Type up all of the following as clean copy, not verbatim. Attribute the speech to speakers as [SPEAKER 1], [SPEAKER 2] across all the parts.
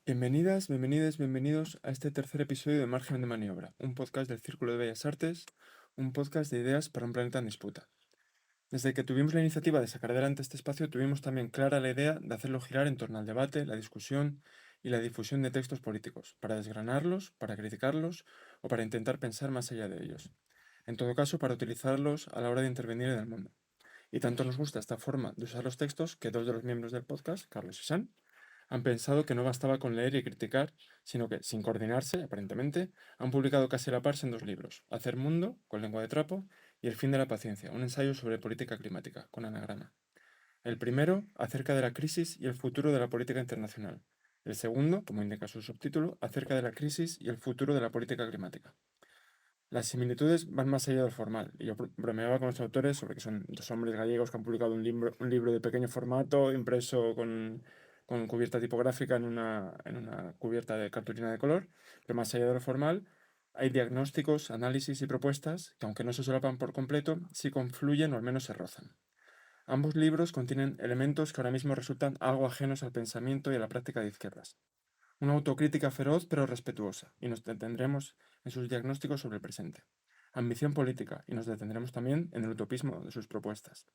[SPEAKER 1] Bienvenidas, bienvenidos, bienvenidos a este tercer episodio de Margen de Maniobra, un podcast del Círculo de Bellas Artes, un podcast de ideas para un planeta en disputa. Desde que tuvimos la iniciativa de sacar adelante este espacio, tuvimos también clara la idea de hacerlo girar en torno al debate, la discusión y la difusión de textos políticos, para desgranarlos, para criticarlos o para intentar pensar más allá de ellos. En todo caso, para utilizarlos a la hora de intervenir en el mundo. Y tanto nos gusta esta forma de usar los textos que dos de los miembros del podcast, Carlos y San, han pensado que no bastaba con leer y criticar, sino que, sin coordinarse, aparentemente, han publicado casi a la par en dos libros, Hacer Mundo, con lengua de trapo, y El fin de la paciencia, un ensayo sobre política climática, con anagrama. El primero, acerca de la crisis y el futuro de la política internacional. El segundo, como indica su subtítulo, acerca de la crisis y el futuro de la política climática. Las similitudes van más allá del formal, y yo bromeaba con los autores sobre que son dos hombres gallegos que han publicado un libro de pequeño formato, impreso con cubierta tipográfica en una cubierta de cartulina de color, pero más allá de lo formal, hay diagnósticos, análisis y propuestas que, aunque no se solapan por completo, sí confluyen o al menos se rozan. Ambos libros contienen elementos que ahora mismo resultan algo ajenos al pensamiento y a la práctica de izquierdas. Una autocrítica feroz pero respetuosa, y nos detendremos en sus diagnósticos sobre el presente. Ambición política, y nos detendremos también en el utopismo de sus propuestas.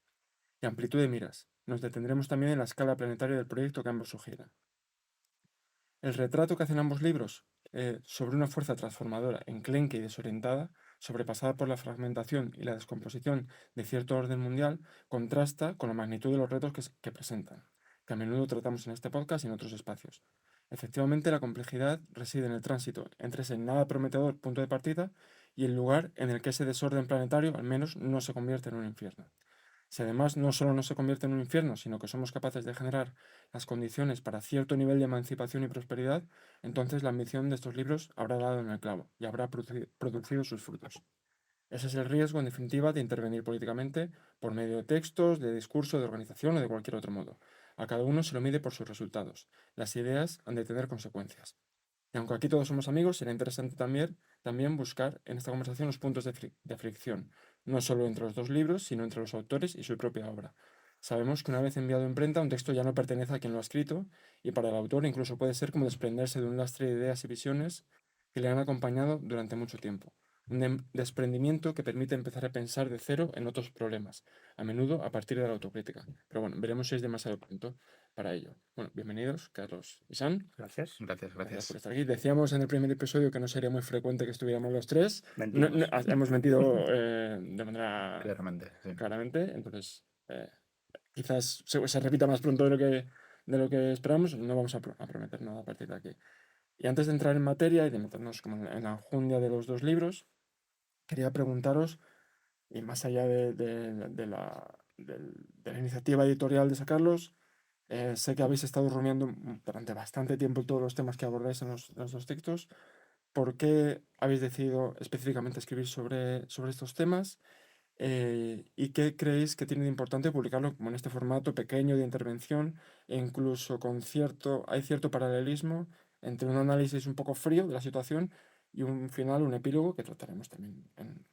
[SPEAKER 1] Y amplitud de miras, nos detendremos también en la escala planetaria del proyecto que ambos sugieren. El retrato que hacen ambos libros sobre una fuerza transformadora, enclenque y desorientada, sobrepasada por la fragmentación y la descomposición de cierto orden mundial, contrasta con la magnitud de los retos que presentan, que a menudo tratamos en este podcast y en otros espacios. Efectivamente, la complejidad reside en el tránsito entre ese nada prometedor punto de partida y el lugar en el que ese desorden planetario al menos no se convierte en un infierno. Si además no solo no se convierte en un infierno, sino que somos capaces de generar las condiciones para cierto nivel de emancipación y prosperidad, entonces la ambición de estos libros habrá dado en el clavo y habrá producido sus frutos. Ese es el riesgo, en definitiva, de intervenir políticamente por medio de textos, de discurso, de organización o de cualquier otro modo. A cada uno se lo mide por sus resultados. Las ideas han de tener consecuencias. Y aunque aquí todos somos amigos, será interesante también buscar en esta conversación los puntos de fricción, no solo entre los dos libros, sino entre los autores y su propia obra. Sabemos que una vez enviado a imprenta, un texto ya no pertenece a quien lo ha escrito, y para el autor incluso puede ser como desprenderse de un lastre de ideas y visiones que le han acompañado durante mucho tiempo. Un desprendimiento que permite empezar a pensar de cero en otros problemas, a menudo a partir de la autocrítica. Pero bueno, veremos si es demasiado pronto para ello. Bueno, bienvenidos, Carlos y San.
[SPEAKER 2] Gracias.
[SPEAKER 1] Gracias
[SPEAKER 3] Gracias,
[SPEAKER 1] por
[SPEAKER 3] gracias.
[SPEAKER 1] estar aquí. Decíamos en el primer episodio que no sería muy frecuente que estuviéramos los tres.
[SPEAKER 2] Mentimos.
[SPEAKER 1] Hemos mentido de manera
[SPEAKER 3] Claramente, sí.
[SPEAKER 1] claramente, entonces quizás se repita más pronto de lo que esperamos. No vamos a prometer nada a partir de aquí. Y antes de entrar en materia y de meternos como en la enjundia de los dos libros, quería preguntaros, y más allá de la iniciativa editorial de sacarlos, sé que habéis estado rumiando durante bastante tiempo todos los temas que abordáis en los dos textos. ¿Por qué habéis decidido específicamente escribir sobre estos temas? ¿Y qué creéis que tiene de importante publicarlo como en este formato pequeño de intervención e incluso hay cierto paralelismo entre un análisis un poco frío de la situación y un final, un epílogo que trataremos también en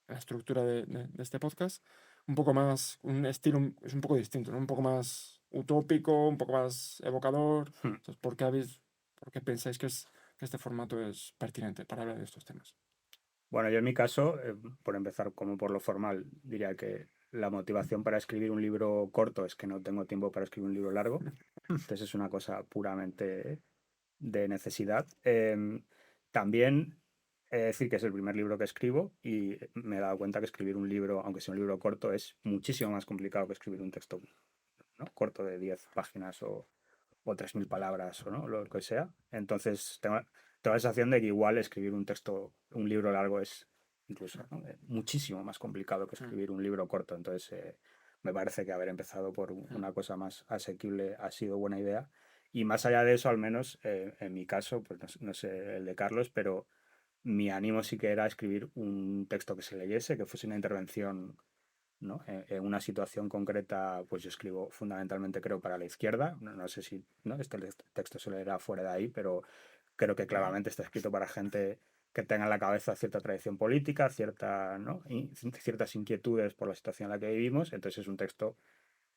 [SPEAKER 1] la estructura de este podcast? Un poco más, un estilo es un poco distinto, ¿no? Un poco más utópico, un poco más evocador.
[SPEAKER 2] Hmm.
[SPEAKER 1] Entonces, por qué pensáis que este formato es pertinente para hablar de estos temas?
[SPEAKER 2] Bueno, yo en mi caso, por empezar como por lo formal, diría que la motivación para escribir un libro corto es que no tengo tiempo para escribir un libro largo. Entonces es una cosa puramente de necesidad. También he de decir que es el primer libro que escribo y me he dado cuenta que escribir un libro, aunque sea un libro corto, es muchísimo más complicado que escribir un texto, ¿no?, corto de 10 páginas o 3.000 palabras o no, lo que sea. Entonces tengo la sensación de que igual escribir un texto, un libro largo es incluso, ¿no?, muchísimo más complicado que escribir un libro corto. Entonces me parece que haber empezado por una cosa más asequible ha sido buena idea. Y más allá de eso, al menos en mi caso, pues no sé el de Carlos, pero mi ánimo sí que era escribir un texto que se leyese, que fuese una intervención, ¿no?, en una situación concreta. Pues yo escribo fundamentalmente, creo, para la izquierda. No sé si, ¿no?, este texto se leerá fuera de ahí, pero creo que claramente está escrito para gente que tenga en la cabeza cierta tradición política, ¿no?, ciertas inquietudes por la situación en la que vivimos. Entonces es un texto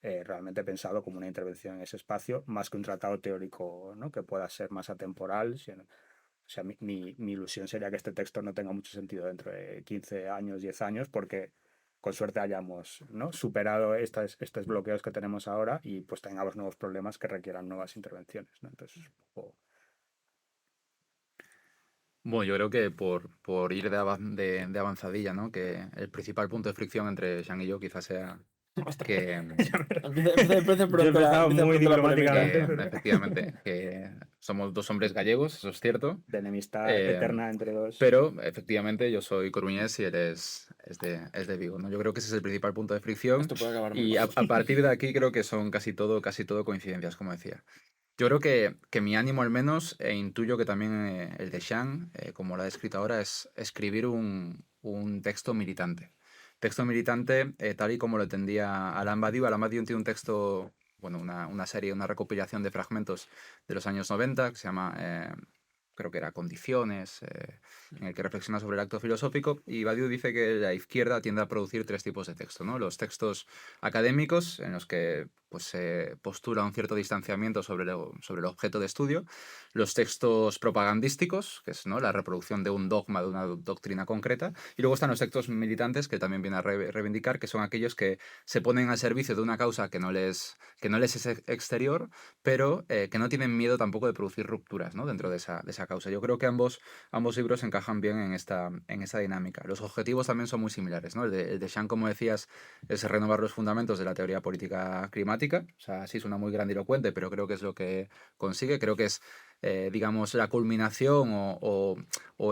[SPEAKER 2] realmente pensado como una intervención en ese espacio, más que un tratado teórico, ¿no? Que pueda ser más atemporal. O sea, mi ilusión sería que este texto no tenga mucho sentido dentro de 15 años, 10 años, porque con suerte hayamos, ¿no? superado estos bloqueos que tenemos ahora y pues tengamos nuevos problemas que requieran nuevas intervenciones, ¿no? Entonces, es un poco...
[SPEAKER 3] Bueno, yo creo que por ir de avanzadilla, ¿no? Que el principal punto de fricción entre Sean y yo quizás sea
[SPEAKER 1] Ostras,
[SPEAKER 3] que,
[SPEAKER 1] empieza
[SPEAKER 2] Yo he empezado
[SPEAKER 1] empieza
[SPEAKER 2] muy
[SPEAKER 1] pronto la polémica.
[SPEAKER 2] diplomáticamente,
[SPEAKER 3] que
[SPEAKER 2] pero
[SPEAKER 3] efectivamente que somos dos hombres gallegos, eso es cierto.
[SPEAKER 2] de enemistad
[SPEAKER 3] eh,
[SPEAKER 2] eterna entre dos.
[SPEAKER 3] pero efectivamente yo soy coruñés y él es de Vigo, ¿no? Yo creo que ese es el principal punto de fricción
[SPEAKER 1] Esto puede acabar muy
[SPEAKER 3] y
[SPEAKER 1] mal.
[SPEAKER 3] a partir de aquí creo que son casi todo coincidencias, como decía. Yo creo que mi ánimo al menos, e intuyo que también el de Sean, como lo ha descrito ahora, es escribir un texto militante. Texto militante tal y como lo entendía Alain Badiou. Alain Badiou tiene un texto, bueno, una serie, una recopilación de fragmentos de los años 90 que se llama, creo que era Condiciones, en el que reflexiona sobre el acto filosófico. Y Badiou dice que la izquierda tiende a producir tres tipos de texto, ¿no? Los textos académicos, en los que pues, se postula un cierto distanciamiento sobre el objeto de estudio, los textos propagandísticos, que es, ¿no?, la reproducción de un dogma, de una doctrina concreta, y luego están los textos militantes, que también viene a reivindicar, que son aquellos que se ponen al servicio de una causa que no les es exterior, pero que no tienen miedo tampoco de producir rupturas, ¿no?, dentro de esa causa. Yo creo que ambos libros encajan bien en esta dinámica. Los objetivos también son muy similares, ¿no? El de Sean, como decías, es renovar los fundamentos de la teoría política climática. O sea, sí suena muy grandilocuente, pero creo que es lo que consigue. Creo que es, digamos, la culminación o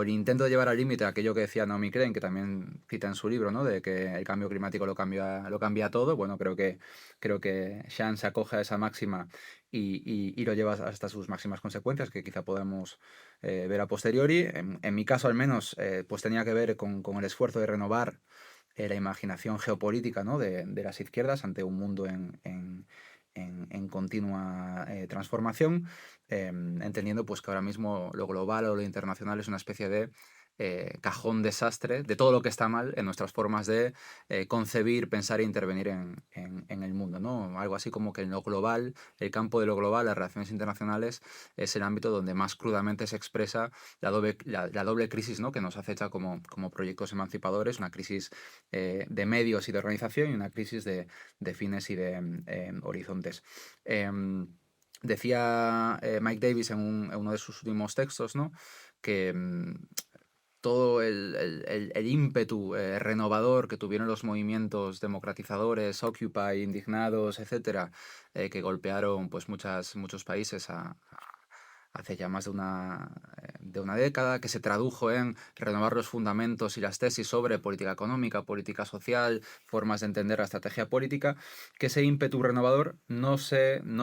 [SPEAKER 3] el intento de llevar al límite aquello que decía Naomi Klein, que también cita en su libro, ¿no? De que el cambio climático lo cambia todo. Bueno, creo que Sean se acoge a esa máxima y lo lleva hasta sus máximas consecuencias, que quizá podamos ver a posteriori. En mi caso, al menos, pues tenía que ver con el esfuerzo de renovar la imaginación geopolítica, ¿no?, de las izquierdas ante un mundo en continua transformación, entendiendo pues, que ahora mismo lo global o lo internacional es una especie de cajón desastre de todo lo que está mal en nuestras formas de concebir, pensar e intervenir en el mundo, ¿no? Algo así como que en lo global, el campo de lo global, las relaciones internacionales, es el ámbito donde más crudamente se expresa la doble crisis, ¿no?, que nos acecha como proyectos emancipadores, una crisis de medios y de organización y una crisis de fines y de horizontes. Decía Mike Davis en uno de sus últimos textos, ¿no?, que todo el ímpetu renovador que tuvieron los movimientos democratizadores, Occupy, indignados, etcétera, que golpearon pues muchos países hace ya más de una década, que se tradujo en renovar los fundamentos y las tesis sobre política económica, política social, formas de entender la estrategia política, que ese ímpetu renovador no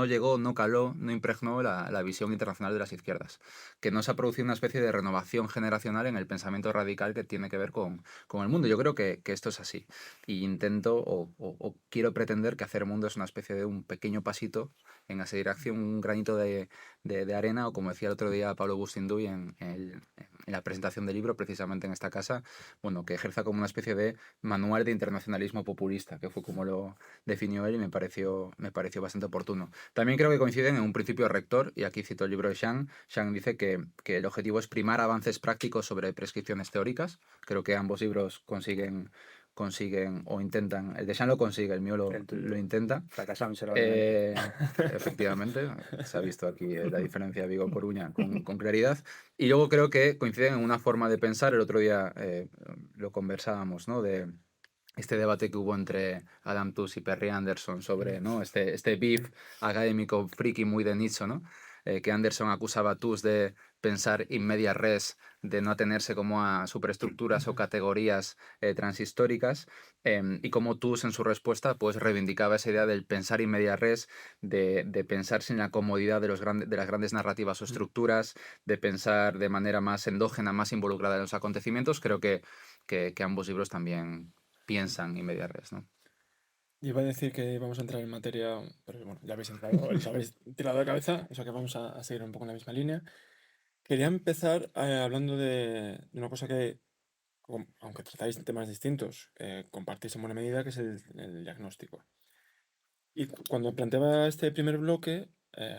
[SPEAKER 3] llegó, no caló, no impregnó la visión internacional de las izquierdas, que no se ha producido una especie de renovación generacional en el pensamiento radical que tiene que ver con el mundo. Yo creo que esto es así. Y intento o quiero pretender que hacer mundo es una especie de un pequeño pasito en esa dirección, un granito de arena, o como decía el otro día Pablo Bustinduy en la presentación del libro, precisamente en esta casa, bueno, que ejerza como una especie de manual de internacionalismo populista, que fue como lo definió él y me pareció bastante oportuno. También creo que coinciden en un principio rector, y aquí cito el libro de Zhang. Zhang dice que el objetivo es primar avances prácticos sobre prescripciones teóricas. Creo que ambos libros consiguen o intentan. El de Sean lo consigue, el mío
[SPEAKER 2] El tuyo
[SPEAKER 3] lo intenta.
[SPEAKER 2] fracasa miserablemente.
[SPEAKER 3] Efectivamente, se ha visto aquí la diferencia de Vigo-Coruña con claridad. Y luego creo que coinciden en una forma de pensar. El otro día lo conversábamos, ¿no?, de este debate que hubo entre Adam Tooze y Perry Anderson sobre, ¿no?, este beef académico friki muy de nicho, ¿no? Que Anderson acusaba a Tooze de pensar in media res, de no atenerse como a superestructuras o categorías transhistóricas, y como Tooze en su respuesta pues reivindicaba esa idea del pensar in media res, de pensar sin la comodidad de las grandes narrativas o estructuras, de pensar de manera más endógena, más involucrada en los acontecimientos. Creo que ambos libros también piensan in media res, ¿no?
[SPEAKER 1] Iba a decir que vamos a entrar en materia, pero bueno, ya habéis entrado, os habéis tirado de cabeza, o sea que vamos a seguir un poco en la misma línea. Quería empezar hablando de una cosa que, aunque tratáis temas distintos, compartís en buena medida, que es el diagnóstico. Y cuando planteaba este primer bloque,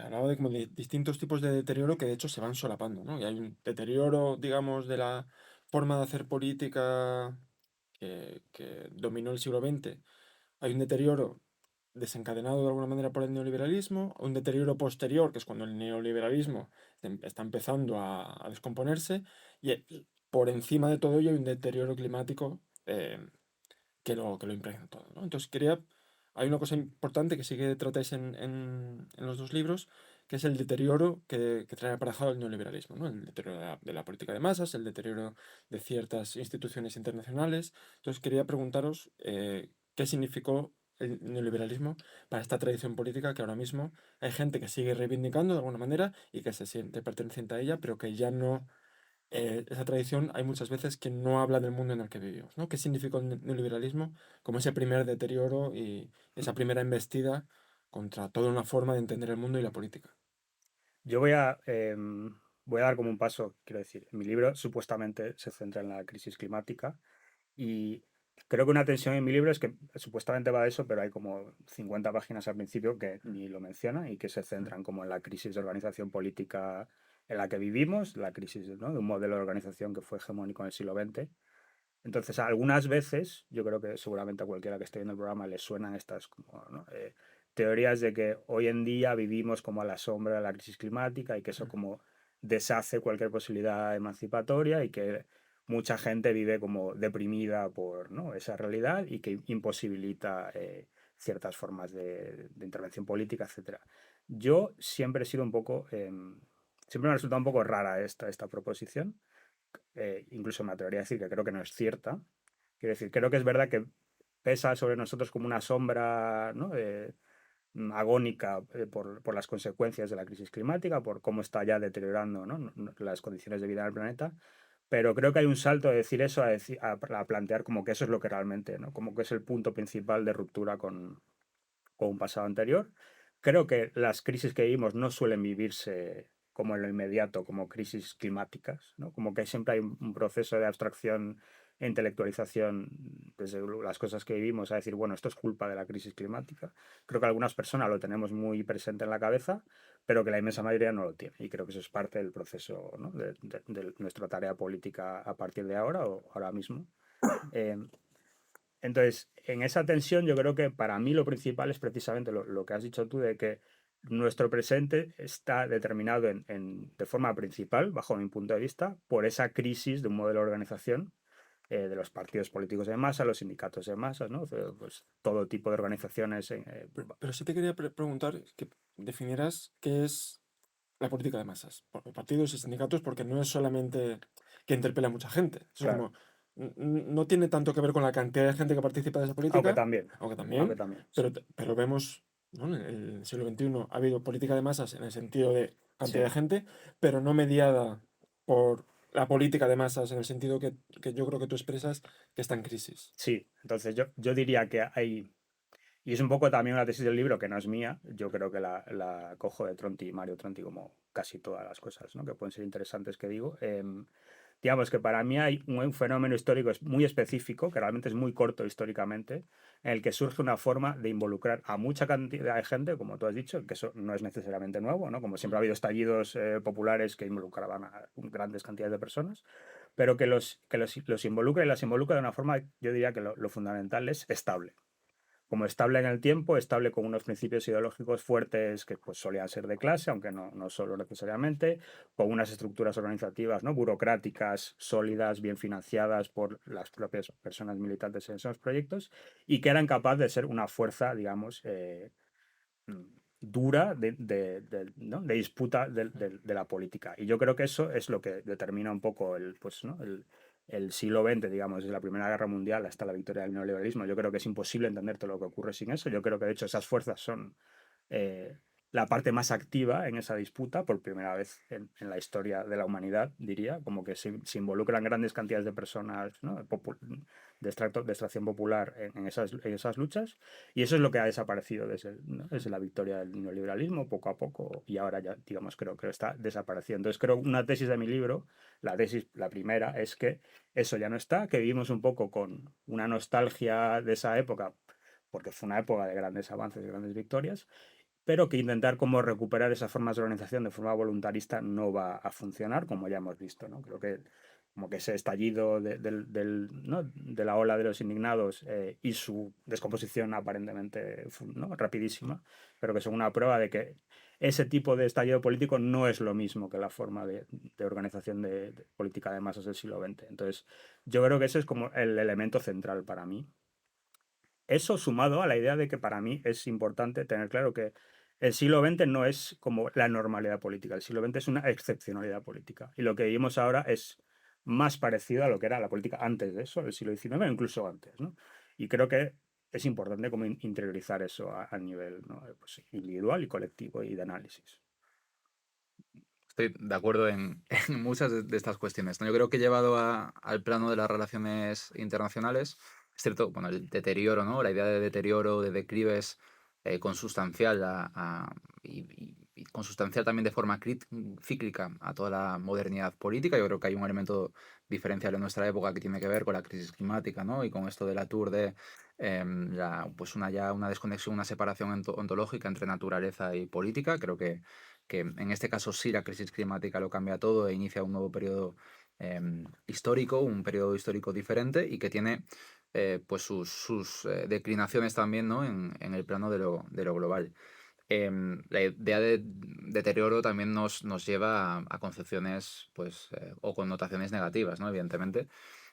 [SPEAKER 1] hablaba de como de distintos tipos de deterioro que de hecho se van solapando, ¿no? Y hay un deterioro, digamos, de la forma de hacer política que dominó el siglo XX. Hay un deterioro desencadenado de alguna manera por el neoliberalismo, un deterioro posterior, que es cuando el neoliberalismo está empezando a descomponerse, y por encima de todo ello hay un deterioro climático que lo impregna todo, ¿no? Entonces hay una cosa importante que sí que tratáis en los dos libros, que es el deterioro que trae aparejado el neoliberalismo, ¿no? El deterioro de la política de masas, el deterioro de ciertas instituciones internacionales. Entonces quería preguntaros qué significó el neoliberalismo para esta tradición política que ahora mismo hay gente que sigue reivindicando de alguna manera y que se siente perteneciente a ella, pero que ya no esa tradición hay muchas veces que no habla del mundo en el que vivimos, ¿no? ¿Qué significó el neoliberalismo como ese primer deterioro y esa primera embestida contra toda una forma de entender el mundo y la política?
[SPEAKER 2] Yo voy a dar como un paso, quiero decir. Mi libro supuestamente se centra en la crisis climática y creo que una tensión en mi libro es que supuestamente va de eso, pero hay como 50 páginas al principio que ni lo menciona y que se centran como en la crisis de organización política en la que vivimos, la crisis, ¿no?, de un modelo de organización que fue hegemónico en el siglo XX. Entonces, algunas veces, yo creo que seguramente a cualquiera que esté viendo el programa le suenan estas como, ¿no?, teorías de que hoy en día vivimos como a la sombra de la crisis climática y que eso como deshace cualquier posibilidad emancipatoria y que mucha gente vive como deprimida por, ¿no?, esa realidad y que imposibilita ciertas formas de intervención política, etcétera. Yo siempre he sido un poco, siempre me ha resultado un poco rara esta proposición. Incluso me atrevería a decir que creo que no es cierta. Quiero decir, creo que es verdad que pesa sobre nosotros como una sombra, ¿no?, agónica por las consecuencias de la crisis climática, por cómo está ya deteriorando, ¿no?, las condiciones de vida en el planeta. Pero creo que hay un salto de decir eso a plantear como que eso es lo que realmente, ¿no?, como que es el punto principal de ruptura con un pasado anterior. Creo que las crisis que vivimos no suelen vivirse como en lo inmediato, como crisis climáticas, ¿no? Como que siempre hay un proceso de abstracción e intelectualización desde las cosas que vivimos a decir, bueno, esto es culpa de la crisis climática. Creo que algunas personas lo tenemos muy presente en la cabeza, pero que la inmensa mayoría no lo tiene. Y creo que eso es parte del proceso, ¿no?, de nuestra tarea política a partir de ahora o ahora mismo. Eh, entonces, en esa tensión yo creo que para mí lo principal es precisamente lo que has dicho tú, de que nuestro presente está determinado de forma principal, bajo mi punto de vista, por esa crisis de un modelo de organización de los partidos políticos de masa, los sindicatos de masas, ¿no? Pues, todo tipo de organizaciones.
[SPEAKER 1] Pero sí te quería preguntar que definieras qué es la política de masas, partidos y sindicatos, porque no es solamente que interpela a mucha gente. Eso es
[SPEAKER 2] Claro,
[SPEAKER 1] como, no tiene tanto que ver con la cantidad de gente que participa de esa
[SPEAKER 2] aunque
[SPEAKER 1] política,
[SPEAKER 2] también,
[SPEAKER 1] aunque
[SPEAKER 2] aunque
[SPEAKER 1] también,
[SPEAKER 2] también, sí.
[SPEAKER 1] pero vemos, ¿no?, en el siglo XXI ha habido política de masas en el sentido de cantidad
[SPEAKER 2] Sí,
[SPEAKER 1] de gente, pero no mediada por la política de masas en el sentido que yo creo que tú expresas que está en crisis.
[SPEAKER 2] sí. Entonces yo diría que hay. Y es un poco también una tesis del libro que no es mía, yo creo que la cojo de Tronti, Mario Tronti, como casi todas las cosas, ¿no?, que pueden ser interesantes que digo. Digamos que para mí hay un fenómeno histórico muy específico, que realmente es muy corto históricamente, en el que surge una forma de involucrar a mucha cantidad de gente, como tú has dicho, que eso no es necesariamente nuevo, ¿no? Como siempre ha habido estallidos populares que involucraban a grandes cantidades de personas, pero que los involucra y las involucra de una forma, yo diría que lo fundamental es estable, como estable en el tiempo, estable con unos principios ideológicos fuertes que pues solían ser de clase, aunque no solo necesariamente, con unas estructuras organizativas, ¿no?, burocráticas, sólidas, bien financiadas por las propias personas militantes en esos proyectos, y que eran capaces de ser una fuerza, digamos, mm, dura ¿no?, de disputa de la política. Y yo creo que eso es lo que determina un poco pues, ¿no?, el siglo XX, digamos, desde la Primera Guerra Mundial hasta la victoria del neoliberalismo. Yo creo que es imposible entender todo lo que ocurre sin eso. Yo creo que, de hecho, esas fuerzas son eh, la parte más activa en esa disputa, por primera vez en la historia de la humanidad, diría, como que se involucran grandes cantidades de personas, ¿no?, de extracción popular en esas luchas, y eso es lo que ha desaparecido ¿no?, desde la victoria del neoliberalismo, poco a poco, y ahora ya, digamos, creo que está desapareciendo. Entonces, creo que una tesis de mi libro, la primera, es que eso ya no está, que vivimos un poco con una nostalgia de esa época, porque fue una época de grandes avances, de grandes victorias, pero que intentar como recuperar esas formas de organización de forma voluntarista no va a funcionar, como ya hemos visto, ¿no? Creo que como que ese estallido ¿no? de la ola de los indignados y su descomposición aparentemente, ¿no? rapidísima, pero que son una prueba de que ese tipo de estallido político no es lo mismo que la forma de organización de política de masas del siglo XX. Entonces, yo creo que ese es como el elemento central para mí. Eso sumado a la idea de que para mí es importante tener claro que el siglo XX no es como la normalidad política, el siglo XX es una excepcionalidad política. Y lo que vivimos ahora es más parecido a lo que era la política antes de eso, el siglo XIX, o incluso antes, ¿no? Y creo que es importante como interiorizar eso a nivel, ¿no? Pues, individual y colectivo y de análisis.
[SPEAKER 3] Estoy de acuerdo en, en muchas de estas cuestiones, ¿no? Yo creo que llevado al plano de las relaciones internacionales, es cierto, bueno, el deterioro, ¿no? La idea de deterioro, de declives consustancial y consustancial también de forma cíclica a toda la modernidad política. Yo creo que hay un elemento diferencial en nuestra época que tiene que ver con la crisis climática, ¿no? Y con esto de la Tour de pues una desconexión, una separación ontológica entre naturaleza y política. Creo que en este caso sí la crisis climática lo cambia todo e inicia un nuevo periodo histórico, un periodo histórico diferente y que tiene pues sus declinaciones también, ¿no? en el plano de lo global. La idea de deterioro también nos lleva a concepciones pues, o connotaciones negativas, ¿no? Evidentemente.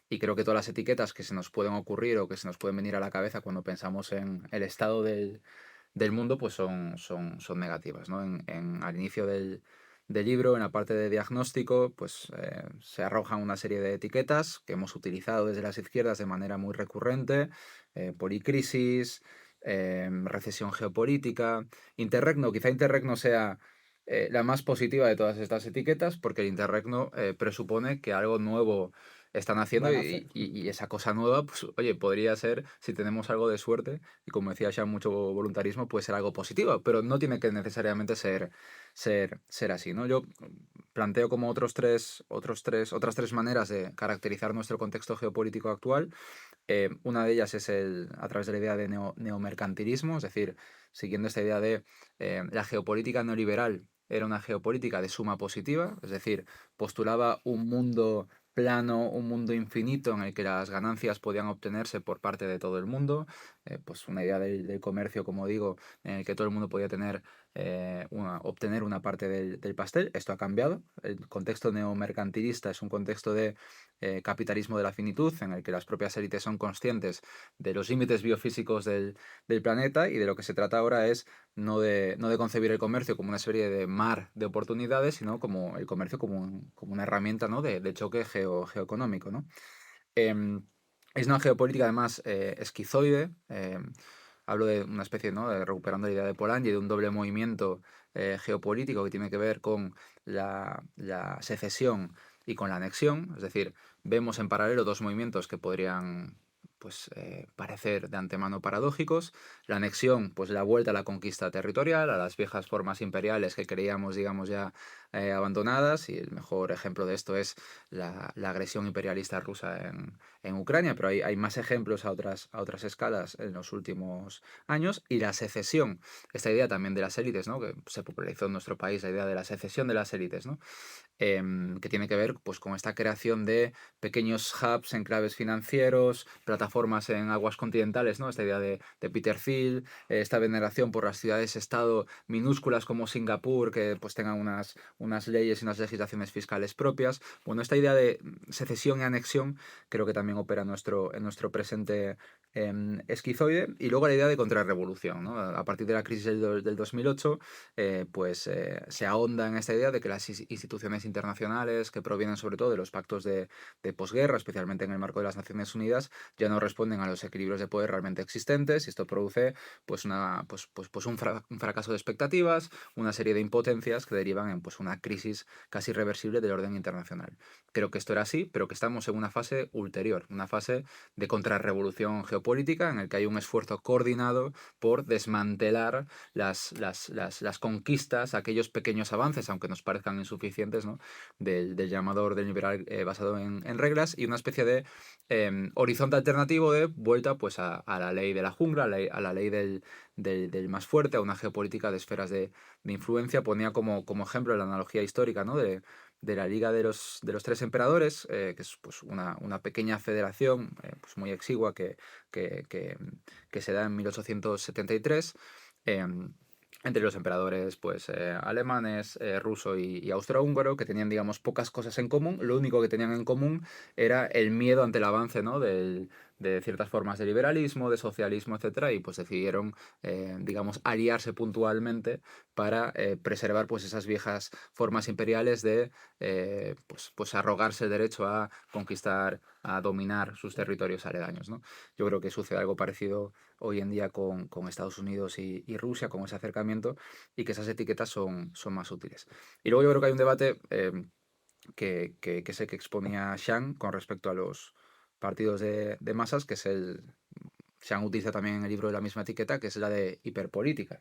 [SPEAKER 3] Y creo que todas las etiquetas que se nos pueden ocurrir o que se nos pueden venir a la cabeza cuando pensamos en el estado del mundo, pues son negativas, ¿no? Al inicio del libro, en la parte de diagnóstico, pues se arrojan una serie de etiquetas que hemos utilizado desde las izquierdas de manera muy recurrente, policrisis, recesión geopolítica, interregno. Quizá interregno sea la más positiva de todas estas etiquetas, porque el interregno presupone que algo nuevo están haciendo
[SPEAKER 2] Van a hacer.
[SPEAKER 3] y esa cosa nueva, pues oye, podría ser, si tenemos algo de suerte, y como decía ya mucho voluntarismo, puede ser algo positivo, pero no tiene que necesariamente ser así, ¿no? Yo planteo como otras tres maneras de caracterizar nuestro contexto geopolítico actual. Una de ellas es a través de la idea de neomercantilismo, es decir, siguiendo esta idea de la geopolítica neoliberal era una geopolítica de suma positiva, es decir, postulaba un mundo plano, un mundo infinito en el que las ganancias podían obtenerse por parte de todo el mundo, pues una idea del comercio, como digo, en el que todo el mundo podía obtener una parte del pastel. Esto ha cambiado. El contexto neomercantilista es un contexto de capitalismo de la finitud, en el que las propias élites son conscientes de los límites biofísicos del planeta y de lo que se trata ahora es no de concebir el comercio como una serie de mar de oportunidades, sino como el comercio como una herramienta, ¿no? de choque geoeconómico, ¿no? Es una geopolítica además esquizoide. Hablo de una especie, ¿no? de recuperando la idea de Polanyi, de un doble movimiento geopolítico que tiene que ver con la secesión y con la anexión. Es decir, vemos en paralelo dos movimientos que podrían pues, parecer de antemano paradójicos. La anexión, pues la vuelta a la conquista territorial, a las viejas formas imperiales que creíamos, digamos, ya abandonadas. Y el mejor ejemplo de esto es la agresión imperialista rusa en Ucrania, pero hay más ejemplos a otras escalas en los últimos años. Y la secesión, esta idea también de las élites, ¿no? que se popularizó en nuestro país, la idea de la secesión de las élites, ¿no? Que tiene que ver pues, con esta creación de pequeños hubs, enclaves financieros, plataformas en aguas continentales, ¿no? Esta idea de Peter Thiel, esta veneración por las ciudades-estado minúsculas como Singapur, que pues tengan unas leyes y unas legislaciones fiscales propias. Bueno, esta idea de secesión y anexión creo que también opera en nuestro presente esquizoide. Y luego la idea de contrarrevolución, ¿no? A partir de la crisis del 2008, se ahonda en esta idea de que las instituciones internacionales, que provienen sobre todo de los pactos de posguerra, especialmente en el marco de las Naciones Unidas, ya no responden a los equilibrios de poder realmente existentes, y esto produce un fracaso de expectativas, una serie de impotencias que derivan en pues, una una crisis casi irreversible del orden internacional. Creo que esto era así, pero que estamos en una fase ulterior, una fase de contrarrevolución geopolítica en el que hay un esfuerzo coordinado por desmantelar las conquistas, aquellos pequeños avances, aunque nos parezcan insuficientes, ¿no? del llamado orden liberal basado en reglas, y una especie de horizonte alternativo de vuelta pues a la ley de la jungla, a la ley del más fuerte, a una geopolítica de esferas de influencia. Ponía como ejemplo la analogía histórica, ¿no? de la Liga de los Tres Emperadores, que es pues, una pequeña federación pues, muy exigua que, que, que se da en 1873. Entre los emperadores pues, alemanes, ruso y austrohúngaro, que tenían, digamos, pocas cosas en común. Lo único que tenían en común era el miedo ante el avance, ¿no? de ciertas formas de liberalismo, de socialismo, etcétera, y pues decidieron, digamos, aliarse puntualmente para preservar pues esas viejas formas imperiales de pues arrogarse el derecho a conquistar, a dominar sus territorios aledaños, ¿no? Yo creo que sucede algo parecido hoy en día con Estados Unidos y Rusia, con ese acercamiento, y que esas etiquetas son más útiles. Y luego yo creo que hay un debate que sé que exponía Shang con respecto a los partidos de masas, que es Shang utiliza también en el libro de la misma etiqueta, que es la de hiperpolítica,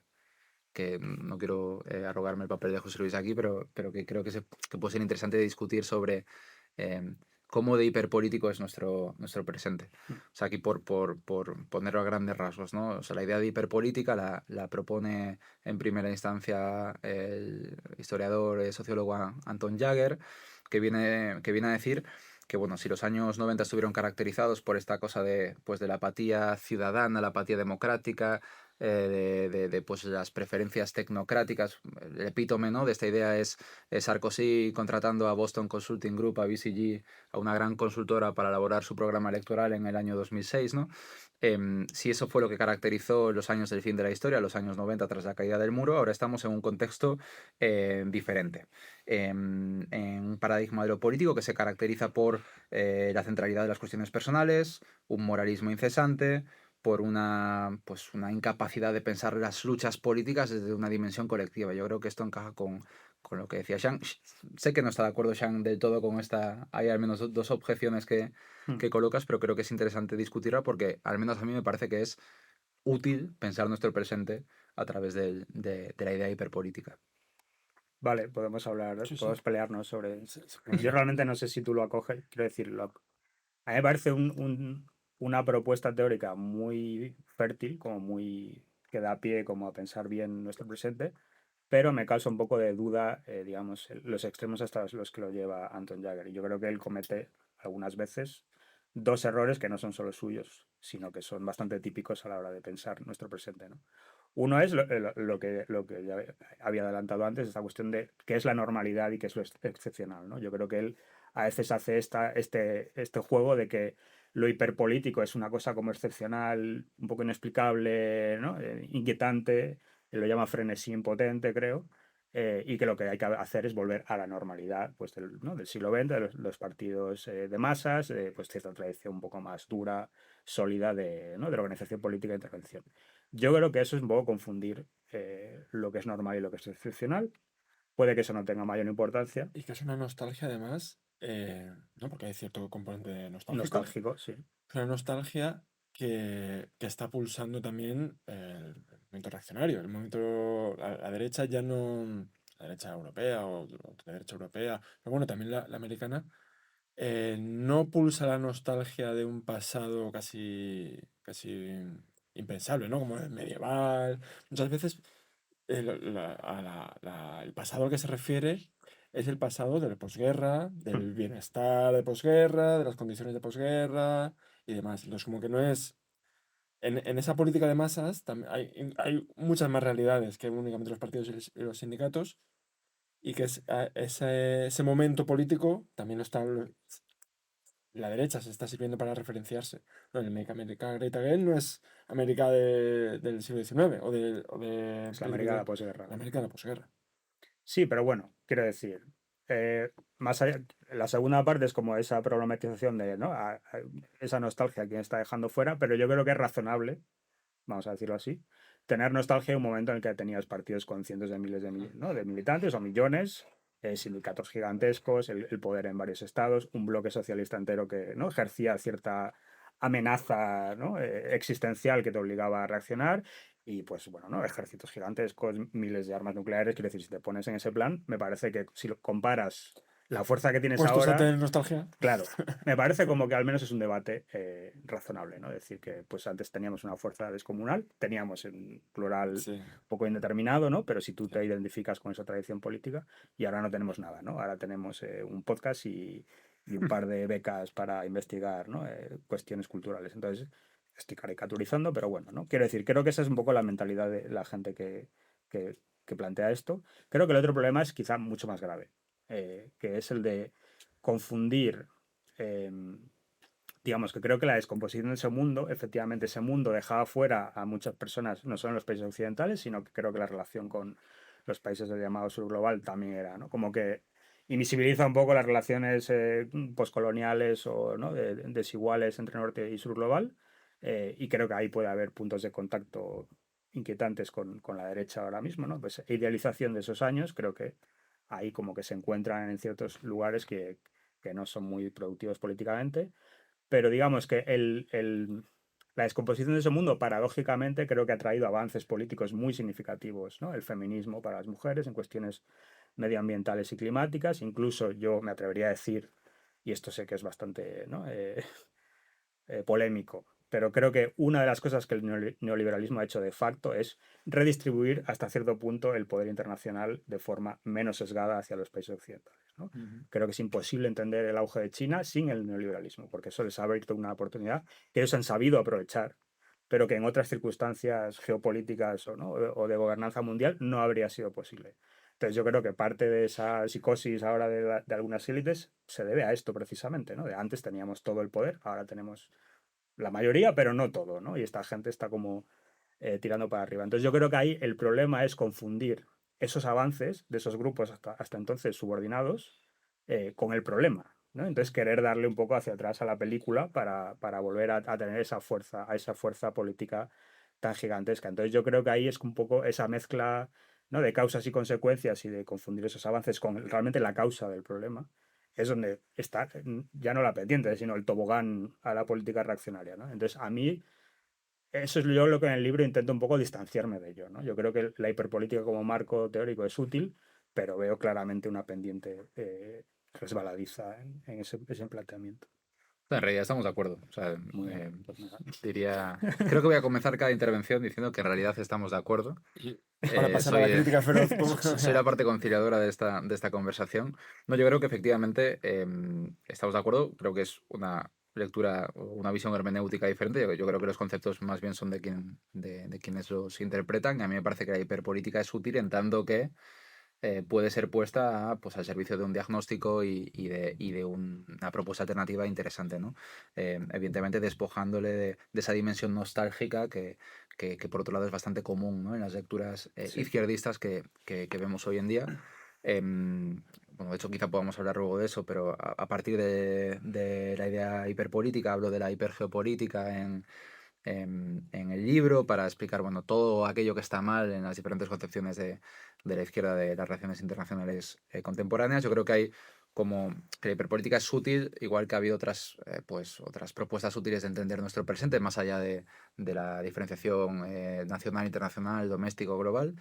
[SPEAKER 3] que no quiero arrogarme el papel de José Luis aquí, pero que creo que puede ser interesante discutir sobre eh, cómo de hiperpolítico es nuestro presente. O sea, aquí por ponerlo a grandes rasgos, ¿no? O sea, la idea de hiperpolítica la propone en primera instancia el historiador sociólogo Anton Jagger, que viene a decir que, bueno, si los años 90 estuvieron caracterizados por esta cosa de la apatía ciudadana, la apatía democrática, pues las preferencias tecnocráticas, el epítome, ¿no? de esta idea es Sarkozy contratando a Boston Consulting Group, a BCG, a una gran consultora para elaborar su programa electoral en el año 2006, ¿no? Si eso fue lo que caracterizó los años del fin de la historia, los años 90 tras la caída del muro, ahora estamos en un contexto diferente. En un paradigma de lo político que se caracteriza por la centralidad de las cuestiones personales, un moralismo incesante, por pues una incapacidad de pensar las luchas políticas desde una dimensión colectiva. Yo creo que esto encaja con lo que decía Shang. Sé que no está de acuerdo Shang del todo con esta. Hay al menos dos objeciones que colocas, pero creo que es interesante discutirla porque al menos a mí me parece que es útil pensar nuestro presente a través de la idea hiperpolítica.
[SPEAKER 2] Vale, podemos hablar,
[SPEAKER 1] Sí, sí.
[SPEAKER 2] podemos pelearnos sobre...
[SPEAKER 1] Se puede
[SPEAKER 2] Yo
[SPEAKER 1] hablar.
[SPEAKER 2] realmente no sé si tú lo acoges, quiero decir, a mí me parece una propuesta teórica muy fértil, como muy que da pie como a pensar bien nuestro presente, pero me causa un poco de duda, digamos, los extremos hasta los que lo lleva Anton Jagger. Y yo creo que él comete algunas veces dos errores que no son solo suyos, sino que son bastante típicos a la hora de pensar nuestro presente, ¿no? Uno es lo que ya había adelantado antes, esta cuestión de qué es la normalidad y qué es lo excepcional, ¿no? Yo creo que él a veces hace este juego de que lo hiperpolítico es una cosa como excepcional, un poco inexplicable, ¿no? Inquietante, él lo llama frenesí impotente, creo, y que lo que hay que hacer es volver a la normalidad pues, del siglo XX, de los partidos de masas, pues cierta tradición un poco más dura, sólida ¿no? de la organización política e intervención. Yo creo que eso es un poco confundir lo que es normal y lo que es excepcional. Puede que eso no tenga mayor importancia.
[SPEAKER 1] Y que es una nostalgia además, ¿no? Porque hay cierto componente nostálgico.
[SPEAKER 2] Nostálgico, sí.
[SPEAKER 1] Es una nostalgia que está pulsando también el movimiento reaccionario. El movimiento, la derecha ya no, la derecha europea o la derecha europea, pero bueno, también la americana, no pulsa la nostalgia de un pasado casi impensable, ¿no? Como el medieval. Muchas veces el pasado al que se refiere es el pasado de la posguerra, del bienestar de posguerra, de las condiciones de posguerra y demás. Entonces, como que no es. En esa política de masas hay muchas más realidades que únicamente los partidos y los sindicatos, y que ese momento político también lo está. La derecha se está sirviendo para referenciarse. No, el Make America Great Again no es América del siglo XIX o de
[SPEAKER 2] Es la América de la
[SPEAKER 1] políticos
[SPEAKER 2] posguerra,
[SPEAKER 1] de la
[SPEAKER 2] ¿no?
[SPEAKER 1] América de la posguerra.
[SPEAKER 2] Sí, pero bueno, quiero decir, más allá, la segunda parte es como esa problematización de, ¿no? Esa nostalgia que está dejando fuera, pero yo creo que es razonable, vamos a decirlo así, tener nostalgia en un momento en el que tenías partidos con cientos de miles ¿no? de militantes o millones sindicatos gigantescos, el poder en varios estados, un bloque socialista entero que, ¿no?, ejercía cierta amenaza, ¿no?, existencial que te obligaba a reaccionar. Y pues bueno, ¿no?, ejércitos gigantescos, miles de armas nucleares. Quiero decir, si te pones en ese plan, me parece que si lo comparas la fuerza que tienes
[SPEAKER 1] Puestos a
[SPEAKER 2] ahora,
[SPEAKER 1] tener nostalgia.
[SPEAKER 2] claro, me parece como que al menos es un debate razonable, ¿no? Decir que pues antes teníamos una fuerza descomunal, teníamos en plural
[SPEAKER 1] Sí.
[SPEAKER 2] poco indeterminado, ¿no? Pero si tú te identificas con esa tradición política, y ahora no tenemos nada, ¿no? Ahora tenemos un podcast y un par de becas para investigar, ¿no?, cuestiones culturales. Entonces, estoy caricaturizando, pero bueno, ¿no? Quiero decir, creo que esa es un poco la mentalidad de la gente que, que plantea esto. Creo que el otro problema es quizá mucho más grave, que es el de confundir, eh, digamos que creo que la descomposición de ese mundo, efectivamente ese mundo dejaba fuera a muchas personas, no solo en los países occidentales, sino que creo que la relación con los países del llamado sur global también era, ¿no?, como que invisibiliza un poco las relaciones poscoloniales o, ¿no?, desiguales entre norte y sur global. Y creo que ahí puede haber puntos de contacto inquietantes con la derecha ahora mismo, ¿no? Pues idealización de esos años, creo que ahí como que se encuentran en ciertos lugares que no son muy productivos políticamente. Pero digamos que la descomposición de ese mundo, paradójicamente, creo que ha traído avances políticos muy significativos, ¿no? El feminismo para las mujeres en cuestiones medioambientales y climáticas. Incluso yo me atrevería a decir, y esto sé que es bastante, ¿no?, polémico, pero creo que una de las cosas que el neoliberalismo ha hecho de facto es redistribuir hasta cierto punto el poder internacional de forma menos sesgada hacia los países occidentales, ¿no? Creo que es imposible entender el auge de China sin el neoliberalismo, porque eso les ha abierto una oportunidad que ellos han sabido aprovechar, pero que en otras circunstancias geopolíticas o, ¿no?, o de gobernanza mundial no habría sido posible. Entonces yo creo que parte de esa psicosis ahora de algunas élites se debe a esto precisamente, ¿no? De antes teníamos todo el poder, ahora tenemos la mayoría, pero no todo, ¿no? Y esta gente está como tirando para arriba. Entonces yo creo que ahí el problema es confundir esos avances de esos grupos hasta entonces subordinados con el problema, ¿no? Entonces querer darle un poco hacia atrás a la película para volver a tener esa fuerza, a esa fuerza política tan gigantesca. Entonces yo creo que ahí es un poco esa mezcla, ¿no?, de causas y consecuencias y de confundir esos avances con realmente la causa del problema, es donde está ya no la pendiente, sino el tobogán a la política reaccionaria, ¿no? Entonces, a mí, eso es yo lo que en el libro intento un poco distanciarme de ello, ¿no? Yo creo que la hiperpolítica como marco teórico es útil, pero veo claramente una pendiente resbaladiza en ese planteamiento.
[SPEAKER 3] En realidad estamos de acuerdo. O sea,
[SPEAKER 2] Muy bien, pues nada.
[SPEAKER 3] creo que voy a comenzar cada intervención diciendo que en realidad estamos de acuerdo.
[SPEAKER 1] Y para pasar a la
[SPEAKER 3] Soy,
[SPEAKER 1] crítica feroz. Pues,
[SPEAKER 3] soy la parte conciliadora de esta conversación. No, yo creo que efectivamente estamos de acuerdo. Creo que es una lectura o una visión hermenéutica diferente. Yo creo que los conceptos más bien son de quienes los interpretan. A mí me parece que la hiperpolítica es útil en tanto que puede ser puesta pues, al servicio de un diagnóstico y de una propuesta alternativa interesante, ¿no? Evidentemente despojándole de esa dimensión nostálgica que por otro lado es bastante común, ¿no?, en las lecturas
[SPEAKER 2] Sí.
[SPEAKER 3] izquierdistas que vemos hoy en día. Bueno, de hecho quizá podamos hablar luego de eso, pero a partir de la idea hiperpolítica hablo de la hipergeopolítica en el libro para explicar, bueno, todo aquello que está mal en las diferentes concepciones de la izquierda de las relaciones internacionales contemporáneas. Yo creo que hay como que la hiperpolítica es útil, igual que ha habido otras propuestas útiles de entender nuestro presente, más allá de la diferenciación nacional, internacional, doméstico, global.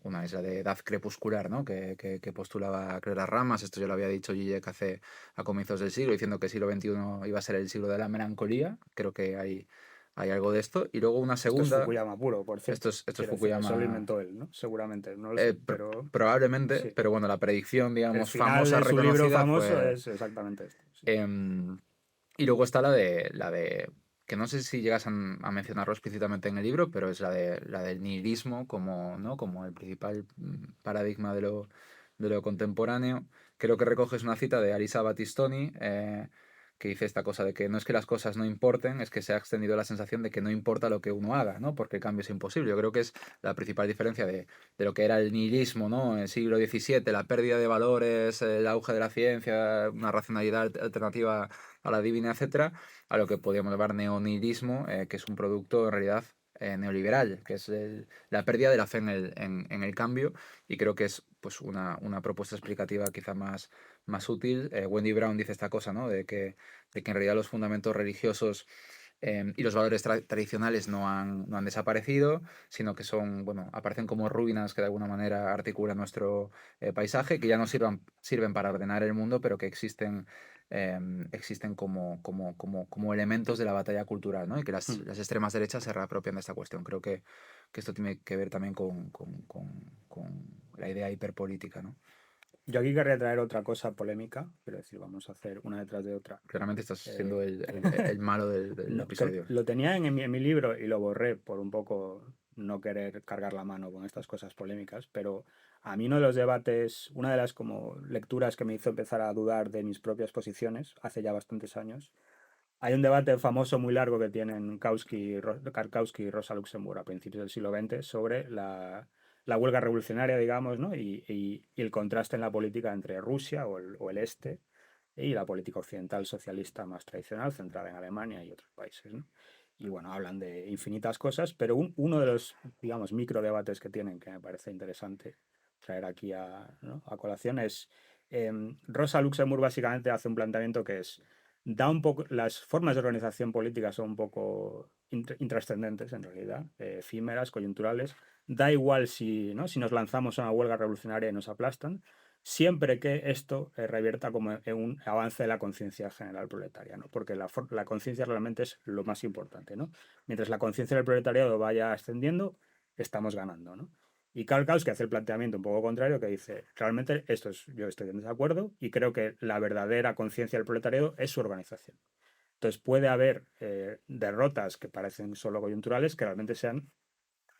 [SPEAKER 3] Una es la de edad crepuscular, ¿no?, que postulaba Clara Ramas. Esto yo lo había dicho Zizek a comienzos del siglo, diciendo que el siglo XXI iba a ser el siglo de la melancolía. Creo que hay algo de esto. Y luego una
[SPEAKER 2] Esto es
[SPEAKER 3] segunda...
[SPEAKER 2] Fukuyama puro, por cierto.
[SPEAKER 3] Esto es
[SPEAKER 2] Quiero decir, eso lo
[SPEAKER 3] Fukuyama,
[SPEAKER 2] inventó él, ¿no? Seguramente, no lo sé, pero
[SPEAKER 3] probablemente,
[SPEAKER 2] sí.
[SPEAKER 3] pero bueno, la predicción,
[SPEAKER 2] El
[SPEAKER 3] digamos,
[SPEAKER 2] final
[SPEAKER 3] famosa,
[SPEAKER 2] de su libro
[SPEAKER 3] reconocida
[SPEAKER 2] famoso
[SPEAKER 3] fue...
[SPEAKER 2] es exactamente esto. Sí.
[SPEAKER 3] Y luego está la de que no sé si llegas a mencionarlo explícitamente en el libro, pero es la del nihilismo como, ¿no?, como el principal paradigma de lo contemporáneo. Creo que recoges una cita de Arisa Battistoni, que dice esta cosa de que no es que las cosas no importen, es que se ha extendido la sensación de que no importa lo que uno haga, ¿no?, porque el cambio es imposible. Yo creo que es la principal diferencia de lo que era el nihilismo, ¿no?, en el siglo XVII, la pérdida de valores, el auge de la ciencia, una racionalidad alternativa a la divina, etcétera, a lo que podríamos llamar neonihilismo, que es un producto en realidad neoliberal, que es la pérdida de la fe en el cambio. Y creo que es pues una propuesta explicativa quizá más útil. Wendy Brown dice esta cosa, ¿no? De que en realidad los fundamentos religiosos y los valores tradicionales no han desaparecido, sino que son, bueno, aparecen como ruinas que de alguna manera articulan nuestro paisaje, que ya no sirven para ordenar el mundo, pero que existen como elementos de la batalla cultural, ¿no? Y que las extremas derechas se reapropian de esta cuestión. Creo que esto tiene que ver también con la idea hiperpolítica, ¿no?
[SPEAKER 2] Yo aquí querría traer otra cosa polémica, quiero decir, vamos a hacer una detrás de otra.
[SPEAKER 3] Claramente estás siendo
[SPEAKER 2] Eh,
[SPEAKER 3] el malo del episodio.
[SPEAKER 2] Lo tenía en mi libro y lo borré por un poco no querer cargar la mano con estas cosas polémicas, pero a mí uno de los debates, una de las como lecturas que me hizo empezar a dudar de mis propias posiciones hace ya bastantes años, hay un debate famoso muy largo que tienen Karkowski y Rosa Luxemburg a principios del siglo XX sobre la huelga revolucionaria, digamos, ¿no? Y el contraste en la política entre Rusia o el este y la política occidental socialista más tradicional, centrada en Alemania y otros países, ¿no? Y bueno, hablan de infinitas cosas, pero uno de los, digamos, micro debates que tienen, que me parece interesante traer aquí ¿no? a colación, es Rosa Luxemburg básicamente hace un planteamiento que es, da un poco, las formas de organización política son un poco intrascendentes en realidad, efímeras, coyunturales, da igual si, ¿no? si nos lanzamos a una huelga revolucionaria y nos aplastan, siempre que esto revierta como en un avance de la conciencia general proletaria, ¿no? Porque la conciencia realmente es lo más importante, ¿no? Mientras la conciencia del proletariado vaya ascendiendo, estamos ganando, ¿no? Y Karl Kautsky hace el planteamiento un poco contrario, que dice, realmente yo estoy en desacuerdo y creo que la verdadera conciencia del proletariado es su organización. Entonces puede haber derrotas que parecen solo coyunturales que realmente sean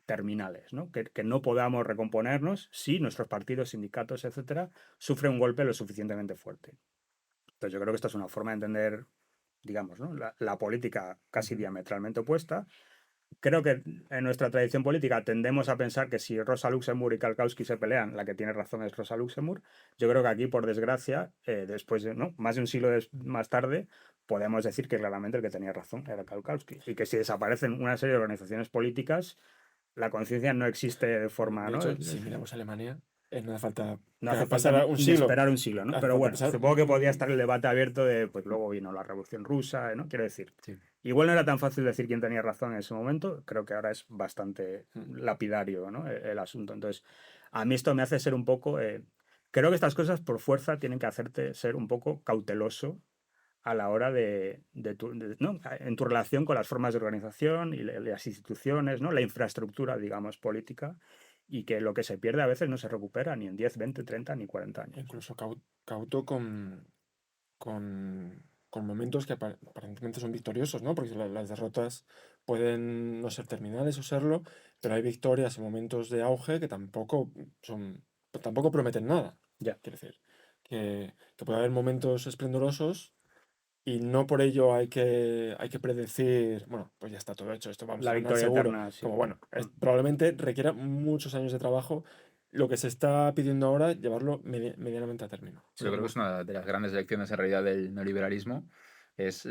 [SPEAKER 2] terminales, ¿no? Que no podamos recomponernos si nuestros partidos, sindicatos, etcétera, sufren un golpe lo suficientemente fuerte. Entonces yo creo que esta es una forma de entender, digamos, ¿no? la política casi diametralmente opuesta. Creo que en nuestra tradición política tendemos a pensar que si Rosa Luxemburg y Karkowski se pelean, la que tiene razón es Rosa Luxemburg. Yo creo que aquí, por desgracia, después de ¿no? más de un siglo más tarde, podemos decir que claramente el que tenía razón era Karkowski. Y que si desaparecen una serie de organizaciones políticas, la conciencia no existe de forma,
[SPEAKER 1] De
[SPEAKER 2] ¿no?
[SPEAKER 1] hecho, si miramos Alemania, no hace falta
[SPEAKER 2] No hace
[SPEAKER 1] pasar
[SPEAKER 2] falta
[SPEAKER 1] un
[SPEAKER 2] ni
[SPEAKER 1] siglo.
[SPEAKER 2] esperar un siglo, ¿no?
[SPEAKER 1] Hace
[SPEAKER 2] Pero
[SPEAKER 1] falta
[SPEAKER 2] bueno,
[SPEAKER 1] pasar
[SPEAKER 2] supongo que podría estar el debate abierto de, pues luego vino la Revolución Rusa, ¿no? Quiero decir,
[SPEAKER 3] Sí.
[SPEAKER 2] igual no era tan fácil decir quién tenía razón en ese momento, creo que ahora es bastante lapidario, ¿no? El asunto. Entonces, a mí esto me hace ser un poco... creo que estas cosas por fuerza tienen que hacerte ser un poco cauteloso a la hora ¿no? en tu relación con las formas de organización y las instituciones, ¿no? La infraestructura, digamos, política, y que lo que se pierde a veces no se recupera ni en 10, 20, 30 ni 40 años.
[SPEAKER 1] Incluso cauto con momentos que aparentemente son victoriosos, ¿no? Porque las derrotas pueden no ser terminales o serlo, pero hay victorias y momentos de auge que tampoco prometen nada.
[SPEAKER 2] Ya.
[SPEAKER 1] Quiero decir, que puede haber momentos esplendorosos y no por ello hay que predecir, bueno, pues ya está todo hecho, esto vamos
[SPEAKER 2] La
[SPEAKER 1] a ganar
[SPEAKER 2] victoria
[SPEAKER 1] seguro.
[SPEAKER 2] eterna, sí.
[SPEAKER 1] Como bueno, probablemente requiera muchos años de trabajo. Lo que se está pidiendo ahora, llevarlo medianamente a término.
[SPEAKER 3] Yo creo que es una de las grandes lecciones en realidad del neoliberalismo, es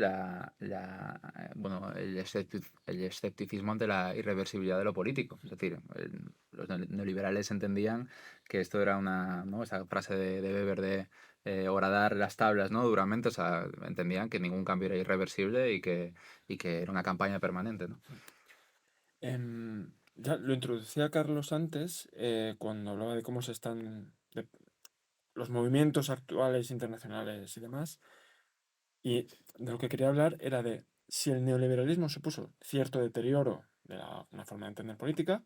[SPEAKER 3] bueno, el escepticismo ante la irreversibilidad de lo político. Es decir, los neoliberales entendían que esto era ¿no? Esa frase de Weber de horadar las tablas, ¿no? Duramente, o sea, entendían que ningún cambio era irreversible y que era una campaña permanente, ¿no?
[SPEAKER 1] Ya lo introducía Carlos antes, cuando hablaba de cómo los movimientos actuales internacionales y demás. Y de lo que quería hablar era de si el neoliberalismo supuso cierto deterioro de una forma de entender política,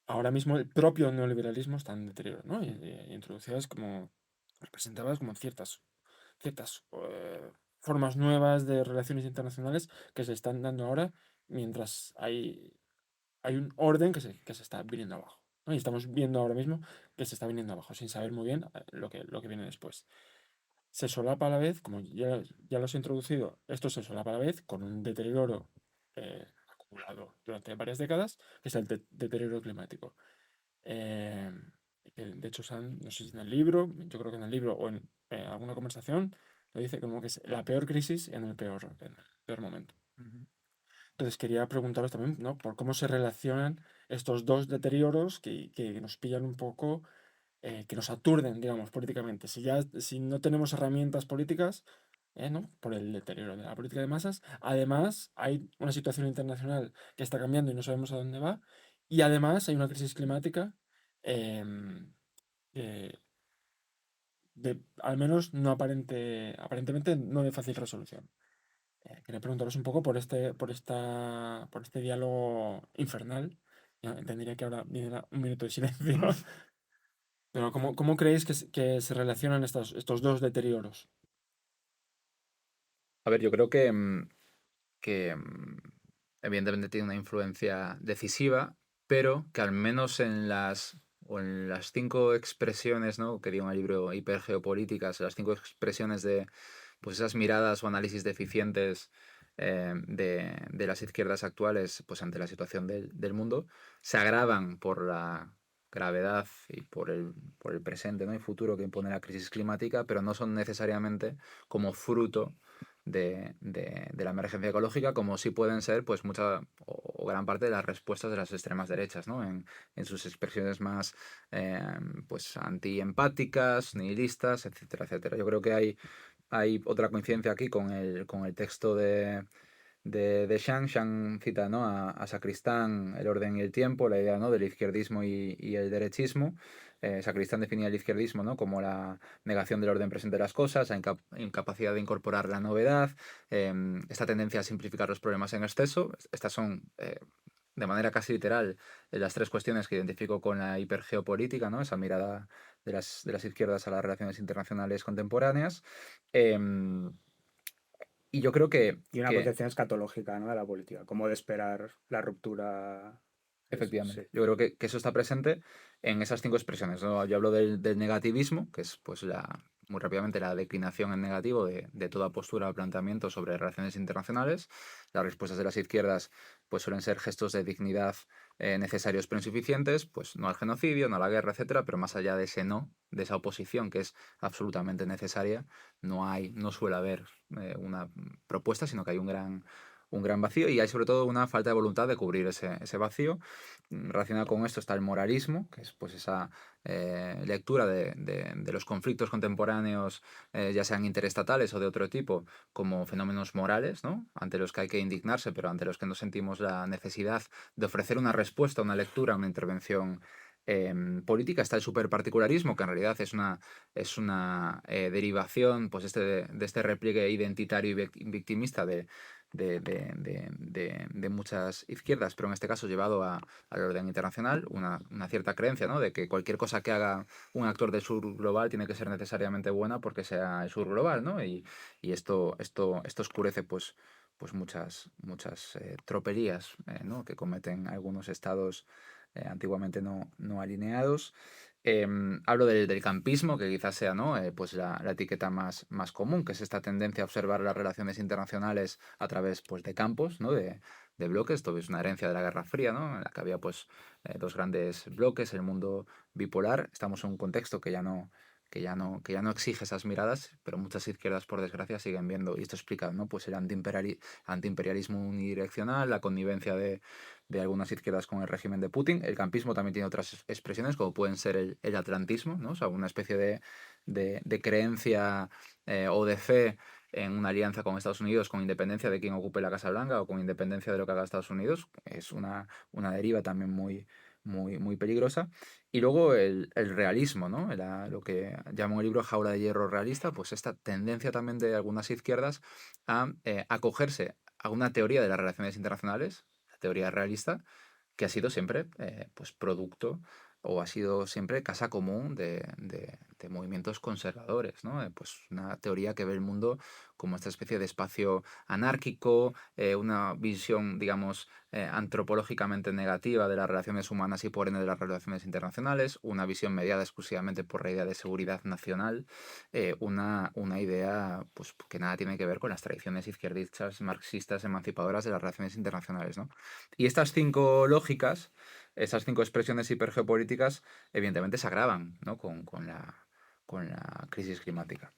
[SPEAKER 1] ahora mismo el propio neoliberalismo está en deterioro, ¿no? Y introducías representabas como ciertas formas nuevas de relaciones internacionales que se están dando ahora mientras hay un orden que se está viniendo abajo, ¿no? Y estamos viendo ahora mismo que se está viniendo abajo, sin saber muy bien lo que viene después. Se solapa a la vez, como ya los he introducido, esto se solapa a la vez con un deterioro acumulado durante varias décadas, que es el deterioro climático. Eh, que de hecho, no sé si en el libro, yo creo que en el libro o en alguna conversación, lo dice como que es la peor crisis en el peor momento. Entonces quería preguntaros también, ¿no? Por cómo se relacionan estos dos deterioros que nos pillan un poco que nos aturden, digamos, políticamente. Si no tenemos herramientas políticas, ¿no? Por el deterioro de la política de masas, además hay una situación internacional que está cambiando y no sabemos a dónde va, y además hay una crisis climática em, eh, al menos no aparentemente no de fácil resolución. Quería preguntaros un poco por este diálogo infernal. Ya entendería que ahora viene un minuto de silencio. Pero ¿cómo creéis que se relacionan estos dos deterioros?
[SPEAKER 3] A ver, yo creo que evidentemente tiene una influencia decisiva, pero que al menos en las cinco expresiones, ¿no? Que digo en el libro Hipergeopolíticas, las cinco expresiones de pues esas miradas o análisis deficientes de las izquierdas actuales pues ante la situación del mundo, se agravan por la gravedad y por el presente, ¿no? Y futuro que impone la crisis climática, pero no son necesariamente como fruto de la emergencia ecológica, como sí pueden ser pues mucha o gran parte de las respuestas de las extremas derechas, ¿no? En sus expresiones más pues antiempáticas, nihilistas, etcétera, etcétera. Yo creo que hay otra coincidencia aquí con el texto de Shang. Shang cita, ¿no? A Sacristán, el orden y el tiempo, la idea, ¿no? Del izquierdismo y el derechismo. Sacristán definía el izquierdismo, ¿no? Como la negación del orden presente de las cosas, la incapacidad de incorporar la novedad, esta tendencia a simplificar los problemas en exceso. Estas son de manera casi literal las tres cuestiones que identifico con la hipergeopolítica, ¿no? Esa mirada de las izquierdas a las relaciones internacionales contemporáneas. Em, y yo creo
[SPEAKER 2] Y una concepción escatológica, ¿no? De la política, como de esperar la ruptura. Sí.
[SPEAKER 3] efectivamente, yo creo que eso está presente en esas cinco expresiones, ¿no? Yo hablo del negativismo, que es pues muy rápidamente la declinación en negativo de toda postura o planteamiento sobre relaciones internacionales. Las respuestas de las izquierdas pues suelen ser gestos de dignidad necesarios pero insuficientes, pues no al genocidio, no a la guerra, etcétera, pero más allá de ese no, de esa oposición que es absolutamente necesaria, no suele haber una propuesta, sino que hay un gran vacío y hay sobre todo una falta de voluntad de cubrir ese vacío. Relacionado con esto está el moralismo, que es pues esa lectura de los conflictos contemporáneos, ya sean interestatales o de otro tipo, como fenómenos morales, ¿no? Ante los que hay que indignarse, pero ante los que no sentimos la necesidad de ofrecer una respuesta, una lectura, una intervención política. Está el superparticularismo, que en realidad es una derivación pues de este repliegue identitario y victimista de muchas izquierdas, pero en este caso llevado al orden internacional, una cierta creencia, ¿no? De que cualquier cosa que haga un actor del sur global tiene que ser necesariamente buena porque sea el sur global, ¿no? Y esto oscurece pues muchas tropelías, ¿no? Que cometen algunos estados antiguamente no alineados. Hablo del campismo, que quizás sea, ¿no? Pues la etiqueta más común, que es esta tendencia a observar las relaciones internacionales a través pues, de campos, ¿no? De bloques. Esto es una herencia de la Guerra Fría, ¿no? En la que había pues, dos grandes bloques, el mundo bipolar. Estamos en un contexto que ya no exige esas miradas, pero muchas izquierdas, por desgracia, siguen viendo, y esto explica, ¿no? Pues el antiimperialismo unidireccional, la connivencia de algunas izquierdas con el régimen de Putin. El campismo también tiene otras expresiones, como pueden ser el atlantismo, ¿no? O sea, una especie de creencia o de fe en una alianza con Estados Unidos con independencia de quién ocupe la Casa Blanca o con independencia de lo que haga Estados Unidos. Es una deriva también muy peligrosa. Y luego el realismo, ¿no? Lo que llamo en el libro jaula de hierro realista, pues esta tendencia también de algunas izquierdas a acogerse a una teoría de las relaciones internacionales, la teoría realista, que ha sido siempre pues producto o ha sido siempre casa común de movimientos conservadores, ¿no? Pues una teoría que ve el mundo como esta especie de espacio anárquico, una visión, digamos, antropológicamente negativa de las relaciones humanas y por ende de las relaciones internacionales, una visión mediada exclusivamente por la idea de seguridad nacional, una idea pues, que nada tiene que ver con las tradiciones izquierdistas, marxistas, emancipadoras de las relaciones internacionales, ¿no? Y estas cinco lógicas, estas cinco expresiones hipergeopolíticas, evidentemente se agravan, ¿no? con la crisis climática.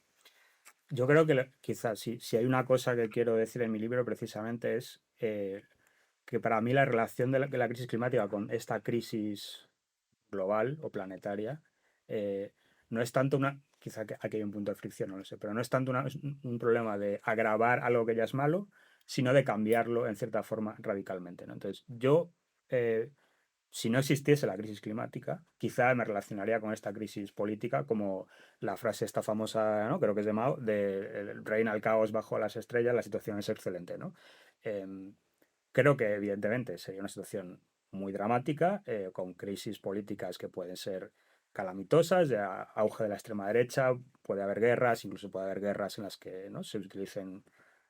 [SPEAKER 2] Yo creo que quizás si hay una cosa que quiero decir en mi libro precisamente es que para mí la relación de la crisis climática con esta crisis global o planetaria no es tanto quizá que aquí hay un punto de fricción, no lo sé, pero no es tanto un problema de agravar algo que ya es malo, sino de cambiarlo en cierta forma radicalmente, ¿no? Entonces, si no existiese la crisis climática, quizá me relacionaría con esta crisis política como la frase esta famosa, ¿no? Creo que es de Mao, de reina el caos bajo las estrellas, la situación es excelente, ¿no? Em, Creo que evidentemente sería una situación muy dramática, con crisis políticas que pueden ser calamitosas, de auge de la extrema derecha, puede haber guerras, incluso puede haber guerras en las que, ¿no?, se utilicen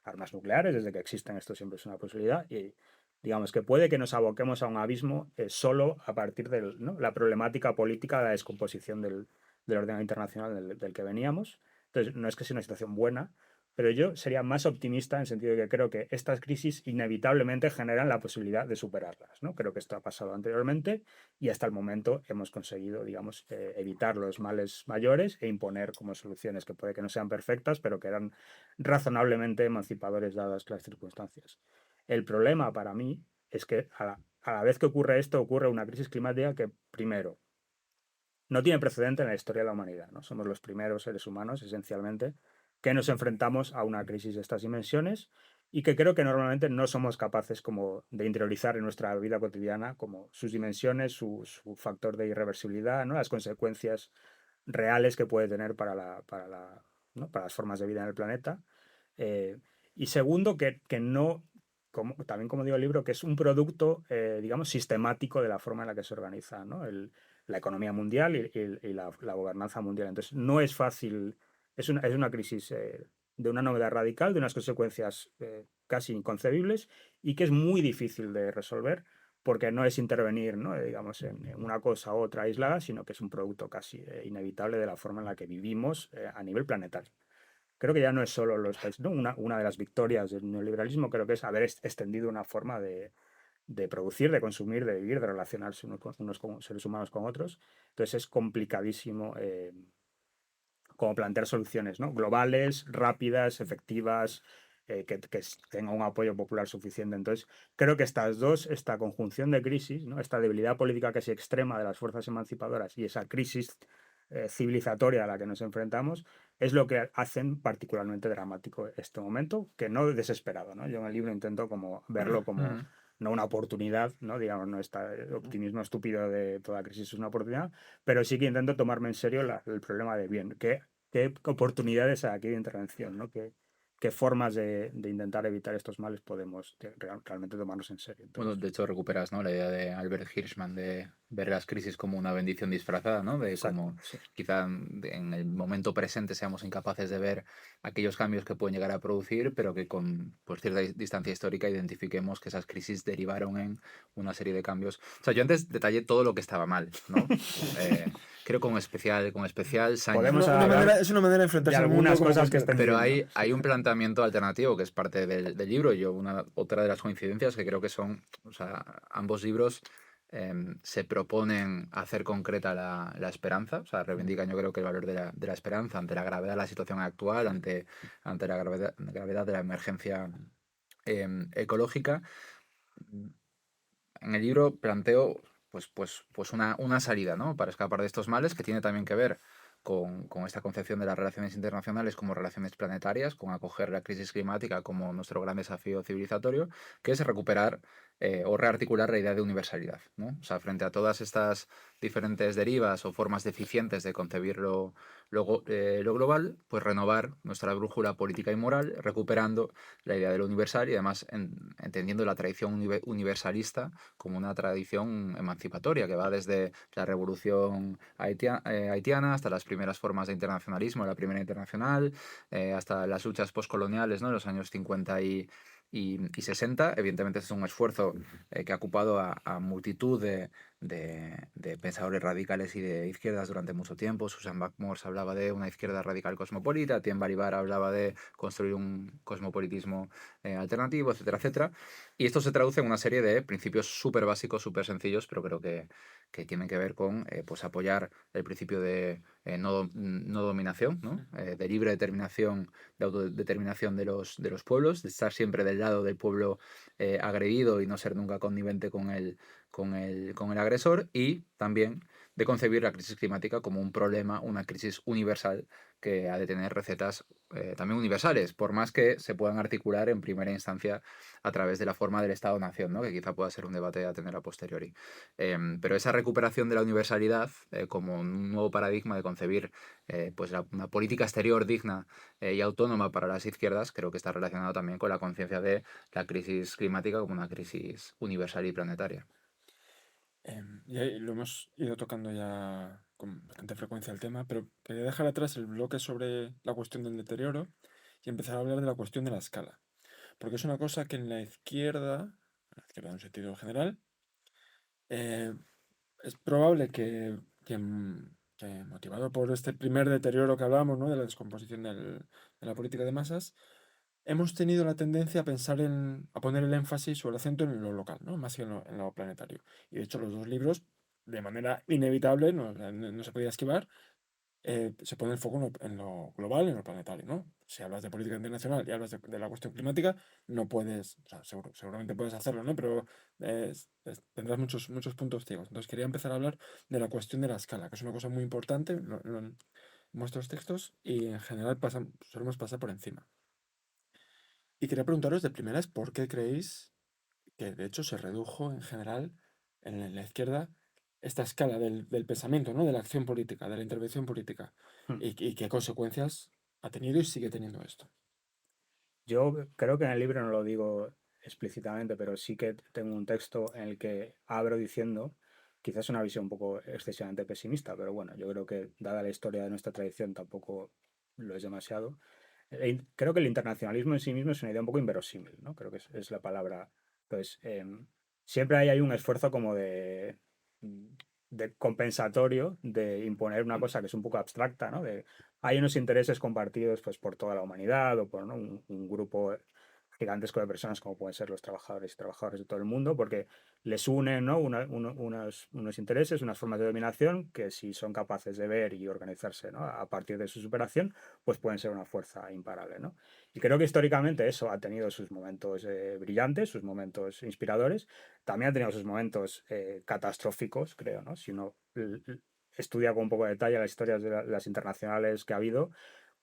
[SPEAKER 2] armas nucleares. Desde que existen esto siempre es una posibilidad, y digamos que puede que nos aboquemos a un abismo solo a partir de, ¿no?, la problemática política de la descomposición del orden internacional del que veníamos. Entonces, no es que sea una situación buena, pero yo sería más optimista en el sentido de que creo que estas crisis inevitablemente generan la posibilidad de superarlas, ¿no? Creo que esto ha pasado anteriormente y hasta el momento hemos conseguido, digamos, evitar los males mayores e imponer como soluciones que puede que no sean perfectas, pero que eran razonablemente emancipadores dadas las circunstancias. El problema para mí es que a la vez que ocurre esto, ocurre una crisis climática que, primero, no tiene precedente en la historia de la humanidad, ¿no? Somos los primeros seres humanos, esencialmente, que nos enfrentamos a una crisis de estas dimensiones y que creo que normalmente no somos capaces como de interiorizar en nuestra vida cotidiana como sus dimensiones, su factor de irreversibilidad, ¿no?, las consecuencias reales que puede tener ¿no?, para las formas de vida en el planeta. Eh, y segundo, que no, también como digo el libro, que es un producto, digamos, sistemático de la forma en la que se organiza, ¿no?, la economía mundial y la gobernanza mundial. Entonces, no es fácil, es una crisis de una novedad radical, de unas consecuencias casi inconcebibles y que es muy difícil de resolver porque no es intervenir, ¿no?, digamos, en una cosa u otra aislada, sino que es un producto casi inevitable de la forma en la que vivimos a nivel planetario. Creo que ya no es solo los países, ¿no? Una de las victorias del neoliberalismo creo que es haber extendido una forma de producir, de consumir, de vivir, de relacionarse unos seres humanos con otros. Entonces es complicadísimo como plantear soluciones, ¿no?, globales, rápidas, efectivas, que tengan un apoyo popular suficiente. Entonces creo que esta conjunción de crisis, ¿no?, esta debilidad política casi extrema de las fuerzas emancipadoras y esa crisis civilizatoria a la que nos enfrentamos, es lo que hacen particularmente dramático este momento, que no desesperado, ¿no? Yo en el libro intento como verlo como
[SPEAKER 3] Ujú.
[SPEAKER 2] no una oportunidad, ¿no?, digamos, no este optimismo estúpido de toda crisis es una oportunidad, pero sí que intento tomarme en serio el problema de bien, qué oportunidades hay aquí de intervención, ¿no?, qué formas de intentar evitar estos males podemos realmente tomarnos en serio.
[SPEAKER 3] Bueno,
[SPEAKER 2] Entonces,
[SPEAKER 3] de hecho recuperas, ¿no?, la idea de Albert Hirschman de ver las crisis como una bendición disfrazada, ¿no? De
[SPEAKER 2] exacto,
[SPEAKER 3] cómo
[SPEAKER 2] sí.
[SPEAKER 3] quizá en el momento presente seamos incapaces de ver aquellos cambios que pueden llegar a producir, pero que con pues, cierta distancia histórica identifiquemos que esas crisis derivaron en una serie de cambios. O sea, yo antes detallé todo lo que estaba mal, ¿no? Creo con especial saña.
[SPEAKER 2] Podemos
[SPEAKER 1] Manera,
[SPEAKER 2] hablar
[SPEAKER 1] es una manera de
[SPEAKER 2] de
[SPEAKER 1] enfrentarse al mundo
[SPEAKER 2] algunas
[SPEAKER 1] como
[SPEAKER 2] cosas que
[SPEAKER 1] cualquier otra.
[SPEAKER 2] estén
[SPEAKER 3] Pero
[SPEAKER 2] bien, ¿no?
[SPEAKER 3] hay un planteamiento alternativo que es parte del libro. Otra de las coincidencias que creo que son, o sea, ambos libros se proponen hacer concreta la esperanza, o sea, reivindican yo creo que el valor de la esperanza ante la gravedad de la situación actual, ante la gravedad de la emergencia ecológica. En el libro planteo pues una salida, ¿no?, para escapar de estos males, que tiene también que ver con esta concepción de las relaciones internacionales como relaciones planetarias, con acoger la crisis climática como nuestro gran desafío civilizatorio, que es recuperar o rearticular la idea de universalidad, ¿no? O sea, frente a todas estas diferentes derivas o formas deficientes de concebir lo global, pues renovar nuestra brújula política y moral, recuperando la idea de lo universal y además entendiendo la tradición universalista como una tradición emancipatoria que va desde la revolución haitiana hasta las primeras formas de internacionalismo, la primera internacional, hasta las luchas postcoloniales, ¿no?, en los años 50 y 60. Evidentemente este es un esfuerzo que ha ocupado a multitud de pensadores radicales y de izquierdas durante mucho tiempo. Susan Buck-Morss hablaba de una izquierda radical cosmopolita, Tiem Balibar hablaba de construir un cosmopolitismo alternativo, etcétera, etcétera. Y esto se traduce en una serie de principios súper básicos, súper sencillos, pero creo que tienen que ver con pues apoyar el principio de no dominación, ¿no? De libre determinación, de autodeterminación de los pueblos, de estar siempre del lado del pueblo agredido y no ser nunca connivente con el agresor, y también de concebir la crisis climática como un problema, una crisis universal que ha de tener recetas también universales, por más que se puedan articular en primera instancia a través de la forma del Estado-Nación, ¿no? Que quizá pueda ser un debate a tener a posteriori. Pero esa recuperación de la universalidad como un nuevo paradigma de concebir pues una política exterior digna y autónoma para las izquierdas, creo que está relacionado también con la conciencia de la crisis climática como una crisis universal y planetaria.
[SPEAKER 1] Y ahí lo hemos ido tocando ya con bastante frecuencia el tema, pero quería dejar atrás el bloque sobre la cuestión del deterioro y empezar a hablar de la cuestión de la escala. Porque es una cosa que en la izquierda en un sentido general, eh, es probable que motivado por este primer deterioro que hablamos, ¿no? De la descomposición de la política de masas, hemos tenido la tendencia a pensar a poner el énfasis o el acento en lo local, ¿no? Más que en lo planetario. Y de hecho los dos libros, de manera inevitable, no se podía esquivar, se pone el foco en lo global, en lo planetario, ¿no? Si hablas de política internacional y hablas de la cuestión climática, no puedes, o sea, seguramente puedes hacerlo, ¿no? Pero tendrás muchos puntos ciegos. Entonces quería empezar a hablar de la cuestión de la escala, que es una cosa muy importante en vuestros textos y en general solemos pasar por encima. Y quería preguntaros de primeras por qué creéis que de hecho se redujo en general en la izquierda esta escala del pensamiento, ¿no? De la acción política, de la intervención política,
[SPEAKER 2] Hmm.
[SPEAKER 1] y qué consecuencias ha tenido y sigue teniendo esto.
[SPEAKER 2] Yo creo que en el libro no lo digo explícitamente, pero sí que tengo un texto en el que abro diciendo, quizás una visión un poco excesivamente pesimista, pero bueno, yo creo que dada la historia de nuestra tradición tampoco lo es demasiado. Creo que el internacionalismo en sí mismo es una idea un poco inverosímil, ¿no? Creo que es la palabra. Entonces, siempre hay un esfuerzo como de compensatorio, de imponer una cosa que es un poco abstracta, ¿no? Hay unos intereses compartidos pues, por toda la humanidad o por, ¿no? un grupo gigantesco de personas como pueden ser los trabajadores y trabajadoras de todo el mundo, porque les unen, ¿no? Unos intereses, unas formas de dominación que si son capaces de ver y organizarse, ¿no? A partir de su superación, pues pueden ser una fuerza imparable, ¿no? Y creo que históricamente eso ha tenido sus momentos brillantes, sus momentos inspiradores, también ha tenido sus momentos catastróficos, creo, ¿no? Si uno estudia con un poco de detalle las historias de las internacionales que ha habido,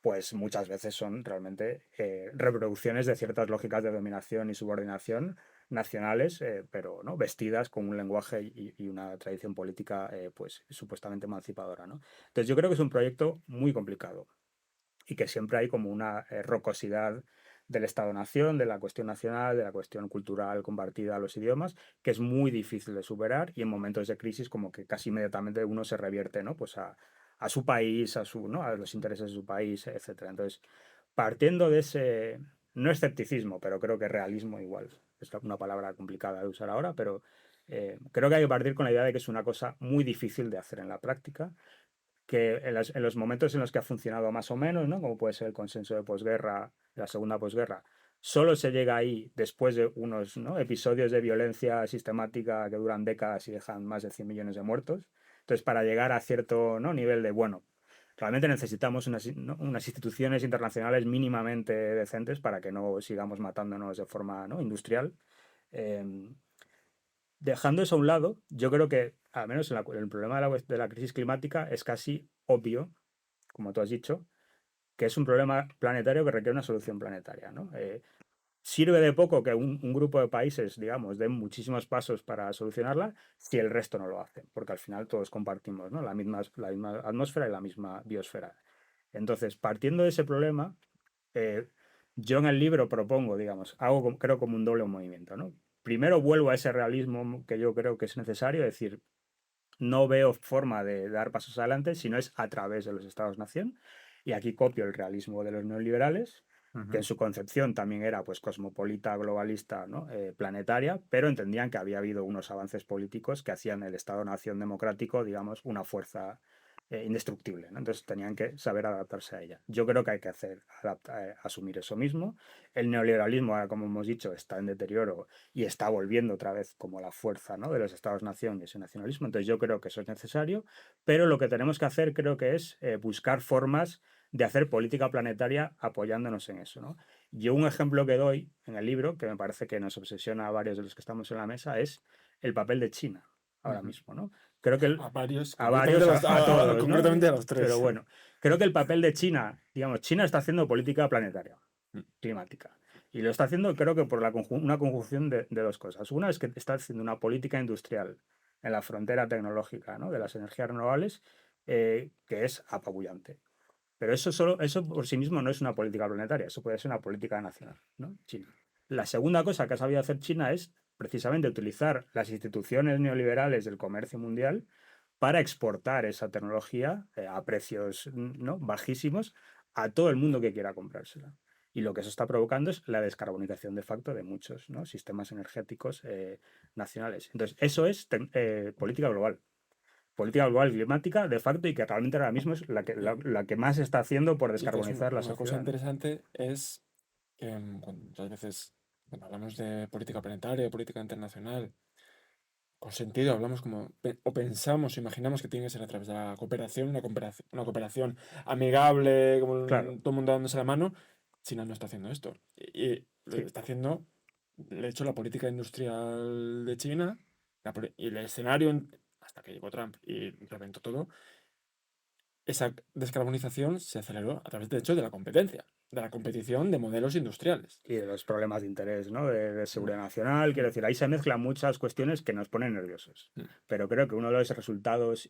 [SPEAKER 2] pues muchas veces son realmente reproducciones de ciertas lógicas de dominación y subordinación nacionales, pero ¿no? Vestidas con un lenguaje y una tradición política pues supuestamente emancipadora, ¿no? Entonces yo creo que es un proyecto muy complicado y que siempre hay como una rocosidad del Estado-Nación, de la cuestión nacional, de la cuestión cultural compartida, los idiomas, que es muy difícil de superar y en momentos de crisis como que casi inmediatamente uno se revierte, ¿no? Pues a su país, ¿no? A los intereses de su país, etcétera. Entonces, partiendo de ese, no escepticismo, pero creo que realismo igual, es una palabra complicada de usar ahora, pero creo que hay que partir con la idea de que es una cosa muy difícil de hacer en la práctica, que en los momentos en los que ha funcionado más o menos, ¿no? Como puede ser el consenso de posguerra, la segunda posguerra, solo se llega ahí después de unos, ¿no? episodios de violencia sistemática que duran décadas y dejan más de 100 millones de muertos. Entonces, para llegar a cierto, ¿no? nivel de, bueno, realmente necesitamos ¿no? unas instituciones internacionales mínimamente decentes para que no sigamos matándonos de forma, ¿no? industrial. Eh, Dejando eso a un lado, yo creo que, al menos en el problema de la crisis climática, es casi obvio, como tú has dicho, que es un problema planetario que requiere una solución planetaria, ¿no? Sirve de poco que un grupo de países, digamos, den muchísimos pasos para solucionarla si el resto no lo hace, porque al final todos compartimos, ¿no? la misma atmósfera y la misma biosfera. Entonces, partiendo de ese problema, eh, yo en el libro propongo, digamos, hago creo como un doble movimiento, ¿no? Primero vuelvo a ese realismo que yo creo que es necesario, es decir, no veo forma de dar pasos adelante si no es a través de los estados-nación. Y aquí copio el realismo de los neoliberales, que en su concepción también era pues cosmopolita, globalista, ¿no? Planetaria, pero entendían que había habido unos avances políticos que hacían el Estado-nación democrático, digamos, una fuerza indestructible, ¿no? Entonces tenían que saber adaptarse a ella. Yo creo que hay que asumir eso mismo. El neoliberalismo, ahora como hemos dicho, está en deterioro y está volviendo otra vez como la fuerza, ¿no? de los estados-nación y ese nacionalismo. Entonces yo creo que eso es necesario, pero lo que tenemos que hacer creo que es buscar formas de hacer política planetaria apoyándonos en eso, ¿no? Yo un ejemplo que doy en el libro, que me parece que nos obsesiona a varios de los que estamos en la mesa, es el papel de China. ahora
[SPEAKER 1] Ujú.
[SPEAKER 2] mismo, ¿no? Creo que
[SPEAKER 1] A varios,
[SPEAKER 2] a varios, a todos, ¿no?
[SPEAKER 1] concretamente a los tres.
[SPEAKER 2] Pero bueno, creo que el papel de China, digamos, China está haciendo política planetaria,
[SPEAKER 1] Mm.
[SPEAKER 2] climática. Y lo está haciendo, creo que por una conjunción de dos cosas. Una es que está haciendo una política industrial en la frontera tecnológica, ¿no? De las energías renovables, que es apabullante. Pero eso por sí mismo no es una política planetaria, eso puede ser una política nacional, ¿no? China. La segunda cosa que ha sabido hacer China es precisamente utilizar las instituciones neoliberales del comercio mundial para exportar esa tecnología a precios, ¿no?, bajísimos a todo el mundo que quiera comprársela. Y lo que eso está provocando es la descarbonización de facto de muchos, ¿no?, sistemas energéticos nacionales. Entonces, eso es política global. Política global climática de facto, y que realmente ahora mismo es la que más está haciendo por
[SPEAKER 1] Y que es
[SPEAKER 2] descarbonizar la
[SPEAKER 1] una cosa
[SPEAKER 2] sociedad, ¿no?
[SPEAKER 1] interesante es que muchas veces cuando hablamos de política planetaria, de política internacional, con sentido hablamos como, o pensamos, o imaginamos que tiene que ser a través de la cooperación, una cooperación amigable, como
[SPEAKER 2] Claro,
[SPEAKER 1] todo el mundo dándose la mano. China no está haciendo esto. Y lo
[SPEAKER 2] sí.
[SPEAKER 1] está haciendo, de hecho, la política industrial de China y el escenario, hasta que llegó Trump y reventó todo, esa descarbonización se aceleró a través, de hecho, de la competencia, de la competición de modelos industriales.
[SPEAKER 2] Y de los problemas de interés, ¿no? De
[SPEAKER 1] Mm,
[SPEAKER 2] seguridad nacional. Quiero
[SPEAKER 1] mm,
[SPEAKER 2] decir, ahí se mezclan muchas cuestiones que nos ponen nerviosos.
[SPEAKER 1] mm,
[SPEAKER 2] Pero creo que uno de los resultados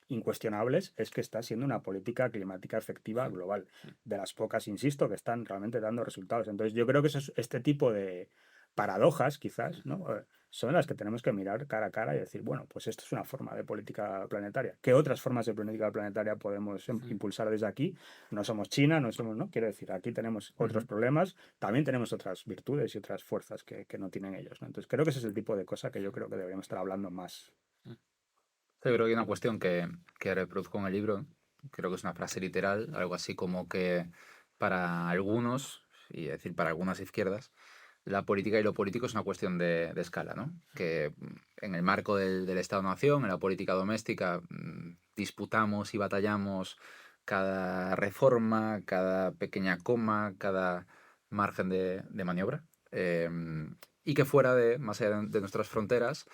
[SPEAKER 2] incuestionables es que está siendo una política climática efectiva
[SPEAKER 1] mm,
[SPEAKER 2] global.
[SPEAKER 1] mm.
[SPEAKER 2] De las pocas, insisto, que están realmente dando resultados. Entonces, yo creo que este tipo de paradojas, quizás, ¿no? Son las que tenemos que mirar cara a cara y decir, bueno, pues esto es una forma de política planetaria. ¿Qué otras formas de política planetaria podemos
[SPEAKER 1] Mm,
[SPEAKER 2] impulsar desde aquí? No somos China, no somos, ¿no? Quiero decir, aquí tenemos otros
[SPEAKER 1] ujú.
[SPEAKER 2] problemas, también tenemos otras virtudes y otras fuerzas que no tienen ellos, ¿no? Entonces, creo que ese es el tipo de cosa que yo creo que deberíamos estar hablando más.
[SPEAKER 1] Mm.
[SPEAKER 3] Yo creo que hay una cuestión que reproduzco en el libro, creo que es una frase literal, algo así como que para algunos, y es decir, para algunas izquierdas, la política y lo político es una cuestión de escala, ¿no? Que en el marco del Estado-Nación, en la política doméstica, disputamos y batallamos cada reforma, cada pequeña coma, cada margen de maniobra. Y que fuera más allá de nuestras fronteras,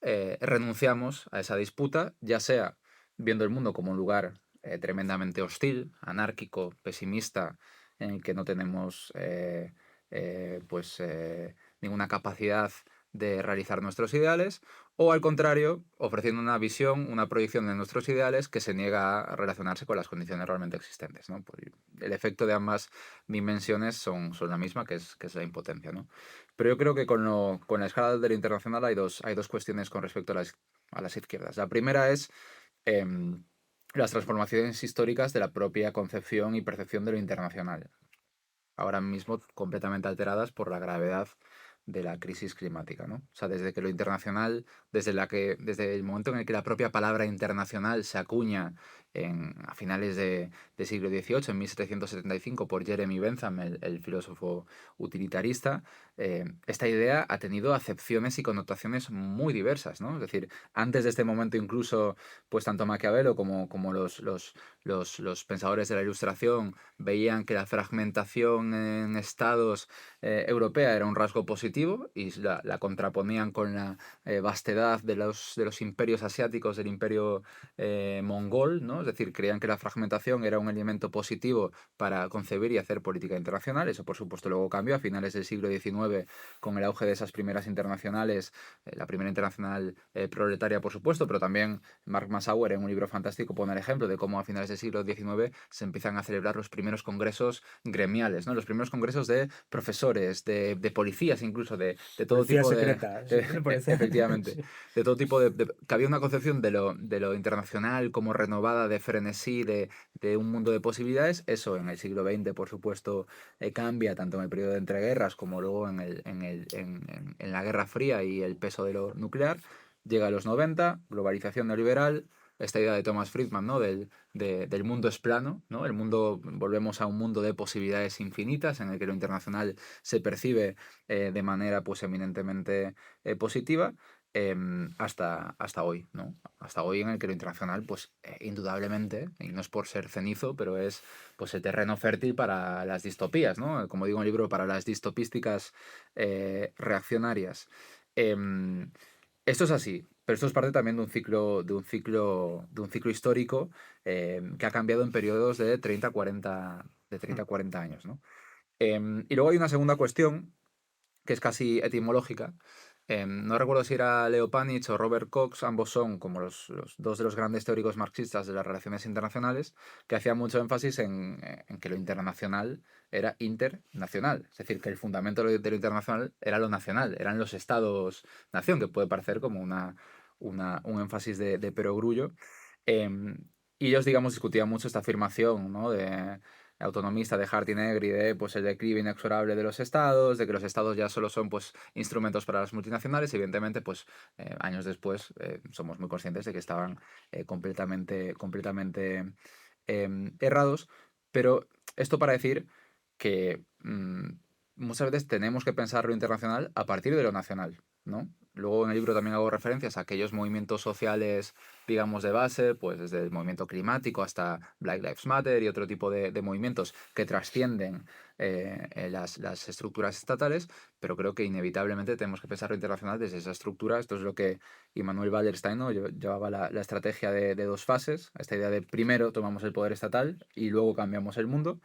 [SPEAKER 3] renunciamos a esa disputa, ya sea viendo el mundo como un lugar tremendamente hostil, anárquico, pesimista, en el que no tenemos ninguna capacidad de realizar nuestros ideales, o al contrario, ofreciendo una visión, una proyección de nuestros ideales que se niega a relacionarse con las condiciones realmente existentes, ¿no? Pues el efecto de ambas dimensiones son la misma, que es la impotencia, ¿no? Pero yo creo que con la escala de lo internacional hay dos cuestiones con respecto a las izquierdas. La primera es em, las transformaciones históricas de la propia concepción y percepción de lo internacional, ahora mismo completamente alteradas por la gravedad de la crisis climática, ¿no? O sea, desde que lo internacional, desde el momento en el que la propia palabra internacional se acuña a finales del siglo XVIII, en 1775, por Jeremy Bentham, el filósofo utilitarista, esta idea ha tenido acepciones y connotaciones muy diversas, ¿no? Es decir, antes de este momento incluso, pues tanto Maquiavelo como los pensadores de la Ilustración veían que la fragmentación en estados europea era un rasgo positivo y la contraponían con la vastedad de los imperios asiáticos, del imperio mongol, ¿no? Es decir, creían que la fragmentación era un elemento positivo para concebir y hacer política internacional. Eso, por supuesto, luego cambió a finales del siglo XIX con el auge de esas primeras internacionales, la primera internacional proletaria, por supuesto, pero también Mark Massauer, en un libro fantástico, pone el ejemplo de cómo a finales del siglo XIX se empiezan a celebrar los primeros congresos gremiales, ¿no? Los primeros congresos de profesores, de policías, incluso de todo
[SPEAKER 2] Policía
[SPEAKER 3] tipo
[SPEAKER 2] secreta,
[SPEAKER 3] efectivamente,
[SPEAKER 2] sí.
[SPEAKER 3] de todo tipo que había una concepción de lo internacional como renovada, de frenesí, de un mundo de posibilidades. Eso en el siglo XX, por supuesto, cambia tanto en el periodo de entreguerras como luego en la Guerra Fría y el peso de lo nuclear. Llega a los 90, globalización neoliberal, esta idea de Thomas Friedman, ¿no? Del mundo es plano, ¿no? Volvemos a un mundo de posibilidades infinitas en el que lo internacional se percibe de manera pues eminentemente positiva, hasta hoy, ¿no? Hasta hoy, en el que lo internacional, pues indudablemente, y no es por ser cenizo, pero es pues el terreno fértil para las distopías, ¿no? Como digo en el libro, para las distopísticas reaccionarias. Esto es así. Pero esto es parte también de un ciclo histórico que ha cambiado en periodos de 30 a 40 años, ¿no? Y luego hay una segunda cuestión que es casi etimológica. No recuerdo si era Leo Panich o Robert Cox, ambos son como los dos de los grandes teóricos marxistas de las relaciones internacionales, que hacían mucho énfasis en que lo internacional era internacional. Es decir, que el fundamento de lo internacional era lo nacional, eran los estados-nación, que puede parecer como un énfasis de perogrullo. Em, y ellos, digamos, discutían mucho esta afirmación, ¿no? De autonomista de Hardy y Negri, de pues, el declive inexorable de los estados, de que los estados ya solo son pues, instrumentos para las multinacionales, y evidentemente pues, años después somos muy conscientes de que estaban completamente errados, pero esto para decir que muchas veces tenemos que pensar lo internacional a partir de lo nacional, ¿no? Luego en el libro también hago referencias a aquellos movimientos sociales, digamos, de base, pues desde el movimiento climático hasta Black Lives Matter y otro tipo de movimientos que trascienden las estructuras estatales, pero creo que inevitablemente tenemos que pensar lo internacional desde esa estructura. Esto es lo que Immanuel Wallerstein, ¿no? Llevaba la estrategia de dos fases, esta idea de primero tomamos el poder estatal y luego cambiamos el mundo.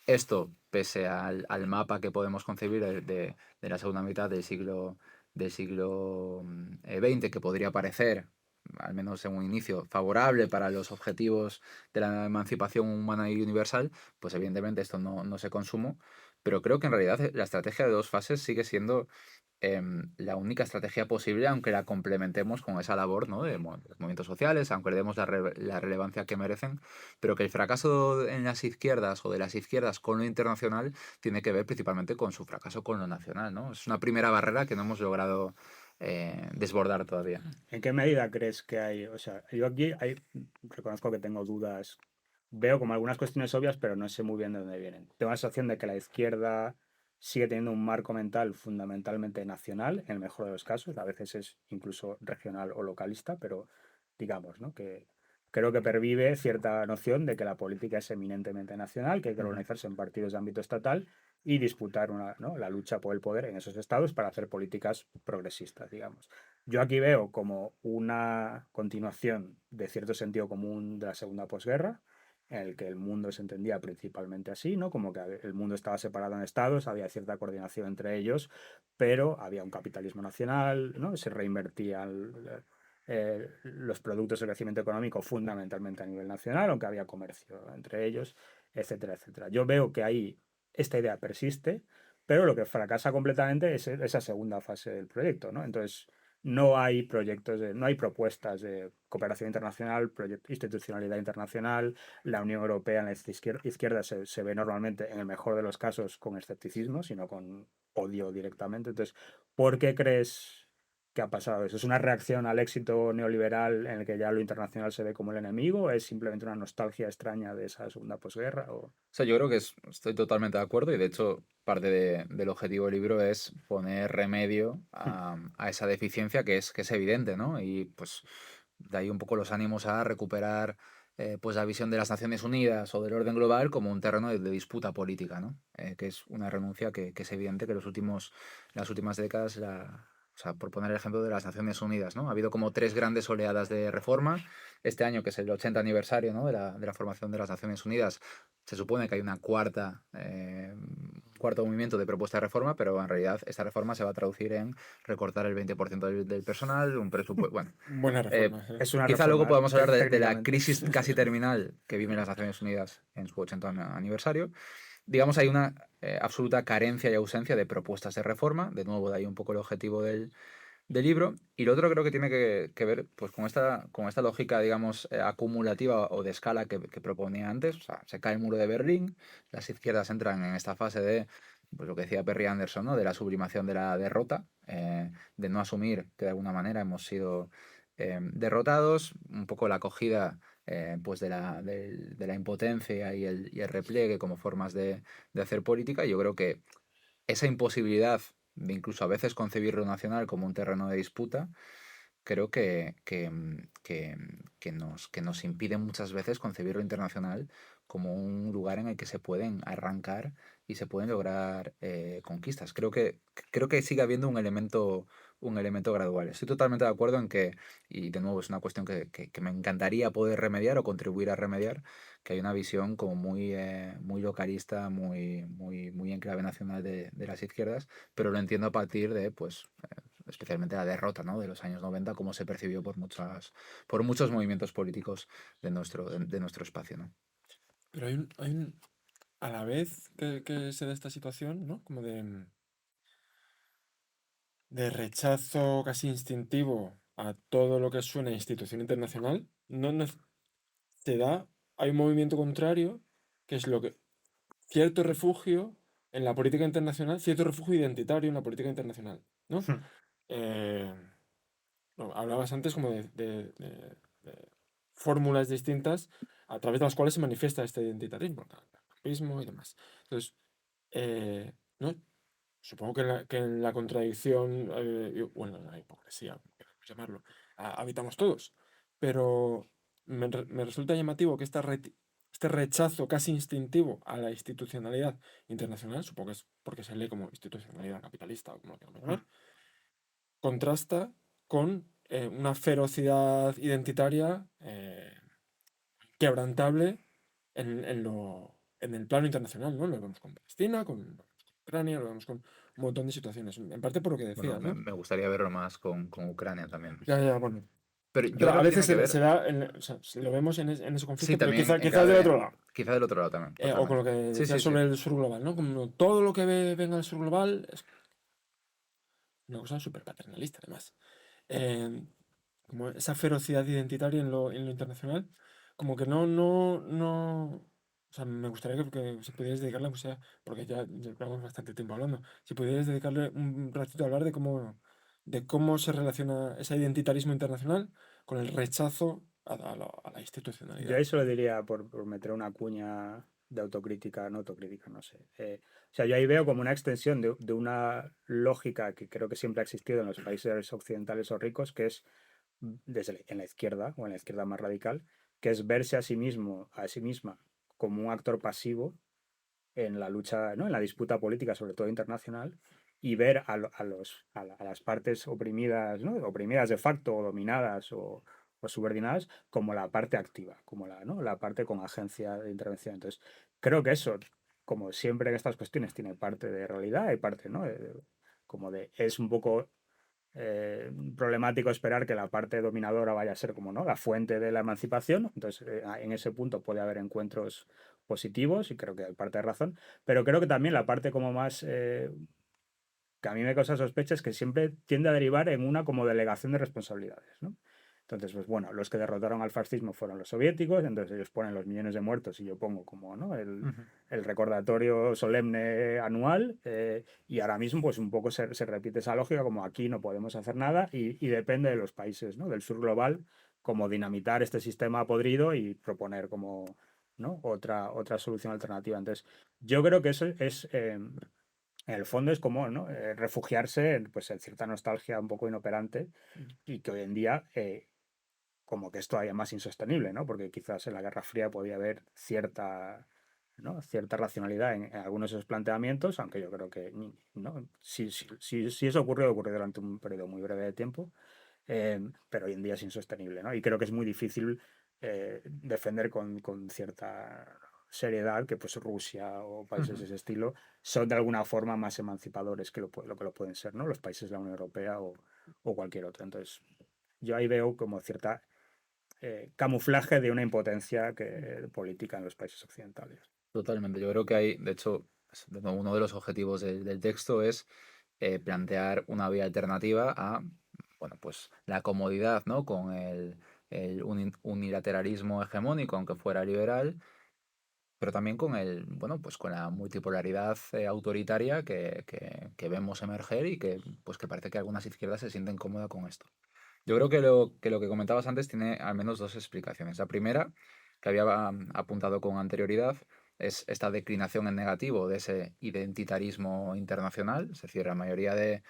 [SPEAKER 3] Esto, pese al mapa que podemos concebir de la segunda mitad del siglo XX, que podría parecer, al menos en un inicio, favorable para los objetivos de la emancipación humana y universal, pues evidentemente esto no se consumó. Pero creo que en realidad la estrategia de dos fases sigue siendo la única estrategia posible, aunque la complementemos con esa labor, ¿no? De los movimientos sociales, aunque le demos la relevancia que merecen, pero que el fracaso en las izquierdas o de las izquierdas con lo internacional tiene que ver principalmente con su fracaso con lo nacional, ¿no? Es una primera barrera que no hemos logrado desbordar todavía.
[SPEAKER 2] ¿En qué medida crees que hay? O sea, yo aquí reconozco que tengo dudas. Veo como algunas cuestiones obvias, pero no sé muy bien de dónde vienen. Tengo la sensación de que la izquierda sigue teniendo un marco mental fundamentalmente nacional, en el mejor de los casos. A veces es incluso regional o localista, pero digamos, ¿no? Que creo que pervive cierta noción de que la política es eminentemente nacional, que hay que organizarse en partidos de ámbito estatal y disputar ¿no? la lucha por el poder en esos estados para hacer políticas progresistas, digamos. Yo aquí veo como una continuación de cierto sentido común de la segunda posguerra, en el que el mundo se entendía principalmente así, ¿no? Como que el mundo estaba separado en estados, había cierta coordinación entre ellos, pero había un capitalismo nacional, ¿no? Se reinvertían los productos de crecimiento económico fundamentalmente a nivel nacional, aunque había comercio entre ellos, etcétera, etcétera. Yo veo que ahí esta idea persiste, pero lo que fracasa completamente es esa segunda fase del proyecto, ¿no? Entonces, no hay proyectos, no hay propuestas de cooperación internacional, institucionalidad internacional. La Unión Europea en la izquierda se ve normalmente, en el mejor de los casos, con escepticismo, sino con odio directamente. Entonces, ¿por qué crees que ha pasado eso? ¿Es una reacción al éxito neoliberal en el que ya lo internacional se ve como el enemigo? ¿Es simplemente una nostalgia extraña de esa segunda posguerra?
[SPEAKER 3] O sea, yo creo que estoy totalmente de acuerdo y de hecho parte del objetivo del libro es poner remedio a esa deficiencia que es evidente, ¿no? Y pues de ahí un poco los ánimos a recuperar pues la visión de las Naciones Unidas o del orden global como un terreno de disputa política, ¿no? Que es una renuncia que es evidente que las últimas décadas o sea, por poner el ejemplo de las Naciones Unidas, ¿no? Ha habido como tres grandes oleadas de reforma. Este año, que es el 80 aniversario, ¿no? de la formación de las Naciones Unidas, se supone que hay una cuarto movimiento de propuesta de reforma, pero en realidad esta reforma se va a traducir en recortar el 20% del personal, un presupuesto. Bueno,
[SPEAKER 1] Buena reforma, ¿eh?
[SPEAKER 2] Es una
[SPEAKER 3] quizá luego
[SPEAKER 2] reforma
[SPEAKER 3] podamos hablar de la
[SPEAKER 2] técnicamente.
[SPEAKER 3] crisis casi terminal que viven las Naciones Unidas en su 80 aniversario. Digamos, hay una absoluta carencia y ausencia de propuestas de reforma. De nuevo, de ahí un poco el objetivo del libro. Y lo otro creo que tiene que ver pues, con esta lógica, digamos, acumulativa o de escala que proponía antes. O sea, se cae el muro de Berlín, las izquierdas entran en esta fase de, pues lo que decía Perry Anderson, ¿no? De la sublimación de la derrota, de no asumir que de alguna manera hemos sido derrotados, un poco la acogida pues de la impotencia y el repliegue como formas de hacer política. Y yo creo que esa imposibilidad de incluso a veces concebir lo nacional como un terreno de disputa, creo que nos impide muchas veces concebir lo internacional como un lugar en el que se pueden arrancar y se pueden lograr conquistas. Creo que sigue habiendo un elemento gradual. Estoy totalmente de acuerdo en que, y de nuevo es una cuestión que me encantaría poder remediar o contribuir a remediar, que hay una visión como muy localista, muy en clave nacional de las izquierdas, pero lo entiendo a partir de, pues, especialmente la derrota, ¿no?, de los años 90, cómo se percibió por muchos movimientos políticos de nuestro espacio, ¿no?
[SPEAKER 1] Pero a la vez que se da esta situación, ¿no? Como de rechazo casi instintivo a todo lo que suena a institución internacional, se da, hay un movimiento contrario, que es cierto refugio en la política internacional, cierto refugio identitario en la política internacional, ¿no? Eh, hablabas antes como de fórmulas distintas a través de las cuales se manifiesta este identitarismo, el campismo y demás. Entonces, ¿no? Supongo que en la contradicción, bueno, en la hipocresía, como queramos llamarlo, habitamos todos. Pero me resulta llamativo que este rechazo casi instintivo a la institucionalidad internacional, supongo que es porque se lee como institucionalidad capitalista o como lo queramos llamar, contrasta con una ferocidad identitaria quebrantable en el plano internacional, ¿no? Lo vemos con Palestina, con Ucrania, lo vemos con un montón de situaciones. En parte por lo que
[SPEAKER 3] Bueno,
[SPEAKER 1] decías,
[SPEAKER 3] me,
[SPEAKER 1] ¿no?
[SPEAKER 3] me gustaría verlo más con Ucrania también.
[SPEAKER 1] Ya, ya, bueno.
[SPEAKER 3] Pero yo
[SPEAKER 1] Pero a
[SPEAKER 3] creo que
[SPEAKER 1] veces
[SPEAKER 3] tiene que
[SPEAKER 1] se
[SPEAKER 3] ver,
[SPEAKER 1] da, o sea, lo vemos en ese
[SPEAKER 3] sí,
[SPEAKER 1] conflicto, pero
[SPEAKER 3] también
[SPEAKER 1] quizás del
[SPEAKER 3] encabe,
[SPEAKER 1] otro lado.
[SPEAKER 3] quizá del otro lado también,
[SPEAKER 1] O con lo
[SPEAKER 3] totalmente.
[SPEAKER 1] que
[SPEAKER 3] Sí,
[SPEAKER 1] decías
[SPEAKER 3] sí, sí.
[SPEAKER 1] sobre el sur global, ¿no? Como todo lo que venga del sur global es una cosa súper paternalista, además. Eh, como esa ferocidad identitaria en lo internacional, como que no. O sea, me gustaría que si pudierais dedicarle, o sea, porque ya llevamos bastante tiempo hablando, si pudierais dedicarle un ratito a hablar de cómo se relaciona ese identitarismo internacional con el rechazo a la
[SPEAKER 2] Yo
[SPEAKER 1] institucionalidad.
[SPEAKER 2] ahí solo diría, por meter una cuña de autocrítica, no autocrítica, no sé. O sea, yo ahí veo como una extensión de una lógica que creo que siempre ha existido en los países occidentales o ricos, que es en la izquierda o en la izquierda más radical, que es verse a sí mismo, a sí misma, como un actor pasivo en la lucha, ¿no?, en la disputa política, sobre todo internacional, y ver a las partes oprimidas, ¿no?, oprimidas de facto o dominadas o subordinadas como la parte activa, como ¿no?, la parte con agencia de intervención. Entonces, creo que eso, como siempre en estas cuestiones, tiene parte de realidad y parte, ¿no?, como es un poco problemático esperar que la parte dominadora vaya a ser como, ¿no?, la fuente de la emancipación. Entonces, en ese punto puede haber encuentros positivos y creo que hay parte de razón, pero creo que también la parte como más que a mí me causa sospecha es que siempre tiende a derivar en una como delegación de responsabilidades, ¿no? Entonces, pues bueno, los que derrotaron al fascismo fueron los soviéticos, entonces ellos ponen los millones de muertos y yo pongo como, ¿no?, el recordatorio solemne anual, y ahora mismo pues un poco se repite esa lógica como aquí no podemos hacer nada y depende de los países, ¿no?, del sur global, como dinamitar este sistema podrido y proponer como, ¿no?, otra solución alternativa. Entonces, yo creo que eso es, en el fondo es como, ¿no?, refugiarse pues, en cierta nostalgia un poco inoperante y que hoy en día como que es todavía más insostenible, ¿no? Porque quizás en la Guerra Fría podía haber cierta, ¿no?, cierta racionalidad en algunos de esos planteamientos, aunque yo creo que ¿no?, si eso ocurrió durante un periodo muy breve de tiempo, pero hoy en día es insostenible, ¿no? Y creo que es muy difícil defender con cierta seriedad que pues Rusia o países de ese estilo son de alguna forma más emancipadores que lo que lo pueden ser, ¿no?, los países de la Unión Europea o cualquier otro. Entonces, yo ahí veo como cierta camuflaje de una impotencia política en los países occidentales.
[SPEAKER 3] Totalmente. Yo creo que hay, de hecho, de nuevo, uno de los objetivos del texto es plantear una vía alternativa a, bueno, pues la comodidad, ¿no?, con el unilateralismo hegemónico, aunque fuera liberal, pero también con bueno, pues con la multipolaridad autoritaria que vemos emerger y que parece que algunas izquierdas se sienten cómodas con esto. Yo creo que lo que comentabas antes tiene al menos dos explicaciones. La primera, que había apuntado con anterioridad, es esta declinación en negativo de ese identitarismo internacional. Es decir, la mayoría de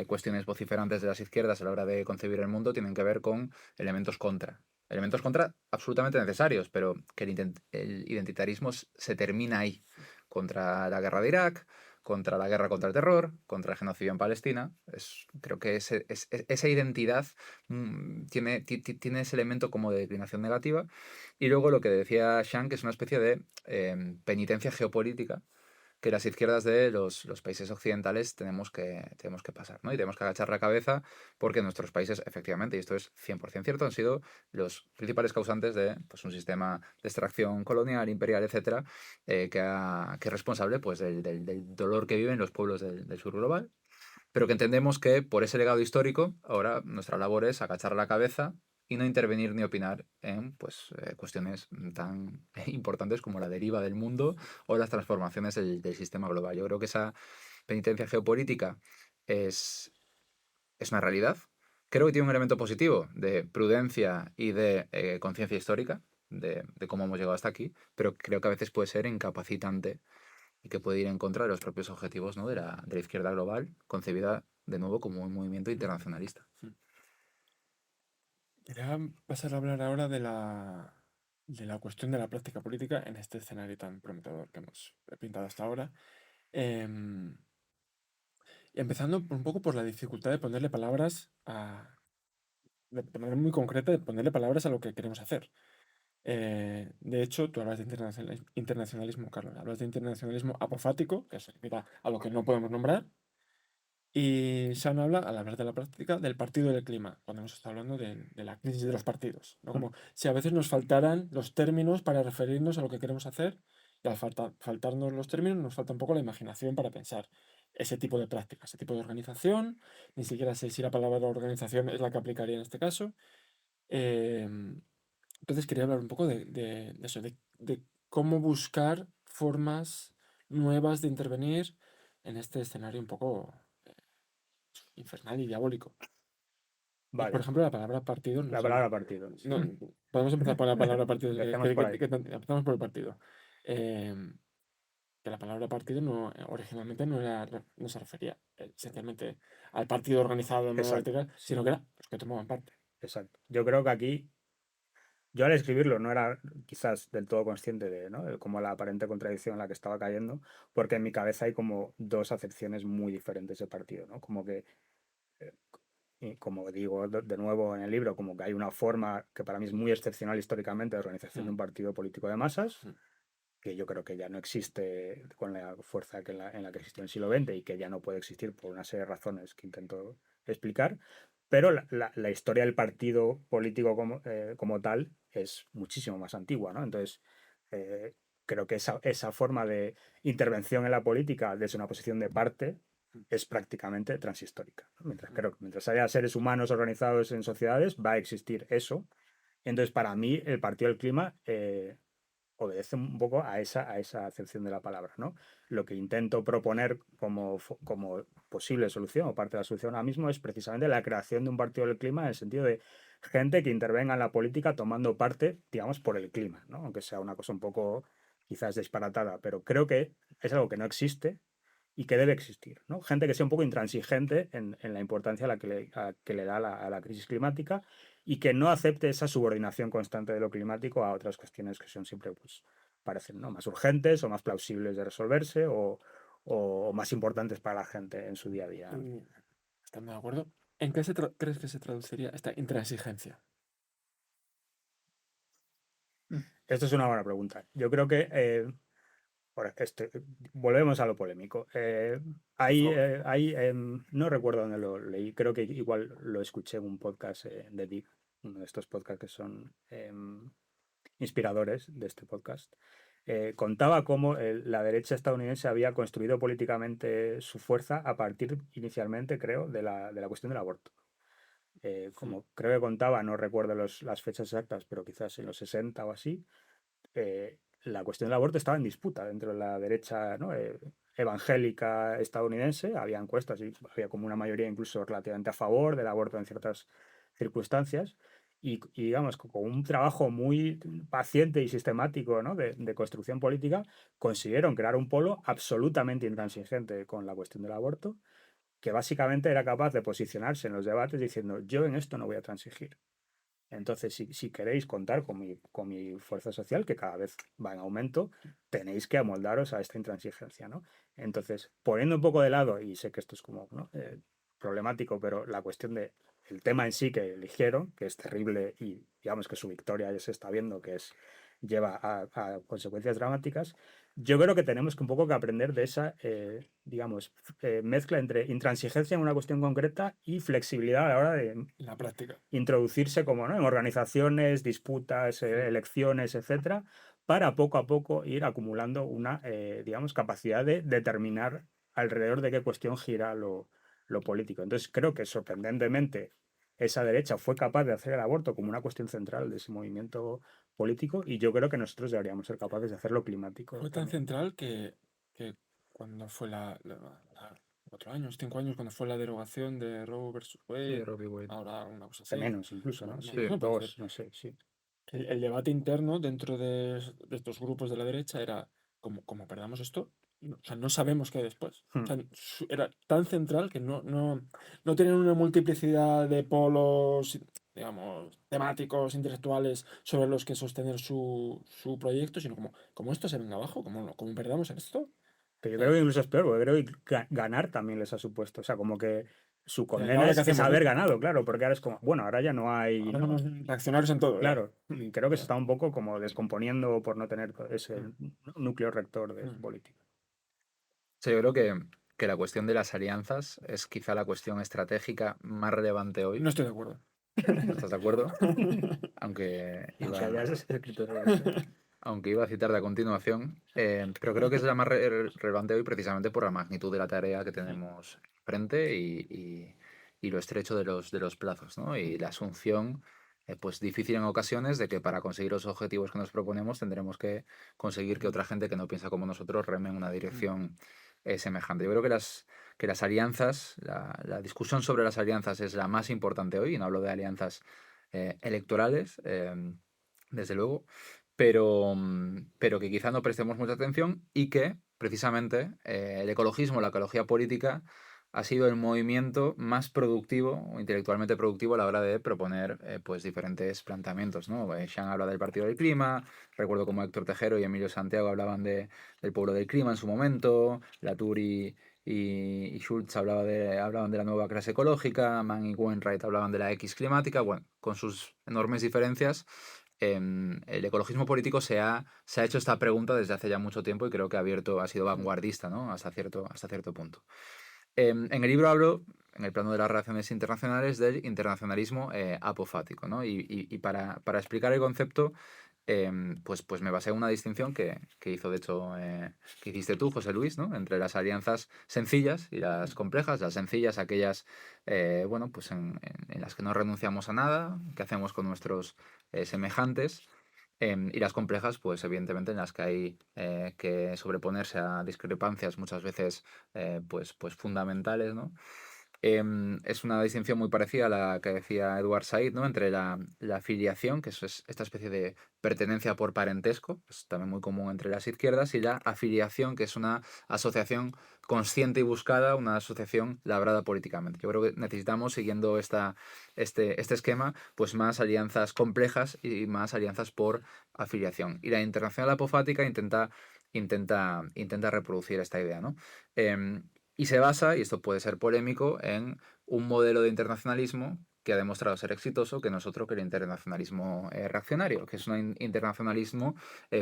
[SPEAKER 3] cuestiones vociferantes de las izquierdas a la hora de concebir el mundo tienen que ver con elementos contra elementos contra absolutamente necesarios, pero que el identitarismo se termina ahí, contra la guerra de Irak, contra la guerra contra el terror, contra el genocidio en Palestina. Creo que esa identidad tiene ese elemento como de declinación negativa. Y luego lo que decía Shank es una especie de penitencia geopolítica que las izquierdas de los países occidentales tenemos que pasar, ¿no? Y tenemos que agachar la cabeza porque nuestros países, efectivamente, y esto es 100% cierto, han sido los principales causantes de pues, un sistema de extracción colonial, imperial, etcétera, que es responsable pues, del dolor que viven los pueblos del sur global, pero que entendemos que por ese legado histórico, ahora nuestra labor es agachar la cabeza y no intervenir ni opinar en pues, cuestiones tan importantes como la deriva del mundo o las transformaciones del sistema global. Yo creo que esa penitencia geopolítica es, es una realidad. Creo que tiene un elemento positivo de prudencia y de conciencia histórica de cómo hemos llegado hasta aquí, pero creo que a veces puede ser incapacitante y que puede ir en contra de los propios objetivos, ¿no? de la izquierda global, concebida de nuevo como un movimiento internacionalista.
[SPEAKER 1] Quería pasar a hablar ahora de la cuestión de la práctica política en este escenario tan prometedor que hemos pintado hasta ahora. Em, Empezando un poco por la dificultad de ponerle palabras de manera muy concreta, de ponerle palabras a lo que queremos hacer. De hecho, tú hablas de internacionalismo, Carlos, hablas de internacionalismo apofático, que se refiere a lo que no podemos nombrar, y Sean habla, al hablar de la práctica, del partido del clima, cuando hemos estado hablando de la crisis de los partidos, ¿no? Como si a veces nos faltaran los términos para referirnos a lo que queremos hacer, y al faltarnos los términos nos falta un poco la imaginación para pensar ese tipo de práctica, ese tipo de organización. Ni siquiera sé si la palabra organización es la que aplicaría en este caso. Em, entonces quería hablar un poco de eso, de cómo buscar formas nuevas de intervenir en este escenario un poco infernal y diabólico. Y por
[SPEAKER 2] Vale,
[SPEAKER 1] ejemplo, la palabra partido, no
[SPEAKER 2] la
[SPEAKER 1] sé,
[SPEAKER 2] palabra partido. Sí.
[SPEAKER 1] no, podemos empezar por la palabra partido,
[SPEAKER 2] Empecemos por ahí.
[SPEAKER 1] empezamos por el partido. Que la palabra partido no, originalmente no se refería esencialmente al partido organizado de manera
[SPEAKER 2] Exacto,
[SPEAKER 1] vertical, sino que era los que tomaban parte.
[SPEAKER 2] exacto. Yo creo que aquí, yo al escribirlo no era quizás del todo consciente de, ¿no? Como la aparente contradicción en la que estaba cayendo, porque en mi cabeza hay como dos acepciones muy diferentes de partido, ¿no? Como que eh, y como digo de nuevo en el libro, como que hay una forma que para mí es muy excepcional históricamente de organización de un partido político de masas,
[SPEAKER 1] Mm.
[SPEAKER 2] que yo creo que ya no existe con la fuerza en la que existió en el siglo XX y que ya no puede existir por una serie de razones que intento explicar. Pero la historia del partido político como tal es muchísimo más antigua, ¿no? Entonces, eh, creo que esa forma de intervención en la política desde una posición de parte es prácticamente transhistórica, ¿no? Creo que mientras haya seres humanos organizados en sociedades, va a existir eso. Entonces, para mí, el Partido del Clima obedece un poco a esa acepción de la palabra, ¿no? Lo que intento proponer como posible solución o parte de la solución ahora mismo es precisamente la creación de un Partido del Clima en el sentido de gente que intervenga en la política tomando parte, digamos, por el clima, ¿no? Aunque sea una cosa un poco quizás disparatada, pero creo que es algo que no existe y que debe existir, ¿no? Gente que sea un poco intransigente en la importancia a que le da a la crisis climática y que no acepte esa subordinación constante de lo climático a otras cuestiones que son siempre, pues, parecen, ¿no? Más urgentes o más plausibles de resolverse o más importantes para la gente en su día a día, ¿no?
[SPEAKER 1] Estando de acuerdo. ¿En qué crees que se traduciría esta intransigencia?
[SPEAKER 2] Esto es una buena pregunta. Yo creo que volvemos a lo polémico.
[SPEAKER 1] Por favor.
[SPEAKER 2] No recuerdo dónde lo leí, creo que igual lo escuché en un podcast de Dick, uno de estos podcasts que son inspiradores de este podcast. Contaba cómo la derecha estadounidense había construido políticamente su fuerza a partir inicialmente, creo, de la cuestión del aborto.
[SPEAKER 1] Mm.
[SPEAKER 2] Como creo que contaba, no recuerdo las fechas exactas, pero quizás en los 60 o así, la cuestión del aborto estaba en disputa dentro de la derecha, ¿no? Evangélica estadounidense. Había encuestas y había como una mayoría incluso relativamente a favor del aborto en ciertas circunstancias. Y digamos, con un trabajo muy paciente y sistemático, ¿no? de construcción política, consiguieron crear un polo absolutamente intransigente con la cuestión del aborto, que básicamente era capaz de posicionarse en los debates diciendo, yo en esto no voy a transigir. Entonces, si queréis contar con mi fuerza social, que cada vez va en aumento, tenéis que amoldaros a esta intransigencia, ¿no? Entonces, poniendo un poco de lado, y sé que esto es como, ¿no? Problemático, pero la cuestión de el tema en sí que eligieron, que es terrible y digamos que su victoria ya se está viendo, que es lleva a consecuencias dramáticas, yo creo que tenemos que un poco que aprender de esa, digamos, mezcla entre intransigencia en una cuestión concreta y flexibilidad a la hora de
[SPEAKER 1] La práctica.
[SPEAKER 2] introducirse como, ¿no? En organizaciones, disputas, elecciones, etcétera, para poco a poco ir acumulando una, digamos, capacidad de determinar alrededor de qué cuestión gira lo político. Entonces creo que sorprendentemente esa derecha fue capaz de hacer el aborto como una cuestión central de ese movimiento político y yo creo que nosotros deberíamos ser capaces de hacerlo climático
[SPEAKER 1] Fue tan
[SPEAKER 2] también.
[SPEAKER 1] central que cuando fue 4 años, 5 años, cuando fue la derogación de Roe versus
[SPEAKER 3] Sí,
[SPEAKER 1] Wade,
[SPEAKER 3] Robbie Wade.
[SPEAKER 1] ahora una cosa
[SPEAKER 2] Hace
[SPEAKER 1] así,
[SPEAKER 2] menos incluso, ¿no? Sí,
[SPEAKER 1] me parece.
[SPEAKER 2] dos, no sé, sí.
[SPEAKER 1] El debate interno dentro de estos grupos de la derecha era, como perdamos esto, o sea, no sabemos qué hay después. O sea, era tan central que no tenían una multiplicidad de polos, digamos, temáticos, intelectuales sobre los que sostener su proyecto, sino como esto se venga abajo, como perdamos esto.
[SPEAKER 2] Pero yo creo
[SPEAKER 1] eh,
[SPEAKER 2] que incluso es peor, porque creo que ganar también les ha supuesto. O sea, como que su
[SPEAKER 1] ¿Y
[SPEAKER 2] condena
[SPEAKER 1] ahora qué
[SPEAKER 2] es
[SPEAKER 1] hacemos,
[SPEAKER 2] haber
[SPEAKER 1] no?
[SPEAKER 2] ganado, claro, porque ahora es como, bueno, ahora ya no hay,
[SPEAKER 1] Ahora
[SPEAKER 2] ¿no?
[SPEAKER 1] somos reaccionarios en todo, ya.
[SPEAKER 2] Claro, y creo que se
[SPEAKER 1] Ya.
[SPEAKER 2] está un poco como descomponiendo por no tener ese
[SPEAKER 1] Mm,
[SPEAKER 2] núcleo rector de su
[SPEAKER 1] mm.
[SPEAKER 2] política.
[SPEAKER 3] Sí, yo creo que la cuestión de las alianzas es quizá la cuestión estratégica más relevante hoy.
[SPEAKER 1] No estoy de acuerdo.
[SPEAKER 3] ¿No estás de aunque Aunque
[SPEAKER 2] Aunque
[SPEAKER 3] iba,
[SPEAKER 2] hayas escrito
[SPEAKER 3] aunque iba a citarte a continuación, pero creo que es la más relevante hoy precisamente por la magnitud de la tarea que tenemos frente y lo estrecho de los plazos, ¿no? Y la asunción, pues difícil en ocasiones, de que para conseguir los objetivos que nos proponemos tendremos que conseguir que otra gente que no piensa como nosotros reme en una dirección semejante. Yo creo que las alianzas, la discusión sobre las alianzas es la más importante hoy, y no hablo de alianzas electorales, desde luego, pero que quizá no prestemos mucha atención y que precisamente el ecologismo, la ecología política, ha sido el movimiento más productivo o intelectualmente productivo a la hora de proponer pues diferentes planteamientos, ¿no? Sean habla del Partido del Clima, recuerdo como Héctor Tejero y Emilio Santiago hablaban del pueblo del clima en su momento, Latour y Schultz hablaban de la nueva clase ecológica, Mann y Wainwright hablaban de la X climática, bueno, con sus enormes diferencias. El ecologismo político se ha hecho esta pregunta desde hace ya mucho tiempo y creo que ha sido vanguardista, ¿no? Hasta cierto punto. En el libro hablo, en el plano de las relaciones internacionales, del internacionalismo apofático, ¿no? Y para explicar el concepto, pues me basé en una distinción que hizo, de hecho, que hiciste tú, José Luis, ¿no? Entre las alianzas sencillas y las complejas. Las sencillas, aquellas, bueno, pues en las que no renunciamos a nada, que hacemos con nuestros semejantes. Y las complejas, pues evidentemente en las que hay que sobreponerse a discrepancias muchas veces pues fundamentales, ¿no? Es una distinción muy parecida a la que decía Edward Said, ¿no? Entre la filiación, que es esta especie de pertenencia por parentesco, es también muy común entre las izquierdas, y la afiliación, que es una asociación consciente y buscada, una asociación labrada políticamente. Yo creo que necesitamos, siguiendo este esquema, pues más alianzas complejas y más alianzas por afiliación. Y la internacional apofática intenta reproducir esta idea, ¿no? Em, y se basa, y esto puede ser polémico, en un modelo de internacionalismo que ha demostrado ser exitoso, que no es otro que el internacionalismo reaccionario, que es un internacionalismo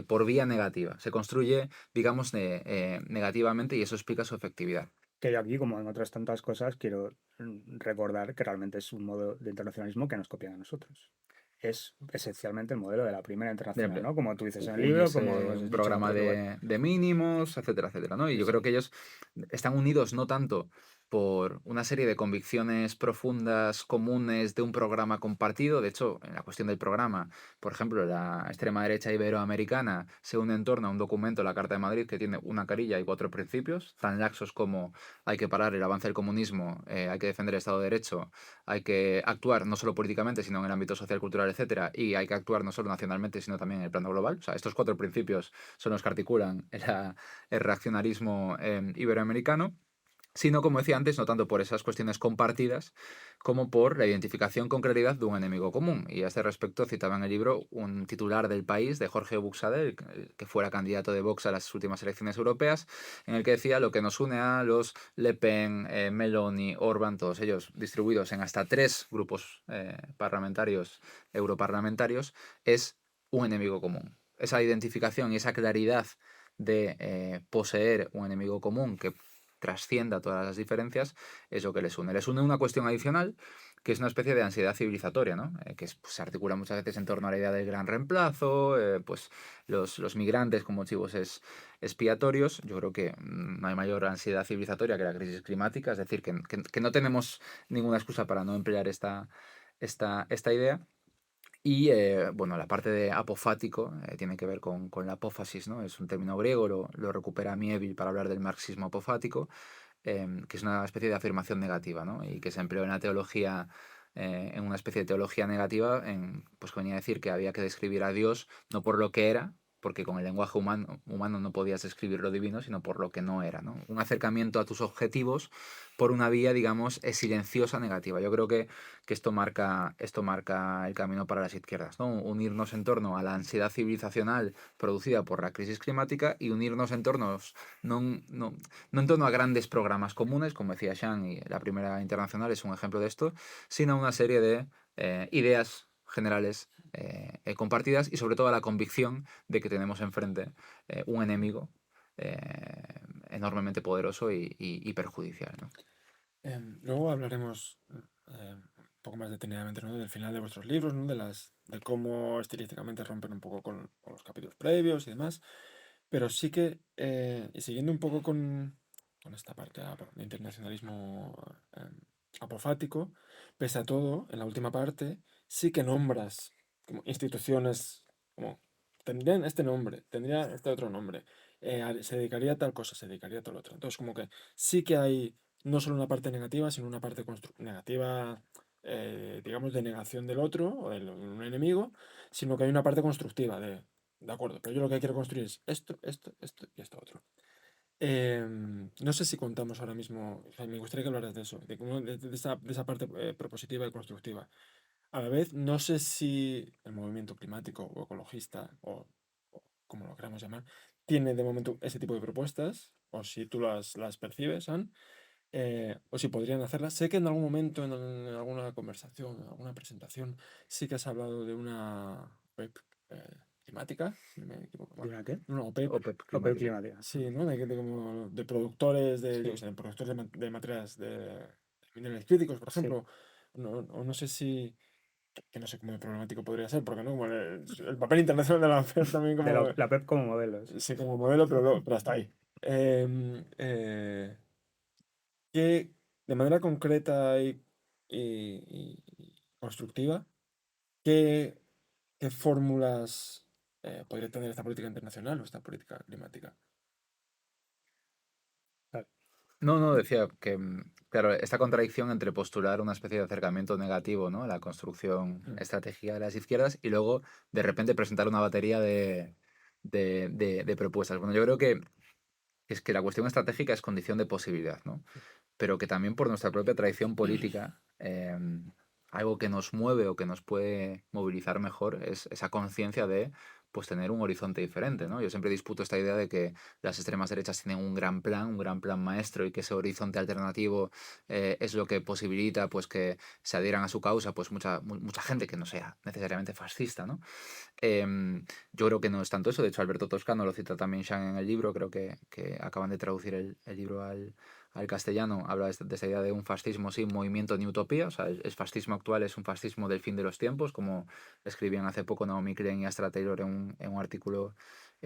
[SPEAKER 3] por vía negativa. Se construye, digamos, negativamente y eso explica su efectividad.
[SPEAKER 2] Que yo aquí, como en otras tantas cosas, quiero recordar que realmente es un modo de internacionalismo que nos copian a nosotros. Es esencialmente el modelo de la primera internacional, ¿no? Como tú dices en el libro, como hemos
[SPEAKER 3] Un
[SPEAKER 2] dicho en
[SPEAKER 3] programa
[SPEAKER 2] otros lugares.
[SPEAKER 3] de mínimos, etcétera, etcétera, ¿no? Y
[SPEAKER 2] Sí,
[SPEAKER 3] yo
[SPEAKER 2] sí.
[SPEAKER 3] creo que ellos están unidos no tanto por una serie de convicciones profundas, comunes de un programa compartido. De hecho, en la cuestión del programa, por ejemplo, la extrema derecha iberoamericana se une en torno a un documento, la Carta de Madrid, que tiene una carilla y 4 principios, tan laxos como hay que parar el avance del comunismo, hay que defender el Estado de Derecho, hay que actuar no solo políticamente, sino en el ámbito social, cultural, etcétera, y hay que actuar no solo nacionalmente, sino también en el plano global. O sea, estos 4 principios son los que articulan el reaccionarismo iberoamericano. sino, como decía antes, no tanto por esas cuestiones compartidas como por la identificación con claridad de un enemigo común. Y a este respecto citaba en el libro un titular del País de Jorge Buxadel, que fuera candidato de Vox a las últimas elecciones europeas, en el que decía: lo que nos une a los Le Pen, Meloni, Orbán, todos ellos distribuidos en hasta 3 grupos parlamentarios, europarlamentarios, es un enemigo común. Esa identificación y esa claridad de poseer un enemigo común que trascienda todas las diferencias es lo que les une. Les une una cuestión adicional, que es una especie de ansiedad civilizatoria, ¿no? Que se articula muchas veces en torno a la idea del gran reemplazo, pues los migrantes como chivos expiatorios. Yo creo que no hay mayor ansiedad civilizatoria que la crisis climática, es decir, que no tenemos ninguna excusa para no emplear esta idea. Y bueno, la parte de apofático tiene que ver con la apófasis, ¿no? Es un término griego, lo recupera Mieville para hablar del marxismo apofático, que es una especie de afirmación negativa, ¿no? Y que se empleó en la teología, en una especie de teología negativa, pues que venía a decir que había que describir a Dios no por lo que era, porque con el lenguaje humano no podías describir lo divino, sino por lo que no era, ¿no? Un acercamiento a tus objetivos por una vía, digamos, silenciosa negativa. Yo creo que esto marca el camino para las izquierdas, ¿no? Unirnos en torno a la ansiedad civilizacional producida por la crisis climática y unirnos en torno, no en torno a grandes programas comunes, como decía Sean, y la Primera Internacional es un ejemplo de esto, sino a una serie de ideas generales compartidas y sobre todo a la convicción de que tenemos enfrente un enemigo enormemente poderoso y perjudicial, ¿no?
[SPEAKER 1] Luego hablaremos un poco más detenidamente, ¿no? Del final de vuestros libros, ¿no? De cómo estilísticamente rompen un poco con los capítulos previos y demás. Pero sí que, y siguiendo un poco con esta parte de internacionalismo apofático, pese a todo, en la última parte, sí que nombras como instituciones, como tendrían este nombre, tendría este otro nombre, se dedicaría a tal cosa, se dedicaría a tal otro. Entonces, como que sí que hay no solo una parte negativa, sino una parte negativa, digamos, de negación del otro o de un enemigo, sino que hay una parte constructiva de acuerdo, pero yo lo que quiero construir es esto, esto, esto y esto otro. No sé si contamos ahora mismo, o sea, me gustaría que hablaras de eso, de esa parte propositiva y constructiva. A la vez, no sé si el movimiento climático o ecologista, o como lo queramos llamar, tiene de momento ese tipo de propuestas, o si tú las percibes, Ann, o si podrían hacerlas. Sé que en algún momento, en alguna conversación, en alguna presentación, sí que has hablado de una OPEP climática, si no me equivoco.
[SPEAKER 2] ¿De
[SPEAKER 1] Bueno,
[SPEAKER 2] una qué?
[SPEAKER 1] una OPEP,
[SPEAKER 3] OPEP
[SPEAKER 2] OPEP
[SPEAKER 3] climática.
[SPEAKER 2] climática.
[SPEAKER 1] sí, ¿no? De productores yo qué
[SPEAKER 2] Sí,
[SPEAKER 1] sé, de productores de materiales de minerales críticos, por
[SPEAKER 2] sí.
[SPEAKER 1] ejemplo. O no sé si, que no sé cómo de problemático podría ser, porque no, como el papel internacional de la OPEP también
[SPEAKER 2] De la,
[SPEAKER 1] como,
[SPEAKER 2] la PEP como modelos.
[SPEAKER 1] sí, como modelo, pero hasta ahí. Em, eh, que de manera concreta y constructiva, ¿qué, qué fórmulas podría tener esta política internacional o esta política climática?
[SPEAKER 2] Claro.
[SPEAKER 3] No, decía que, claro, esta contradicción entre postular una especie de acercamiento negativo, ¿no? A la construcción
[SPEAKER 1] Mm.
[SPEAKER 3] estratégica de las izquierdas y luego de repente presentar una batería de propuestas. Bueno, yo creo que es que la cuestión estratégica es condición de posibilidad, ¿no? Pero que también por nuestra propia tradición política, algo que nos mueve o que nos puede movilizar mejor es esa conciencia de pues tener un horizonte diferente, ¿no? Yo siempre disputo esta idea de que las extremas derechas tienen un gran plan maestro y que ese horizonte alternativo es lo que posibilita pues que se adhieran a su causa pues mucha gente que no sea necesariamente fascista, ¿no? Yo creo que no es tanto eso, de hecho Alberto Toscano lo cita también Sean en el libro, creo que acaban de traducir el libro al castellano, habla de esta idea de un fascismo sin movimiento ni utopía, o sea, el fascismo actual es un fascismo del fin de los tiempos, como escribían hace poco Naomi Klein y Astra Taylor en un artículo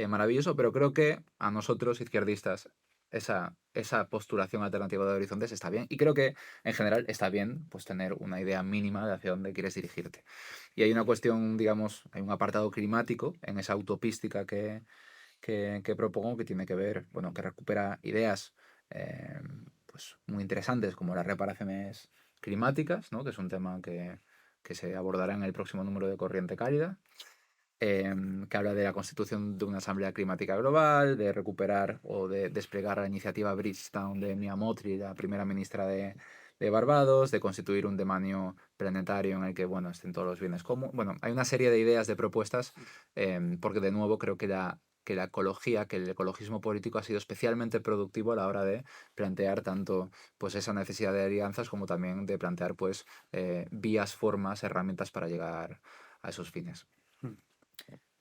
[SPEAKER 3] maravilloso, pero creo que a nosotros, izquierdistas, esa postulación alternativa de horizontes está bien, y creo que en general está bien pues tener una idea mínima de hacia dónde quieres dirigirte. Y hay una cuestión, digamos, hay un apartado climático en esa utopística que propongo que tiene que ver, bueno, que recupera ideas pues muy interesantes como las reparaciones climáticas, ¿no? Que es un tema que se abordará en el próximo número de Corriente Cálida. que habla de la constitución de una asamblea climática global, de recuperar o de desplegar la iniciativa Bridgetown de Mia Mottley, la primera ministra de Barbados, de constituir un demanio planetario en el que, bueno, estén todos los bienes comunes. Bueno, hay una serie de ideas, de propuestas, porque de nuevo creo que la ecología, que el ecologismo político ha sido especialmente productivo a la hora de plantear tanto pues esa necesidad de alianzas como también de plantear pues vías, formas, herramientas para llegar a esos fines.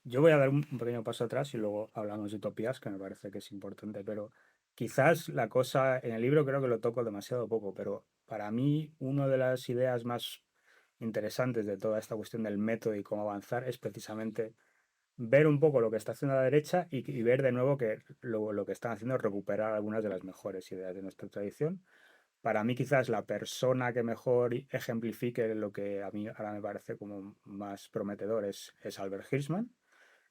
[SPEAKER 2] Yo voy a dar un pequeño paso atrás y luego hablamos de utopías, que me parece que es importante, pero quizás la cosa en el libro creo que lo toco demasiado poco, pero para mí una de las ideas más interesantes de toda esta cuestión del método y cómo avanzar es precisamente ver un poco lo que está haciendo la derecha y ver de nuevo que lo que están haciendo es recuperar algunas de las mejores ideas de nuestra tradición. Para mí quizás la persona que mejor ejemplifique lo que a mí ahora me parece como más prometedor es Albert Hirschman,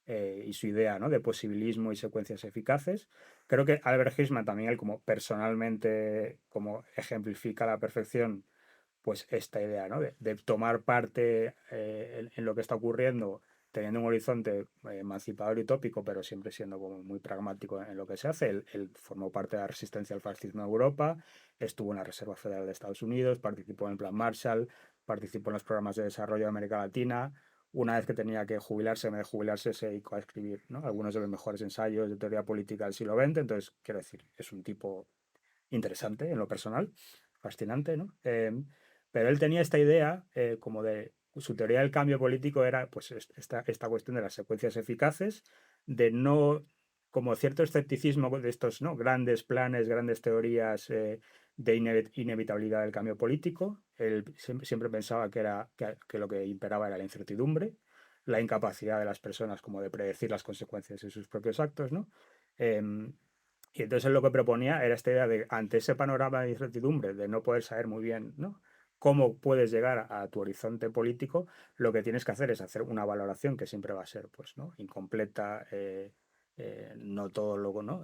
[SPEAKER 2] y su idea, ¿no?, de posibilismo y secuencias eficaces. Creo que Albert Hirschman también, él como personalmente, como ejemplifica a la perfección, pues esta idea, ¿no?, de tomar parte en lo que está ocurriendo, teniendo un horizonte emancipador y utópico, pero siempre siendo como muy pragmático en lo que se hace. Él formó parte de la resistencia al fascismo en Europa, estuvo en la Reserva Federal de Estados Unidos, participó en el Plan Marshall, participó en los programas de desarrollo de América Latina. Una vez que tenía que jubilarse, en vez de jubilarse, se dedicó a escribir, ¿no?, algunos de los mejores ensayos de teoría política del siglo XX. Entonces, quiero decir, es un tipo interesante en lo personal, fascinante, ¿no? Pero él tenía esta idea como de su teoría del cambio político era pues esta cuestión de las secuencias eficaces, de no, como cierto escepticismo de estos, ¿no?, grandes planes, grandes teorías de inevitabilidad del cambio político. Él siempre pensaba que lo que imperaba era la incertidumbre, la incapacidad de las personas como de predecir las consecuencias de sus propios actos, ¿no? Em, y entonces él lo que proponía era esta idea de, ante ese panorama de incertidumbre, de no poder saber muy bien, ¿no?, cómo puedes llegar a tu horizonte político, lo que tienes que hacer es hacer una valoración que siempre va a ser, pues, ¿no?, incompleta, no todo lo, ¿no?,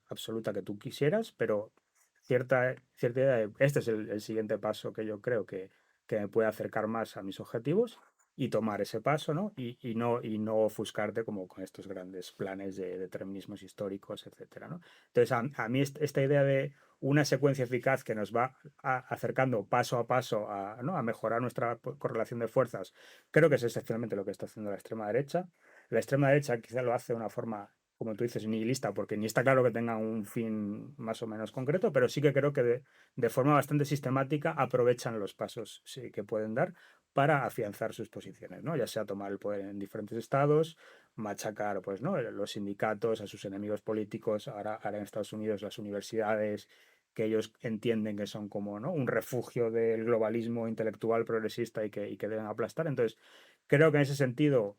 [SPEAKER 2] absoluta que tú quisieras, pero cierta idea de, este es el siguiente paso que yo creo que me puede acercar más a mis objetivos, y tomar ese paso, ¿no? Y no ofuscarte como con estos grandes planes de determinismos históricos, etcétera, ¿no? Entonces, a mí esta idea de una secuencia eficaz que nos va acercando paso a paso a, ¿no?, a mejorar nuestra correlación de fuerzas, creo que es esencialmente lo que está haciendo la extrema derecha. La extrema derecha quizá lo hace de una forma, como tú dices, nihilista, porque ni está claro que tenga un fin más o menos concreto, pero sí que creo que de forma bastante sistemática aprovechan los pasos, sí, que pueden dar para afianzar sus posiciones, ¿no? Ya sea tomar el poder en diferentes estados, machacar, pues, ¿no?, los sindicatos, a sus enemigos políticos, ahora en Estados Unidos las universidades, que ellos entienden que son como, ¿no?, un refugio del globalismo intelectual progresista y que deben aplastar. Entonces, creo que en ese sentido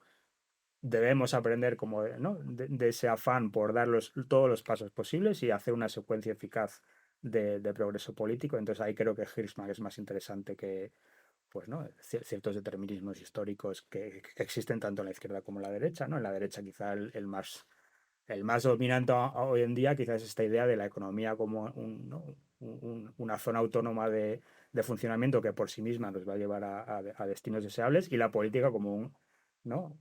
[SPEAKER 2] debemos aprender como ¿no?, de ese afán por dar todos los pasos posibles y hacer una secuencia eficaz de progreso político. Entonces ahí creo que Hirschman es más interesante que, pues, ¿no?, ciertos determinismos históricos que existen tanto en la izquierda como en la derecha, ¿no? En la derecha quizá el más dominante hoy en día quizás es esta idea de la economía como ¿no?, una zona autónoma de funcionamiento que por sí misma nos va a llevar a destinos deseables, y la política como ¿no?,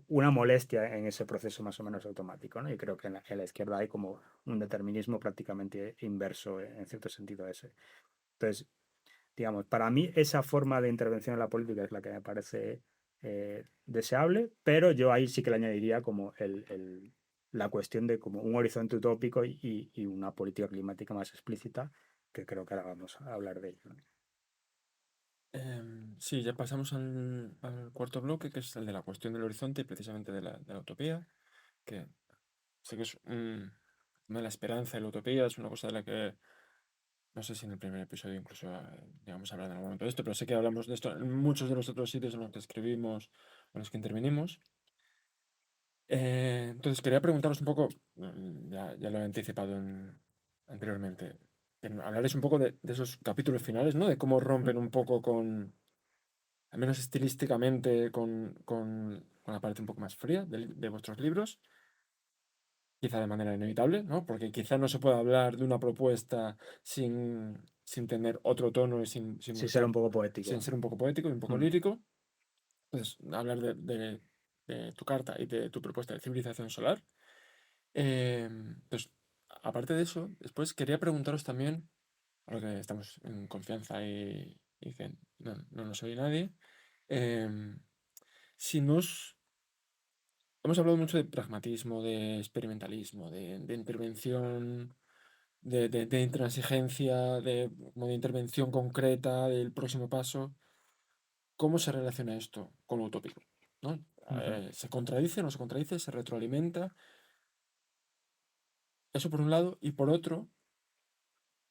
[SPEAKER 2] una molestia en ese proceso más o menos automático, ¿no? Y creo que en la izquierda hay como un determinismo prácticamente inverso en cierto sentido a ese. Entonces, digamos, para mí esa forma de intervención en la política es la que me parece deseable, pero yo ahí sí que le añadiría como la cuestión de como un horizonte utópico y una política climática más explícita, que creo que ahora vamos a hablar de ello, ¿no?
[SPEAKER 1] Sí, ya pasamos al cuarto bloque, que es el de la cuestión del horizonte y precisamente de la utopía, que sé que es no, la esperanza y la utopía es una cosa de la que no sé si en el primer episodio incluso llegamos a hablar en algún momento de esto, pero sé que hablamos de esto en muchos de los otros sitios en los que escribimos o en los que intervenimos. Entonces quería preguntaros un poco, ya lo he anticipado anteriormente, que hablaréis un poco de esos capítulos finales, ¿no? De cómo rompen un poco con, al menos estilísticamente, con la parte un poco más fría de vuestros libros, quizá de manera inevitable, ¿no? Porque quizá no se puede hablar de una propuesta sin tener otro tono y sin
[SPEAKER 2] Sí, será
[SPEAKER 1] buscar,
[SPEAKER 2] un poco poético.
[SPEAKER 1] sin ser un poco poético y un poco
[SPEAKER 2] Mm.
[SPEAKER 1] lírico. Pues hablar de de tu carta y de tu propuesta de civilización solar. Entonces, aparte de eso, después quería preguntaros también, ahora que estamos en confianza y que no nos oye nadie, em, si nos... Hemos hablado mucho de pragmatismo, de experimentalismo, de intervención, de intransigencia, como de intervención concreta, del próximo paso. ¿Cómo se relaciona esto con lo utópico? ¿No? ¿Se contradice, no se contradice, se retroalimenta? Eso por un lado. Y por otro,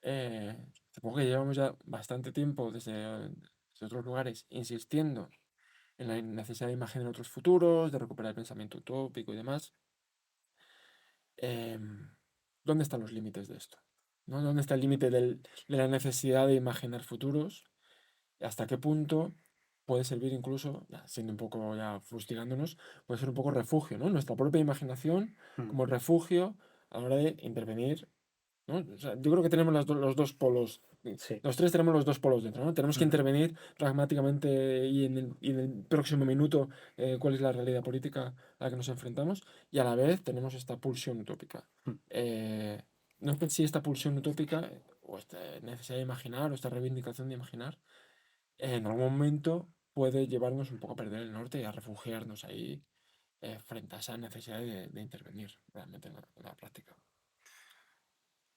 [SPEAKER 1] eh, supongo que llevamos ya bastante tiempo desde otros lugares insistiendo en la necesidad de imaginar otros futuros, de recuperar el pensamiento utópico y demás. Em, ¿Dónde están los límites de esto? ¿No? ¿Dónde está el límite de la necesidad de imaginar futuros? ¿Hasta qué punto puede servir incluso, ya siendo un poco ya fustigándonos, puede ser un poco refugio, ¿no? Nuestra propia imaginación como refugio a la hora de intervenir, ¿no? O sea, yo creo que tenemos los dos polos,
[SPEAKER 2] Sí.
[SPEAKER 1] los tres tenemos los dos polos dentro, ¿no? Tenemos que intervenir pragmáticamente y en el próximo minuto cuál es la realidad política a la que nos enfrentamos y a la vez tenemos esta pulsión utópica. Eh, no sé si esta pulsión utópica o esta necesidad de imaginar o esta reivindicación de imaginar en algún momento puede llevarnos un poco a perder el norte y a refugiarnos ahí frente a esa necesidad de intervenir realmente en la práctica.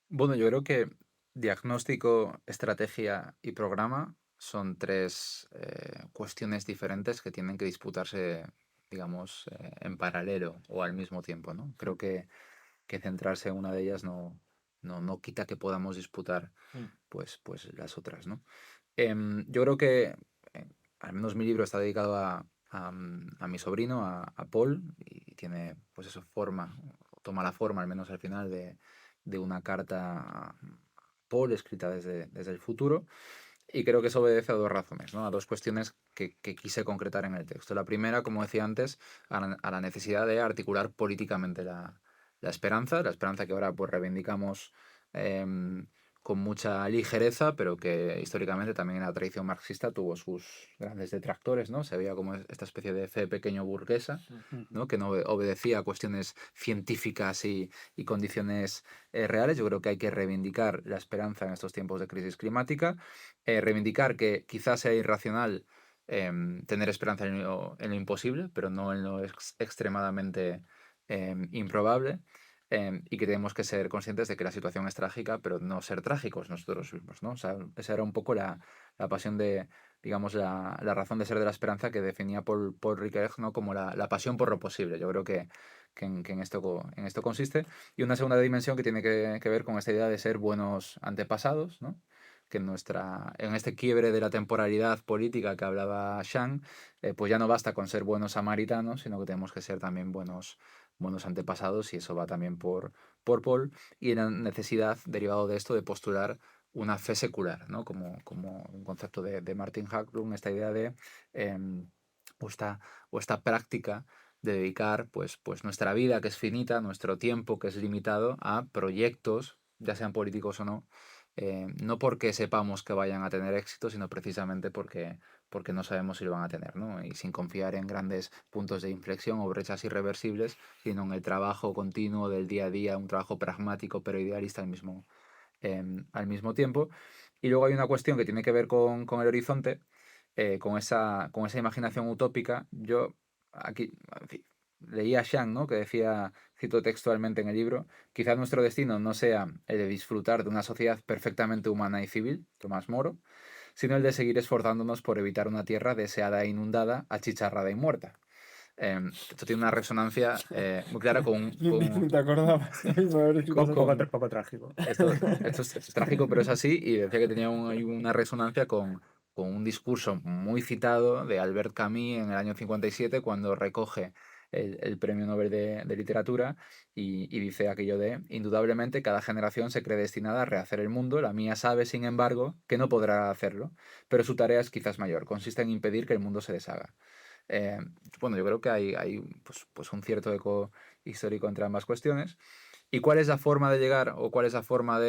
[SPEAKER 3] Bueno, yo creo que diagnóstico, estrategia y programa son tres cuestiones diferentes que tienen que disputarse, digamos, en paralelo o al mismo tiempo, ¿no? Creo que centrarse en una de ellas no quita que podamos disputar pues las otras, ¿no? Yo creo que al menos mi libro está dedicado a mi sobrino, a Paul, y tiene pues eso, toma la forma, al menos al final, de una carta a Paul escrita desde el futuro. Y creo que eso obedece a dos razones, ¿no? A dos cuestiones que quise concretar en el texto. La primera, como decía antes, a la necesidad de articular políticamente la esperanza que ahora pues reivindicamos em, con mucha ligereza, pero que históricamente también en la tradición marxista tuvo sus grandes detractores, ¿no? Se veía como esta especie de fe pequeño burguesa, ¿no? Que no obedecía a cuestiones científicas y condiciones reales. Yo creo que hay que reivindicar la esperanza en estos tiempos de crisis climática, reivindicar que quizás sea irracional tener esperanza en lo imposible, pero no en lo extremadamente improbable, y que tenemos que ser conscientes de que la situación es trágica, pero no ser trágicos nosotros mismos, ¿no? O sea, esa era un poco la pasión de, digamos, la razón de ser de la esperanza que definía Paul Ricoeur, ¿no? Como la pasión por lo posible. Yo creo que en esto consiste. Y una segunda dimensión que tiene que ver con esta idea de ser buenos antepasados, ¿no? Que en este quiebre de la temporalidad política que hablaba Shang, pues ya no basta con ser buenos samaritanos, sino que tenemos que ser también buenos antepasados, y eso va también por Paul, y la necesidad derivado de esto de postular una fe secular, ¿no? Como un concepto de Martin Hackblum, esta idea de em, o esta práctica de dedicar pues nuestra vida, que es finita, nuestro tiempo, que es limitado, a proyectos, ya sean políticos o no porque sepamos que vayan a tener éxito, sino precisamente porque no sabemos si lo van a tener, ¿no? Y sin confiar en grandes puntos de inflexión o brechas irreversibles, sino en el trabajo continuo del día a día, un trabajo pragmático pero idealista al mismo tiempo. Y luego hay una cuestión que tiene que ver con el horizonte, con esa imaginación utópica. Yo aquí, en fin, leía a Shang, ¿no? Que decía, cito textualmente en el libro: quizás nuestro destino no sea el de disfrutar de una sociedad perfectamente humana y civil, Tomás Moro, sino el de seguir esforzándonos por evitar una tierra deseada e inundada, achicharrada y muerta. Esto tiene una resonancia muy clara
[SPEAKER 1] Ni te acordabas. A ver si
[SPEAKER 2] Un
[SPEAKER 1] vas a
[SPEAKER 2] poco,
[SPEAKER 1] decir.
[SPEAKER 2] poco trágico.
[SPEAKER 3] esto es trágico, pero es así, y decía que tenía hay una resonancia con un discurso muy citado de Albert Camus en el año 57, cuando recoge el Premio Nobel de Literatura, y dice aquello de: indudablemente cada generación se cree destinada a rehacer el mundo, la mía sabe, sin embargo, que no podrá hacerlo, pero su tarea es quizás mayor, consiste en impedir que el mundo se deshaga. Eh, bueno, yo creo que hay pues un cierto eco histórico entre ambas cuestiones. ¿Y cuál es la forma de llegar, o cuál es la forma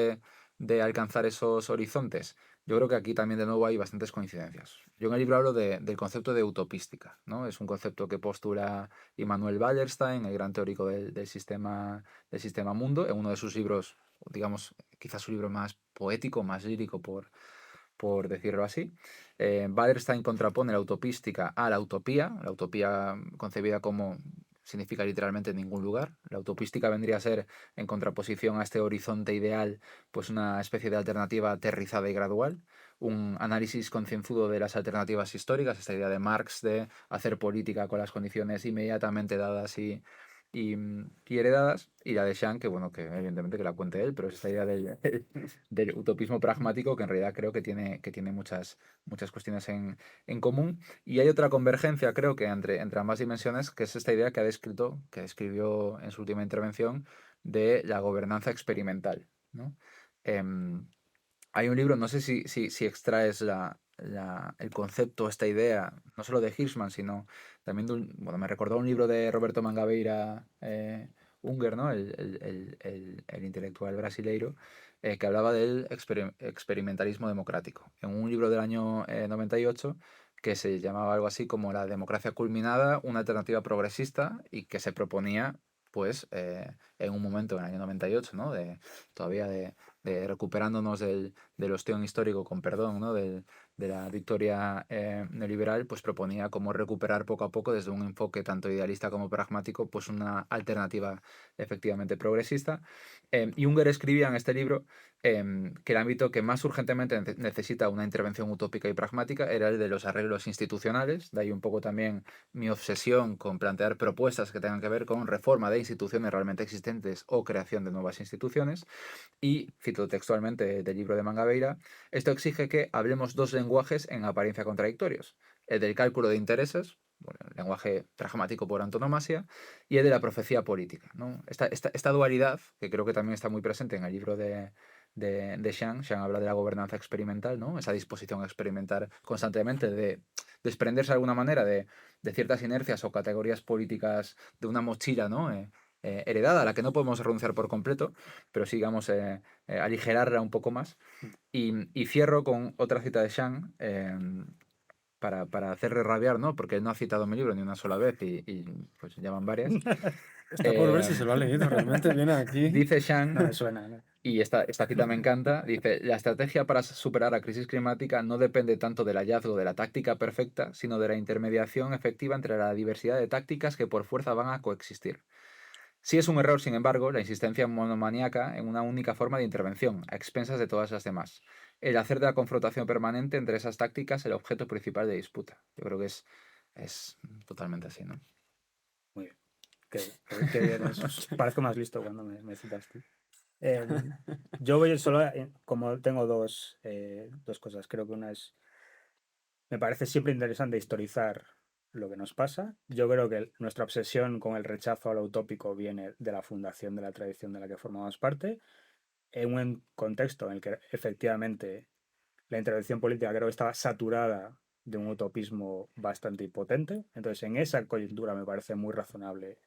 [SPEAKER 3] de alcanzar esos horizontes? Yo creo que aquí también de nuevo hay bastantes coincidencias. Yo en el libro hablo del concepto de utopística, ¿no? Es un concepto que postula Immanuel Wallerstein, el gran teórico del sistema mundo, en uno de sus libros, digamos, quizás su libro más poético, más lírico, por decirlo así. Wallerstein contrapone la utopística a la utopía concebida como significa literalmente ningún lugar. La utopística vendría a ser, en contraposición a este horizonte ideal, pues una especie de alternativa aterrizada y gradual, un análisis concienzudo de las alternativas históricas, esta idea de Marx de hacer política con las condiciones inmediatamente dadas y heredadas, y la de Shang, que bueno, que evidentemente que la cuente él, pero es esta idea del utopismo pragmático que en realidad creo que tiene muchas cuestiones en común. Y hay otra convergencia, creo que entre ambas dimensiones, que es esta idea que describió en su última intervención, de la gobernanza experimental, ¿no? Em, Hay un libro, no sé si extraes el concepto, esta idea, no solo de Hirschman, sino también bueno, me recordó un libro de Roberto Mangabeira Unger, ¿no? El intelectual brasileiro, que hablaba del experimentalismo democrático. En un libro del año 98 que se llamaba algo así como La democracia culminada, una alternativa progresista, y que se proponía, pues, en un momento, en el año 98, ¿no? Todavía de recuperándonos del ostión histórico, con perdón, ¿no? De la victoria neoliberal, pues proponía cómo recuperar poco a poco, desde un enfoque tanto idealista como pragmático, pues una alternativa efectivamente progresista. Y Unger escribía en este libro que el ámbito que más urgentemente necesita una intervención utópica y pragmática era el de los arreglos institucionales. De ahí un poco también mi obsesión con plantear propuestas que tengan que ver con reforma de instituciones realmente existentes o creación de nuevas instituciones. Y, cito textualmente del libro de Mangabeira, esto exige que hablemos dos lenguajes en apariencia contradictorios: el del cálculo de intereses, bueno, el lenguaje pragmático por antonomasia, y el de la profecía política, ¿no? Esta dualidad, que creo que también está muy presente en el libro de Shang. Shang habla de la gobernanza experimental, ¿no? Esa disposición a experimentar constantemente, de desprenderse de alguna manera de ciertas inercias o categorías políticas, de una mochila, ¿no? Heredada, a la que no podemos renunciar por completo, pero sí, digamos, aligerarla un poco más. Y cierro con otra cita de Shang, para hacerle rabiar, ¿no? Porque él no ha citado mi libro ni una sola vez, pues ya van varias.
[SPEAKER 1] Está por ver si se lo ha leído, realmente viene aquí.
[SPEAKER 3] Dice
[SPEAKER 2] No
[SPEAKER 3] Shang,
[SPEAKER 2] me suena, ¿no?
[SPEAKER 3] y esta cita me encanta, dice: la estrategia para superar la crisis climática no depende tanto del hallazgo de la táctica perfecta, sino de la intermediación efectiva entre la diversidad de tácticas que por fuerza van a coexistir. Sí es un error, sin embargo, la insistencia monomaníaca en una única forma de intervención, a expensas de todas las demás. El hacer de la confrontación permanente entre esas tácticas el objeto principal de disputa. Yo creo que es totalmente así, ¿no?
[SPEAKER 2] Muy bien. Qué bien. Parezco más listo cuando me citaste. Yo voy solo, como tengo dos cosas. Creo que una es, me parece siempre interesante historizar lo que nos pasa. Yo creo que nuestra obsesión con el rechazo a lo utópico viene de la fundación de la tradición de la que formamos parte, en un contexto en el que efectivamente la intervención política creo que estaba saturada de un utopismo bastante impotente. Entonces, en esa coyuntura me parece muy razonable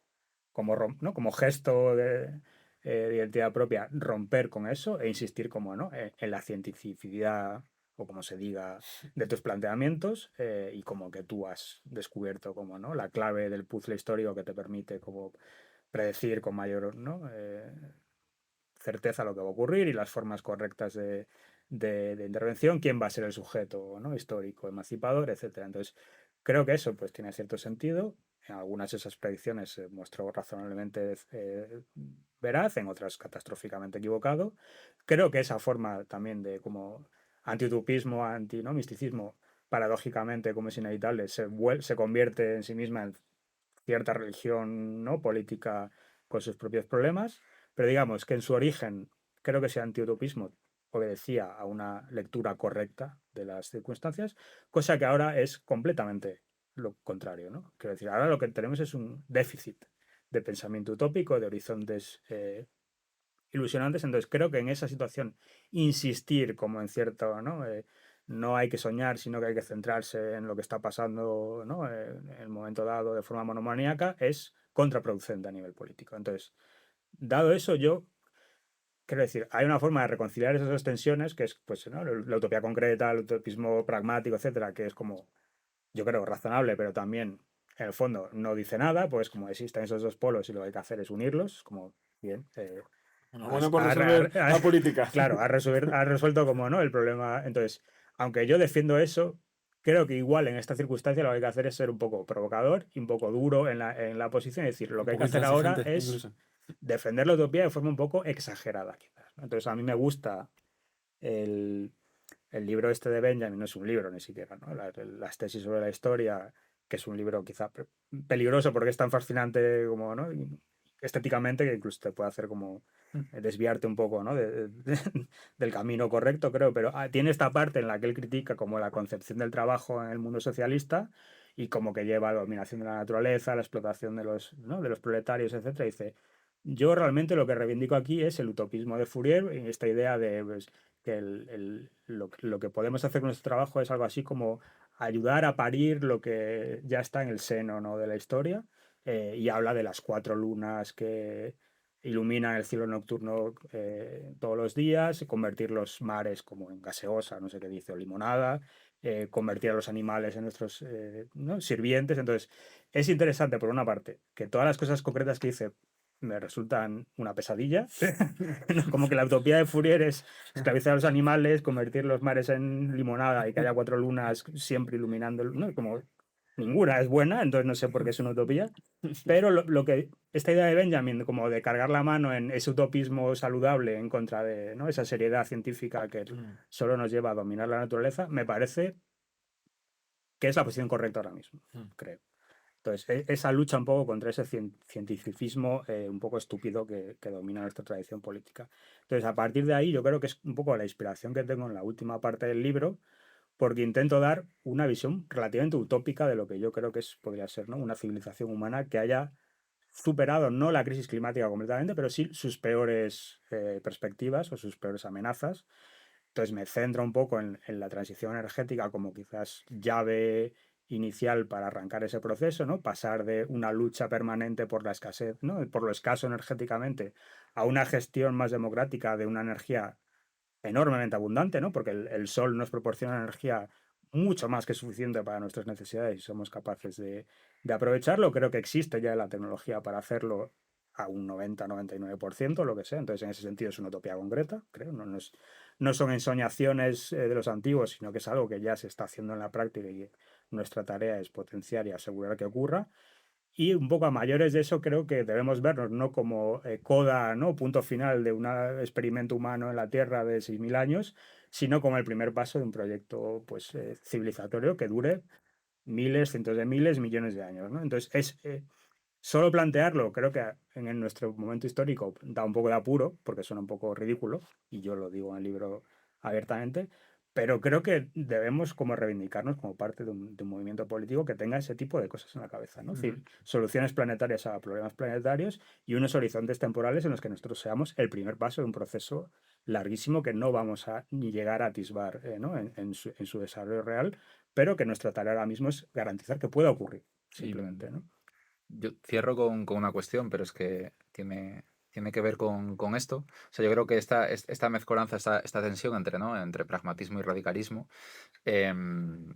[SPEAKER 2] como, ¿no? Como gesto de identidad propia, romper con eso e insistir como, ¿no? En la cientificidad, o como se diga, de tus planteamientos, y como que tú has descubierto como, ¿no? La clave del puzzle histórico que te permite como predecir con mayor, ¿no? Certeza lo que va a ocurrir y las formas correctas de intervención, quién va a ser el sujeto, ¿no? Histórico, emancipador, etcétera. Entonces, creo que eso pues tiene cierto sentido. En algunas de esas predicciones se mostró razonablemente veraz, en otras catastróficamente equivocado. Creo que esa forma también de como antiutopismo, ¿no? Misticismo, paradójicamente, como es inevitable, se convierte en sí misma en cierta religión, ¿no? Política con sus propios problemas, pero digamos que en su origen creo que ese antiutopismo obedecía a una lectura correcta de las circunstancias, cosa que ahora es completamente lo contrario, ¿no? Quiero decir, ahora lo que tenemos es un déficit de pensamiento utópico, de horizontes ilusionantes. Entonces creo que en esa situación insistir como en cierto, ¿no? No hay que soñar, sino que hay que centrarse en lo que está pasando, ¿no? En el momento dado de forma monomaníaca es contraproducente a nivel político. Entonces, dado eso, yo quiero decir, hay una forma de reconciliar esas dos tensiones, que es pues, ¿no? La utopía concreta, el utopismo pragmático, etcétera, que es como, yo creo, razonable, pero también, en el fondo, no dice nada, pues como existen esos dos polos y lo que hay que hacer es unirlos, como, bien,
[SPEAKER 1] Bueno, por resolver la política.
[SPEAKER 2] claro, has resuelto como, ¿no? El problema. Entonces, aunque yo defiendo eso, creo que igual en esta circunstancia lo que hay que hacer es ser un poco provocador y un poco duro en la posición y decir, lo
[SPEAKER 1] Un
[SPEAKER 2] que hay que
[SPEAKER 1] poco
[SPEAKER 2] hacer ahora
[SPEAKER 1] intransigente,
[SPEAKER 2] es
[SPEAKER 1] incluso.
[SPEAKER 2] defender la utopía de forma un poco exagerada, quizás, ¿no? Entonces, a mí me gusta el, el libro este de Benjamin, no es un libro ni siquiera, ¿no? Las tesis sobre la historia, que es un libro quizá peligroso porque es tan fascinante como, ¿no? Estéticamente, que incluso te puede hacer como desviarte un poco, ¿no? Del camino correcto, creo, pero tiene esta parte en la que él critica como la concepción del trabajo en el mundo socialista y como que lleva a la dominación de la naturaleza, la explotación de los, ¿no? de los proletarios, etcétera. Y dice, yo realmente lo que reivindico aquí es el utopismo de Fourier, y esta idea de pues, que lo que podemos hacer con nuestro trabajo es algo así como ayudar a parir lo que ya está en el seno, ¿no? de la historia, y habla de las 4 lunas que iluminan el cielo nocturno todos los días, convertir los mares como en gaseosa, no sé qué dice, o limonada, convertir a los animales en nuestros ¿no? sirvientes. Entonces, es interesante, por una parte, que todas las cosas concretas que dice me resultan una pesadilla. Como que la utopía de Fourier es esclavizar a los animales, convertir los mares en limonada y que haya 4 lunas siempre iluminando, ¿no? Como ninguna es buena, entonces no sé por qué es una utopía. Pero lo que esta idea de Benjamin, como de cargar la mano en ese utopismo saludable en contra de, ¿no? esa seriedad científica que solo nos lleva a dominar la naturaleza, me parece que es la posición correcta ahora mismo, creo. Entonces, esa lucha un poco contra ese cientificismo un poco estúpido que domina nuestra tradición política. Entonces, a partir de ahí, yo creo que es un poco la inspiración que tengo en la última parte del libro, porque intento dar una visión relativamente utópica de lo que yo creo que podría ser, ¿no? una civilización humana que haya superado no la crisis climática completamente, pero sí sus peores perspectivas o sus peores amenazas. Entonces me centro un poco en la transición energética como quizás llave inicial para arrancar ese proceso, ¿no? Pasar de una lucha permanente por la escasez, ¿no? por lo escaso energéticamente, a una gestión más democrática de una energía enormemente abundante, ¿no? Porque el sol nos proporciona energía mucho más que suficiente para nuestras necesidades y somos capaces de aprovecharlo. Creo que existe ya la tecnología para hacerlo a un 90-99%, lo que sea. Entonces, en ese sentido es una utopía concreta, creo. No son ensoñaciones de los antiguos, sino que es algo que ya se está haciendo en la práctica y nuestra tarea es potenciar y asegurar que ocurra. Y un poco a mayores de eso creo que debemos vernos no como coda, ¿no? punto final de un experimento humano en la Tierra de 6.000 años, sino como el primer paso de un proyecto pues, civilizatorio que dure miles, cientos de miles, millones de años, ¿no? Entonces, solo plantearlo, creo que en nuestro momento histórico da un poco de apuro, porque suena un poco ridículo, y yo lo digo en el libro abiertamente, pero creo que debemos como reivindicarnos como parte de un movimiento político que tenga ese tipo de cosas en la cabeza, ¿no? Es decir, soluciones planetarias a problemas planetarios y unos horizontes temporales en los que nosotros seamos el primer paso de un proceso larguísimo que no vamos a ni llegar a atisbar ¿no? en su desarrollo real, pero que nuestra tarea ahora mismo es garantizar que pueda ocurrir, simplemente, ¿no?
[SPEAKER 3] Yo cierro con una cuestión, pero es que tiene que ver con esto. O sea, yo creo que esta mezcolanza, esta tensión entre pragmatismo y radicalismo, em,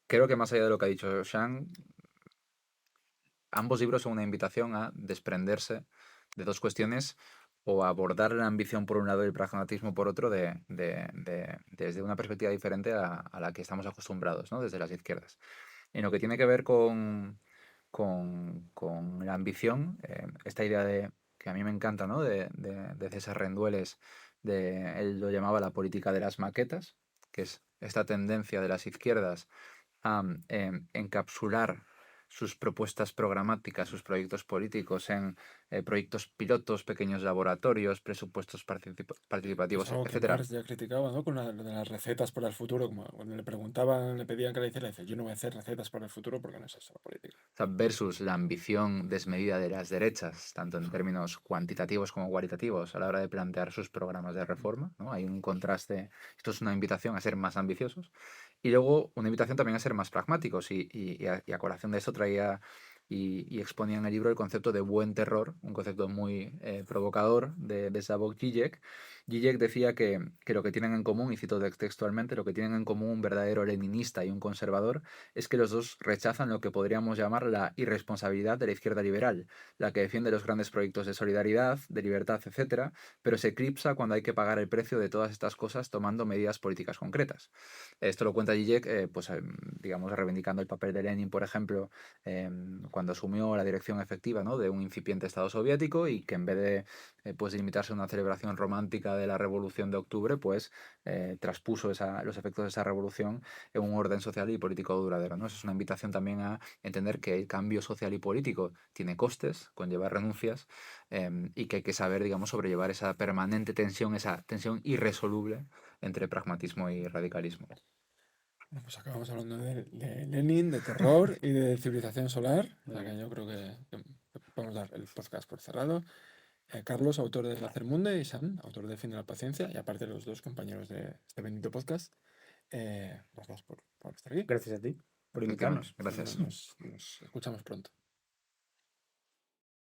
[SPEAKER 3] creo que más allá de lo que ha dicho Shang, ambos libros son una invitación a desprenderse de dos cuestiones o abordar la ambición por un lado y el pragmatismo por otro desde una perspectiva diferente a la que estamos acostumbrados, ¿no? Desde las izquierdas. En lo que tiene que ver con la ambición, esta idea que a mí me encanta, ¿no? de César Rendueles, él lo llamaba la política de las maquetas, que es esta tendencia de las izquierdas a encapsular sus propuestas programáticas, sus proyectos políticos en proyectos pilotos, pequeños laboratorios, presupuestos participativos,
[SPEAKER 1] Es algo que
[SPEAKER 3] etcétera.
[SPEAKER 1] Marx ya criticaba, ¿no? Con lo de las recetas para el futuro, como cuando le preguntaban, le pedían que le hiciera, dice, yo no voy a hacer recetas para el futuro porque no es eso la política.
[SPEAKER 3] O sea, versus la ambición desmedida de las derechas, tanto en términos cuantitativos como cualitativos, a la hora de plantear sus programas de reforma, ¿no? Hay un contraste. Esto es una invitación a ser más ambiciosos y luego una invitación también a ser más pragmáticos. Y a colación de eso traía y exponía en el libro el concepto de buen terror, un concepto muy provocador de Slavoj Žižek. Žižek decía que lo que tienen en común, y cito textualmente, lo que tienen en común un verdadero leninista y un conservador es que los dos rechazan lo que podríamos llamar la irresponsabilidad de la izquierda liberal, la que defiende los grandes proyectos de solidaridad, de libertad, etcétera, pero se eclipsa cuando hay que pagar el precio de todas estas cosas tomando medidas políticas concretas. Esto lo cuenta Žižek, pues, digamos, reivindicando el papel de Lenin, por ejemplo, cuando asumió la dirección efectiva, ¿no?, de un incipiente Estado soviético, y que en vez de pues limitarse a una celebración romántica de la Revolución de Octubre, pues traspuso los efectos de esa revolución en un orden social y político duradero, ¿no? Eso es una invitación también a entender que el cambio social y político tiene costes, conlleva renuncias, y que hay que saber, digamos, sobrellevar esa permanente tensión, esa tensión irresoluble entre pragmatismo y radicalismo.
[SPEAKER 1] Bueno, pues acabamos hablando de Lenin, de terror y de civilización solar. O sea que yo creo que podemos dar el podcast por cerrado. Carlos, autor de El Hacer Munde, y Sam, autor de Fin de la Paciencia, y aparte los dos compañeros de este bendito podcast. Gracias por estar aquí.
[SPEAKER 2] Gracias a ti por
[SPEAKER 3] Efectivamente,
[SPEAKER 2] invitarnos.
[SPEAKER 3] gracias.
[SPEAKER 1] Nos escuchamos pronto.